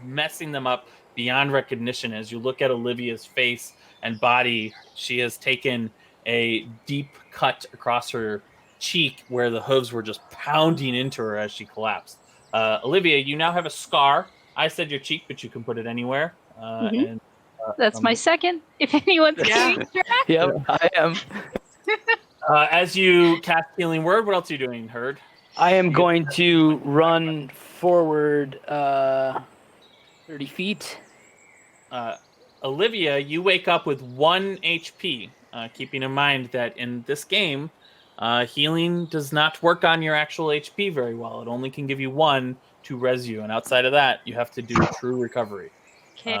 messing them up beyond recognition. As you look at Olivia's face and body, she has taken a deep cut across her cheek where the hooves were just pounding into her as she collapsed. Olivia, you now have a scar. I said your cheek, but you can put it anywhere. And That's my second. If anyone's keeping track. Yep, I am. as you cast healing word, what else are you doing, Herd? I am going to run forward 30 feet. Olivia, you wake up with 1 HP, keeping in mind that in this game, healing does not work on your actual HP very well. It only can give you 1 to res you, and outside of that, you have to do true recovery. Okay.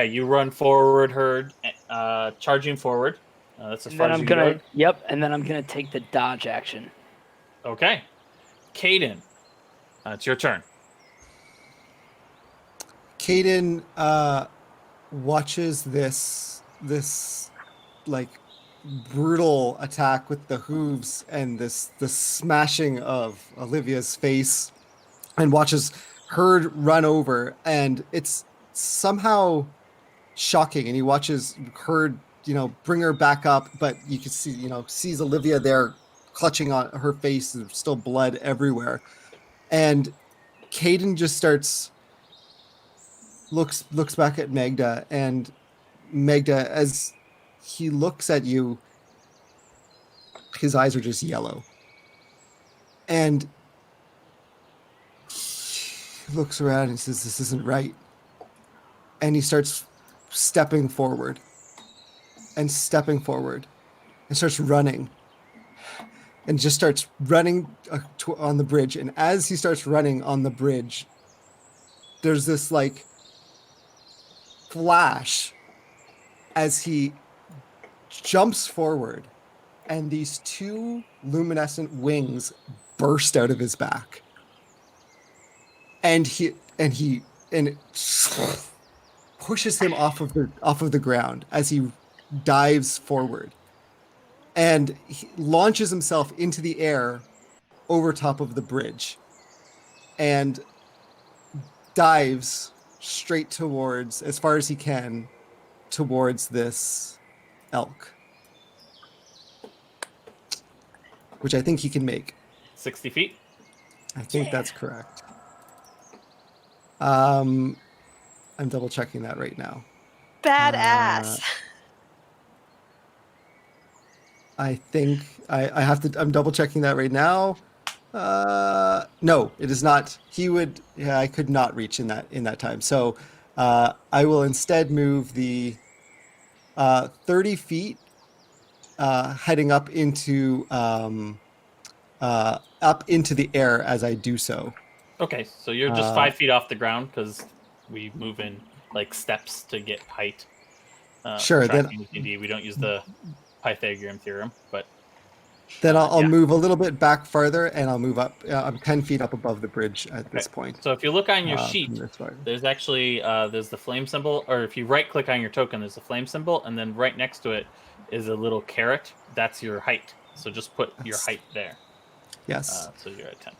You run forward, Herd, charging forward. That's as And far then as I'm you gonna go. and then I'm gonna take the dodge action. Okay. Caden, it's your turn. Caden watches this like brutal attack with the hooves and this smashing of Olivia's face, and watches Herd run over, and it's somehow shocking. And he watches Herd, bring her back up, but you can see, sees Olivia there clutching on her face. There's still blood everywhere, and Caden just looks back at Magda, and Magda, as he looks at you. His eyes are just yellow. And he looks around and says, "This isn't right." And he starts stepping forward and starts running and just starts running on the bridge. And as he starts running on the bridge, there's this like flash as he jumps forward, and these two luminescent wings burst out of his back, and it pushes him off of the ground as he dives forward, and he launches himself into the air over top of the bridge, and dives straight towards, as far as he can, towards this elk, which I think he can make. 60 feet. I think that's correct. I'm double checking that right now. Badass. I think I have to. I'm double checking that right now. No, it is not. He would. Yeah, I could not reach in that time. So I will instead move the 30 feet, heading up into the air as I do so. Okay, so you're just 5 feet off the ground because we move in like steps to get height. Sure. Then we don't use the Pythagorean theorem, but then I'll yeah. move a little bit back farther, and I'll move up. I'm 10 feet up above the bridge at this point. So if you look on your sheet, from this far. there's actually there's the flame symbol, or if you right-click on your token, there's a flame symbol, and then right next to it is a little caret. That's your height. So just put your height there. Yes. So you're at 10.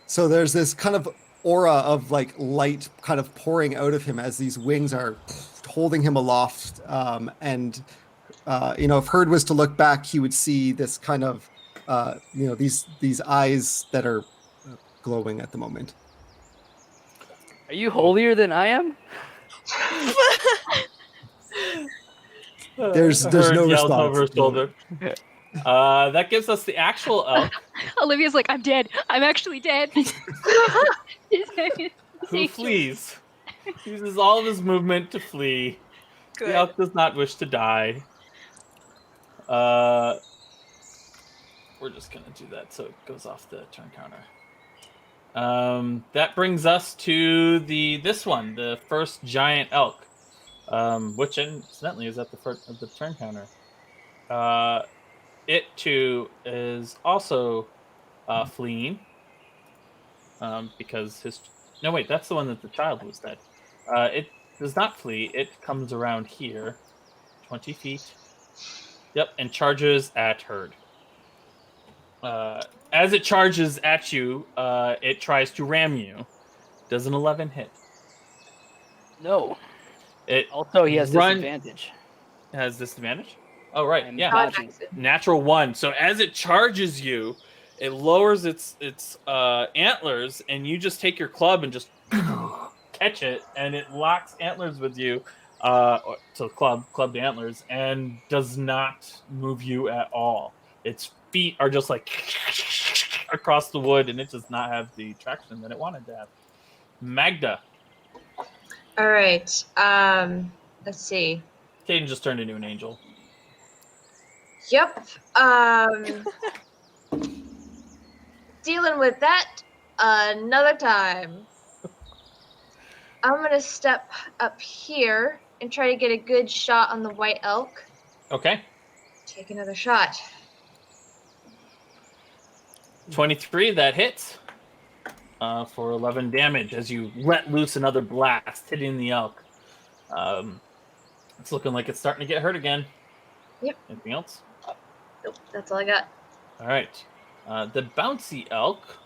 So there's this kind of aura of like light kind of pouring out of him as these wings are holding him aloft. And if Herd was to look back, he would see this kind of, these eyes that are glowing at the moment. Are you holier than I am? There's Herd no yells response. over his shoulder. That gives us the actual elk, Olivia's like, I'm dead. I'm actually dead. who flees. Uses all of his movement to flee. Good. The elk does not wish to die. We're just gonna do that so it goes off the turn counter. That brings us to this one, the first giant elk, which incidentally is at the first of the turn counter. It too is also fleeing, because that's the one that the child was dead. It does not flee. It comes around here, 20 feet. Yep, and charges at Herd. As it charges at you, it tries to ram you. Does an 11 hit? No. It Also, he has disadvantage. has disadvantage? Oh, right. And Yeah. dodging. Natural 1. So as it charges you, it lowers its antlers, and you just take your club and just catch it, and it locks antlers with you. So club the antlers, and does not move you at all. Its feet are just like across the wood, and it does not have the traction that it wanted to have. Magda. All right. Let's see. Caden just turned into an angel. Yep. Dealing with that another time. I'm gonna step up here and try to get a good shot on the white elk. Okay. Take another shot. 23, that hits for 11 damage as you let loose another blast, hitting the elk. It's looking like it's starting to get hurt again. Yep. Anything else? Nope, that's all I got. All right. The bouncy elk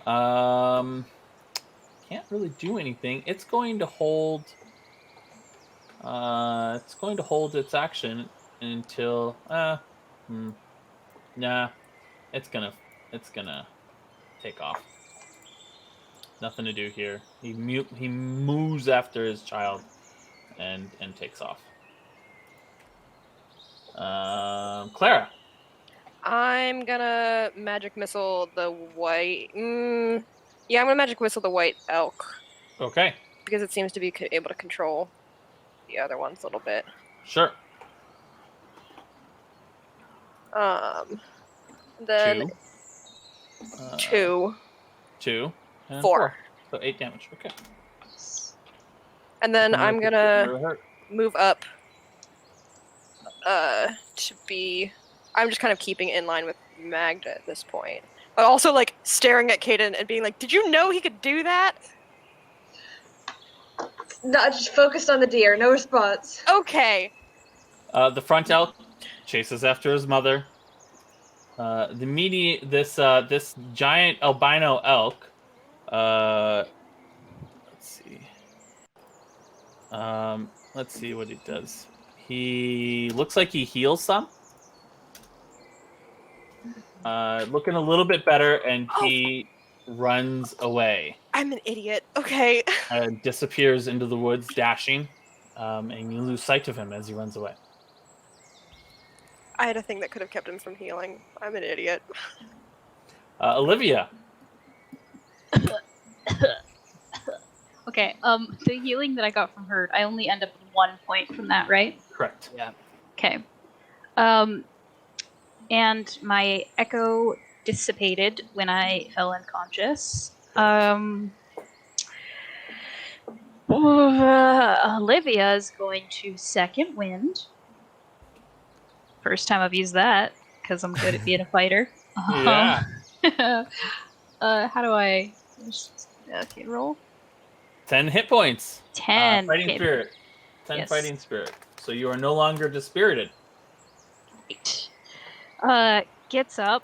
can't really do anything. It's going to hold. It's going to hold its action until. Nah. It's gonna take off. Nothing to do here. He moves after his child, and takes off. Clara. I'm gonna magic missile the white. Yeah, I'm gonna magic missile the white elk Okay, because it seems to be able to control the other ones a little bit. sure. Then 2. 2, 2. And 4. So 8 damage. Okay. And then I'm gonna Really hurt. move up to be. I'm just kind of keeping it in line with Magda at this point. But also like staring at Caden and being like, did you know he could do that? Not just focused on the deer. No response. Okay. The front elk chases after his mother. This giant albino elk. Let's see. Let's see what he does. He looks like he heals some. Looking a little bit better, and he runs away. I'm an idiot. Okay. Disappears into the woods, dashing, and you lose sight of him as he runs away. I had a thing that could have kept him from healing. I'm an idiot. Olivia. Okay, the healing that I got from her, I only end up with 1 point from that, right? Correct. Yeah. Okay. And my echo dissipated when I fell unconscious. Olivia is going to second wind. First time I've used that, because I'm good at being a fighter. Yeah. How do I... Okay, roll. 10 hit points. 10. Fighting okay. spirit. 10 Yes. fighting spirit. So you are no longer dispirited. Gets up.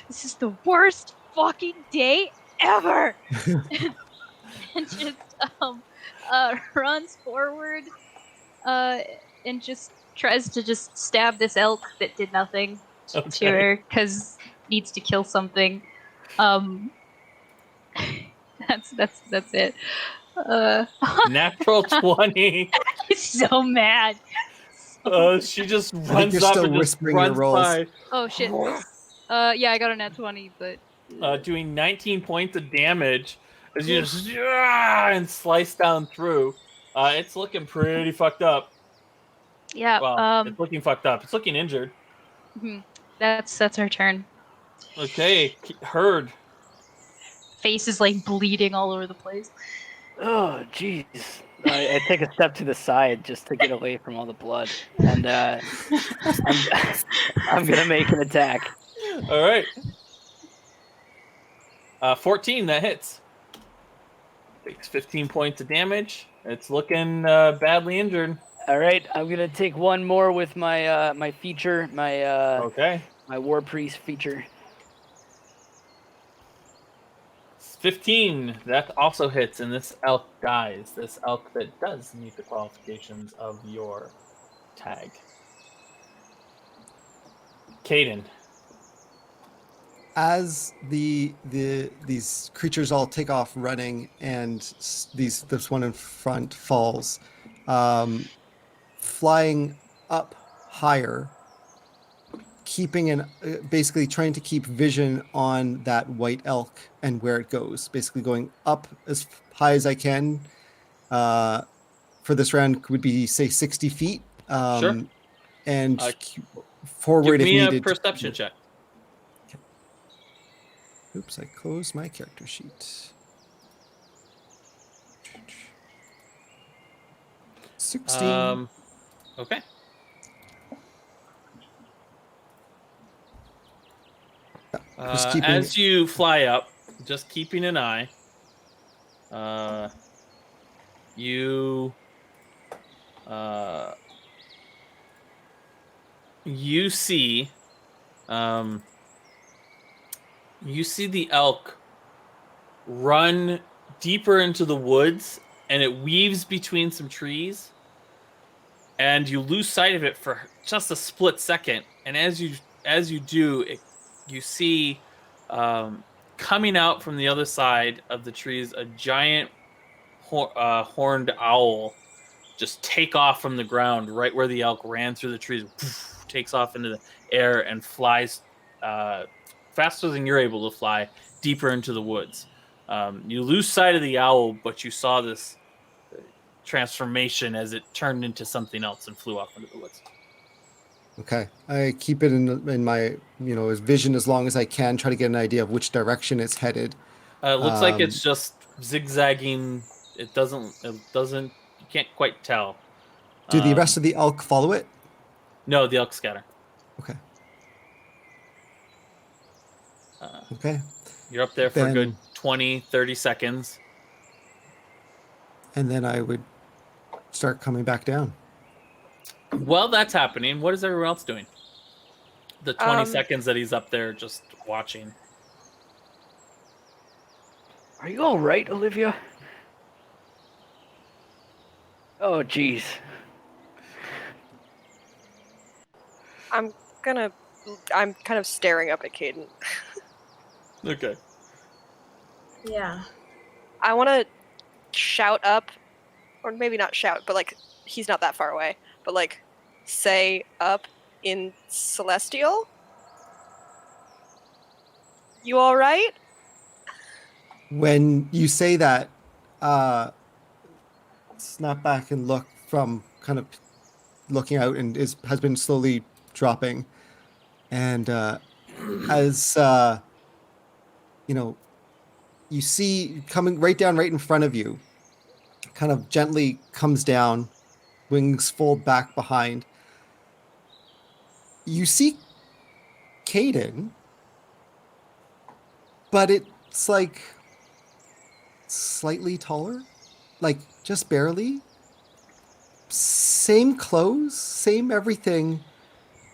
This is the worst fucking day ever! And just, runs forward, and just tries to just stab this elk that did nothing to her, because needs to kill something. That's it. Natural 20. He's so mad. She just think runs you're up still and just whispering your runs rolls. by, Oh shit. Yeah, I got a nat 20, but doing 19 points of damage as you just and slice down through. It's looking pretty fucked up. yeah. Well, it's looking fucked up. It's looking injured. That's her turn. Okay, Herd. Face is like bleeding all over the place. Oh, jeez. I take a step to the side just to get away from all the blood, and I'm gonna make an attack. All right. 14, that hits. Takes 15 points of damage. It's looking badly injured. All right, I'm gonna take one more with my my feature, my Okay. my War Priest feature. 15, that also hits, and this elk dies. This elk that does meet the qualifications of your tag. Caden. As these creatures all take off running, and this one in front falls, flying up higher, keeping basically trying to keep vision on that white elk and where it goes, basically going up as high as I can. For this round would be say 60 feet. Sure. And forward Give me if a needed. perception check. Oops, I closed my character sheet. 16. Okay. Just keeping as you fly up, just keeping an eye, you see the elk run deeper into the woods, and it weaves between some trees, and you lose sight of it for just a split second. And as you do, you see coming out from the other side of the trees a giant horned owl just take off from the ground right where the elk ran through the trees. Poof, takes off into the air and flies faster than you're able to fly deeper into the woods. You lose sight of the owl, but you saw this transformation as it turned into something else and flew off into the woods. Okay, I keep it in my vision as long as I can. Try to get an idea of which direction it's headed. It looks like it's just zigzagging. It doesn't. You can't quite tell. Do the rest of the elk follow it? No, the elk scatter. Okay. Okay. You're up there for a good 20, 30 seconds. And then I would start coming back down. While that's happening, what is everyone else doing? The 20 seconds that he's up there just watching. Are you all right, Olivia? Oh, jeez. I'm kind of staring up at Caden. Okay. Yeah. I want to shout up, or maybe not shout, but like he's not that far away, but like say up in Celestial. You all right? When you say that, snap back and look from kind of looking out and has been slowly dropping. And as you see coming right in front of you, kind of gently comes down, wings fold back behind. You see Caden, but it's like slightly taller, like just barely. Same clothes, same everything,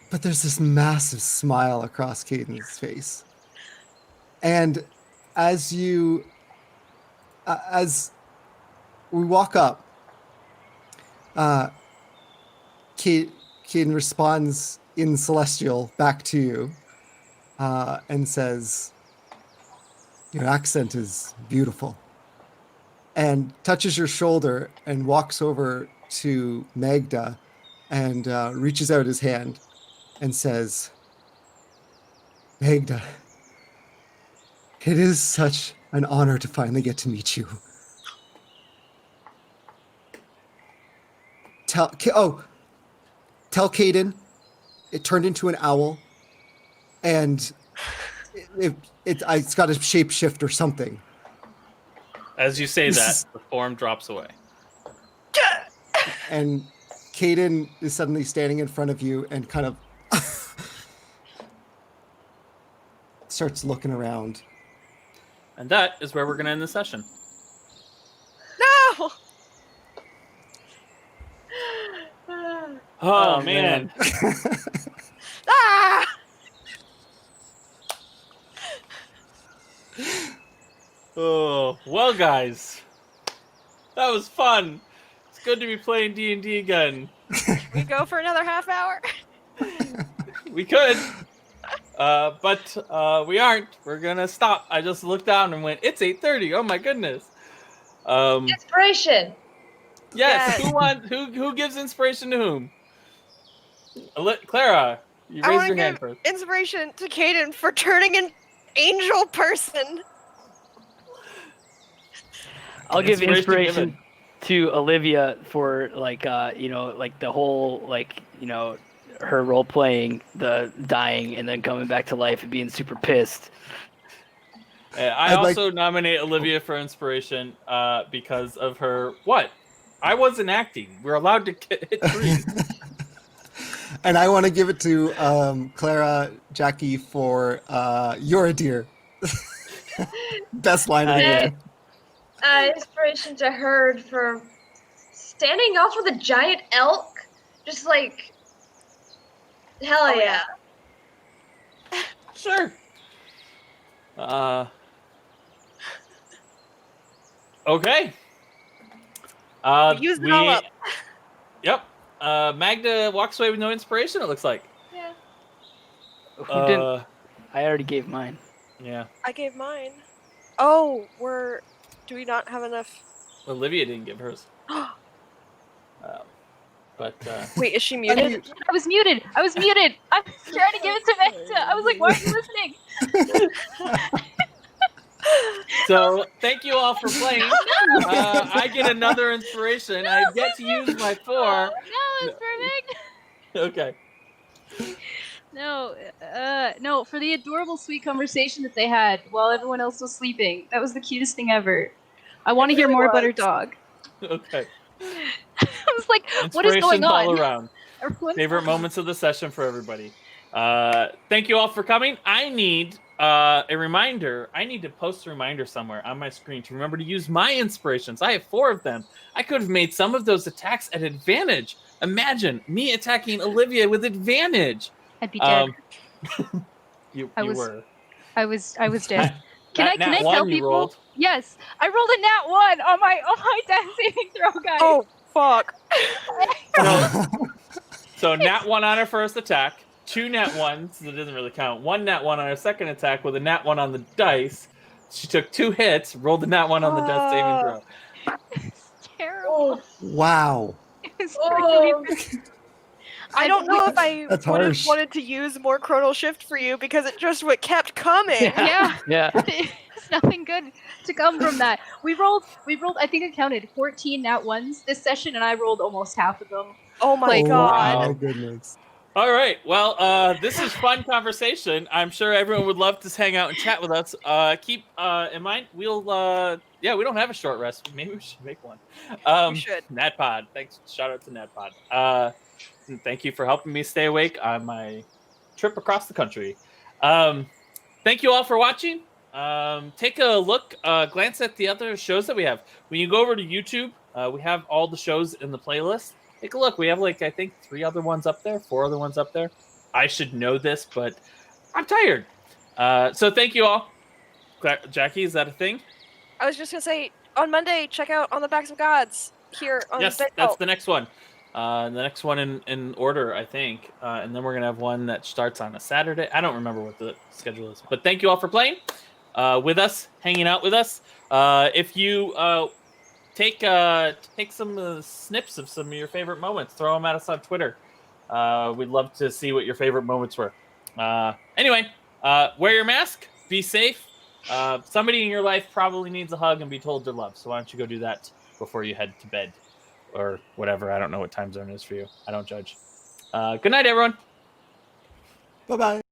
but there's this massive smile across Caden's face. And as we walk up, Caden responds in Celestial back to you and says, "Your accent is beautiful," and touches your shoulder and walks over to Magda and reaches out his hand and says, "Magda, it is such an honor to finally get to meet you. Tell Caden it turned into an owl and it's got a shapeshift or something." As you say that, the form drops away. And Caden is suddenly standing in front of you and kind of starts looking around. And that is where we're going to end the session. No! Oh, man. Ah! Oh, well, guys. That was fun. It's good to be playing D&D again. We go for another half hour? We could. But we aren't. We're going to stop. I just looked down and went, it's 8:30. Oh, my goodness. Inspiration. Yes. Yes. Who gives inspiration to whom? Clara, you I raised want your to hand give first. inspiration to Caden for turning an angel person. I'll give Inspiration inspiration to Olivia for like the whole her role playing the dying and then coming back to life and being super pissed. I also nominate Olivia for inspiration because of her what? I wasn't acting. We're allowed to hit trees. And I want to give it to Clara, Jackie for "You're a deer." Best line of the game. Inspiration to Herd for standing off with a giant elk. Just like, hell yeah. Sure. Okay. Use it all up. Yep. Magda walks away with no inspiration, it looks like. Yeah. Who didn't? I already gave mine. Yeah. I gave mine. Oh, do we not have enough? Olivia didn't give hers. But Wait, is she muted? I was muted. I was muted. I'm trying to give it to Vecta. I was like, why are you listening? so thank you all for playing. I get another inspiration. I get to use my 4. No, it's perfect. Okay. No, for the adorable, sweet conversation that they had while everyone else was sleeping. That was the cutest thing ever. I want to hear really more about her was. dog. Okay. I was like, what is going Inspirations all on? around. Everyone's Favorite fine. moments of the session for everybody. Thank you all for coming. I need a reminder. I need to post a reminder somewhere on my screen to remember to use my inspirations. I have 4 of them. I could have made some of those attacks at advantage. Imagine me attacking Olivia with advantage. I'd be dead. You I were. was dead. Can I Nat tell one you people? rolled. Yes, I rolled a nat 1 on my death saving throw, guys. Oh, fuck. So nat 1 on her first attack, 2 nat 1s, that doesn't really count. 1 nat 1 on her second attack with a nat 1 on the dice. She took 2 hits, rolled a nat 1 on the death saving throw. It's terrible. Wow. It's really I don't know if I That's would have harsh. wanted to use more Chronal Shift for you because it just what kept coming. Yeah. Yeah. There's nothing good to come from that. We rolled, I think I counted 14 nat 1s this session, and I rolled almost half of them. Oh my Like, god. My goodness. All right. Well, this is fun conversation. I'm sure everyone would love to hang out and chat with us. Keep in mind, we'll we don't have a short rest. Maybe we should make one. We should. NatPod. Thanks. Shout out to NatPod. Thank you for helping me stay awake on my trip across the country. Thank you all for watching. Take a look, glance at the other shows that we have. When you go over to YouTube, we have all the shows in the playlist. Take a look. We have I think 3 other ones up there, 4 other ones up there. I should know this, but I'm tired. So thank you all. Jackie, is that a thing? I was just gonna say, on Monday, check out On the Backs of Gods here on Yes, Dead that's Cult. the next one. The next one in order, I think. And then we're going to have one that starts on a Saturday. I don't remember what the schedule is. But thank you all for playing with us, hanging out with us. If you take some snips of some of your favorite moments, throw them at us on Twitter. We'd love to see what your favorite moments were. Anyway, wear your mask. Be safe. Somebody in your life probably needs a hug and be told they're loved. So why don't you go do that before you head to bed or whatever. I don't know what time zone it is for you. I don't judge. Good night, everyone. Bye-bye.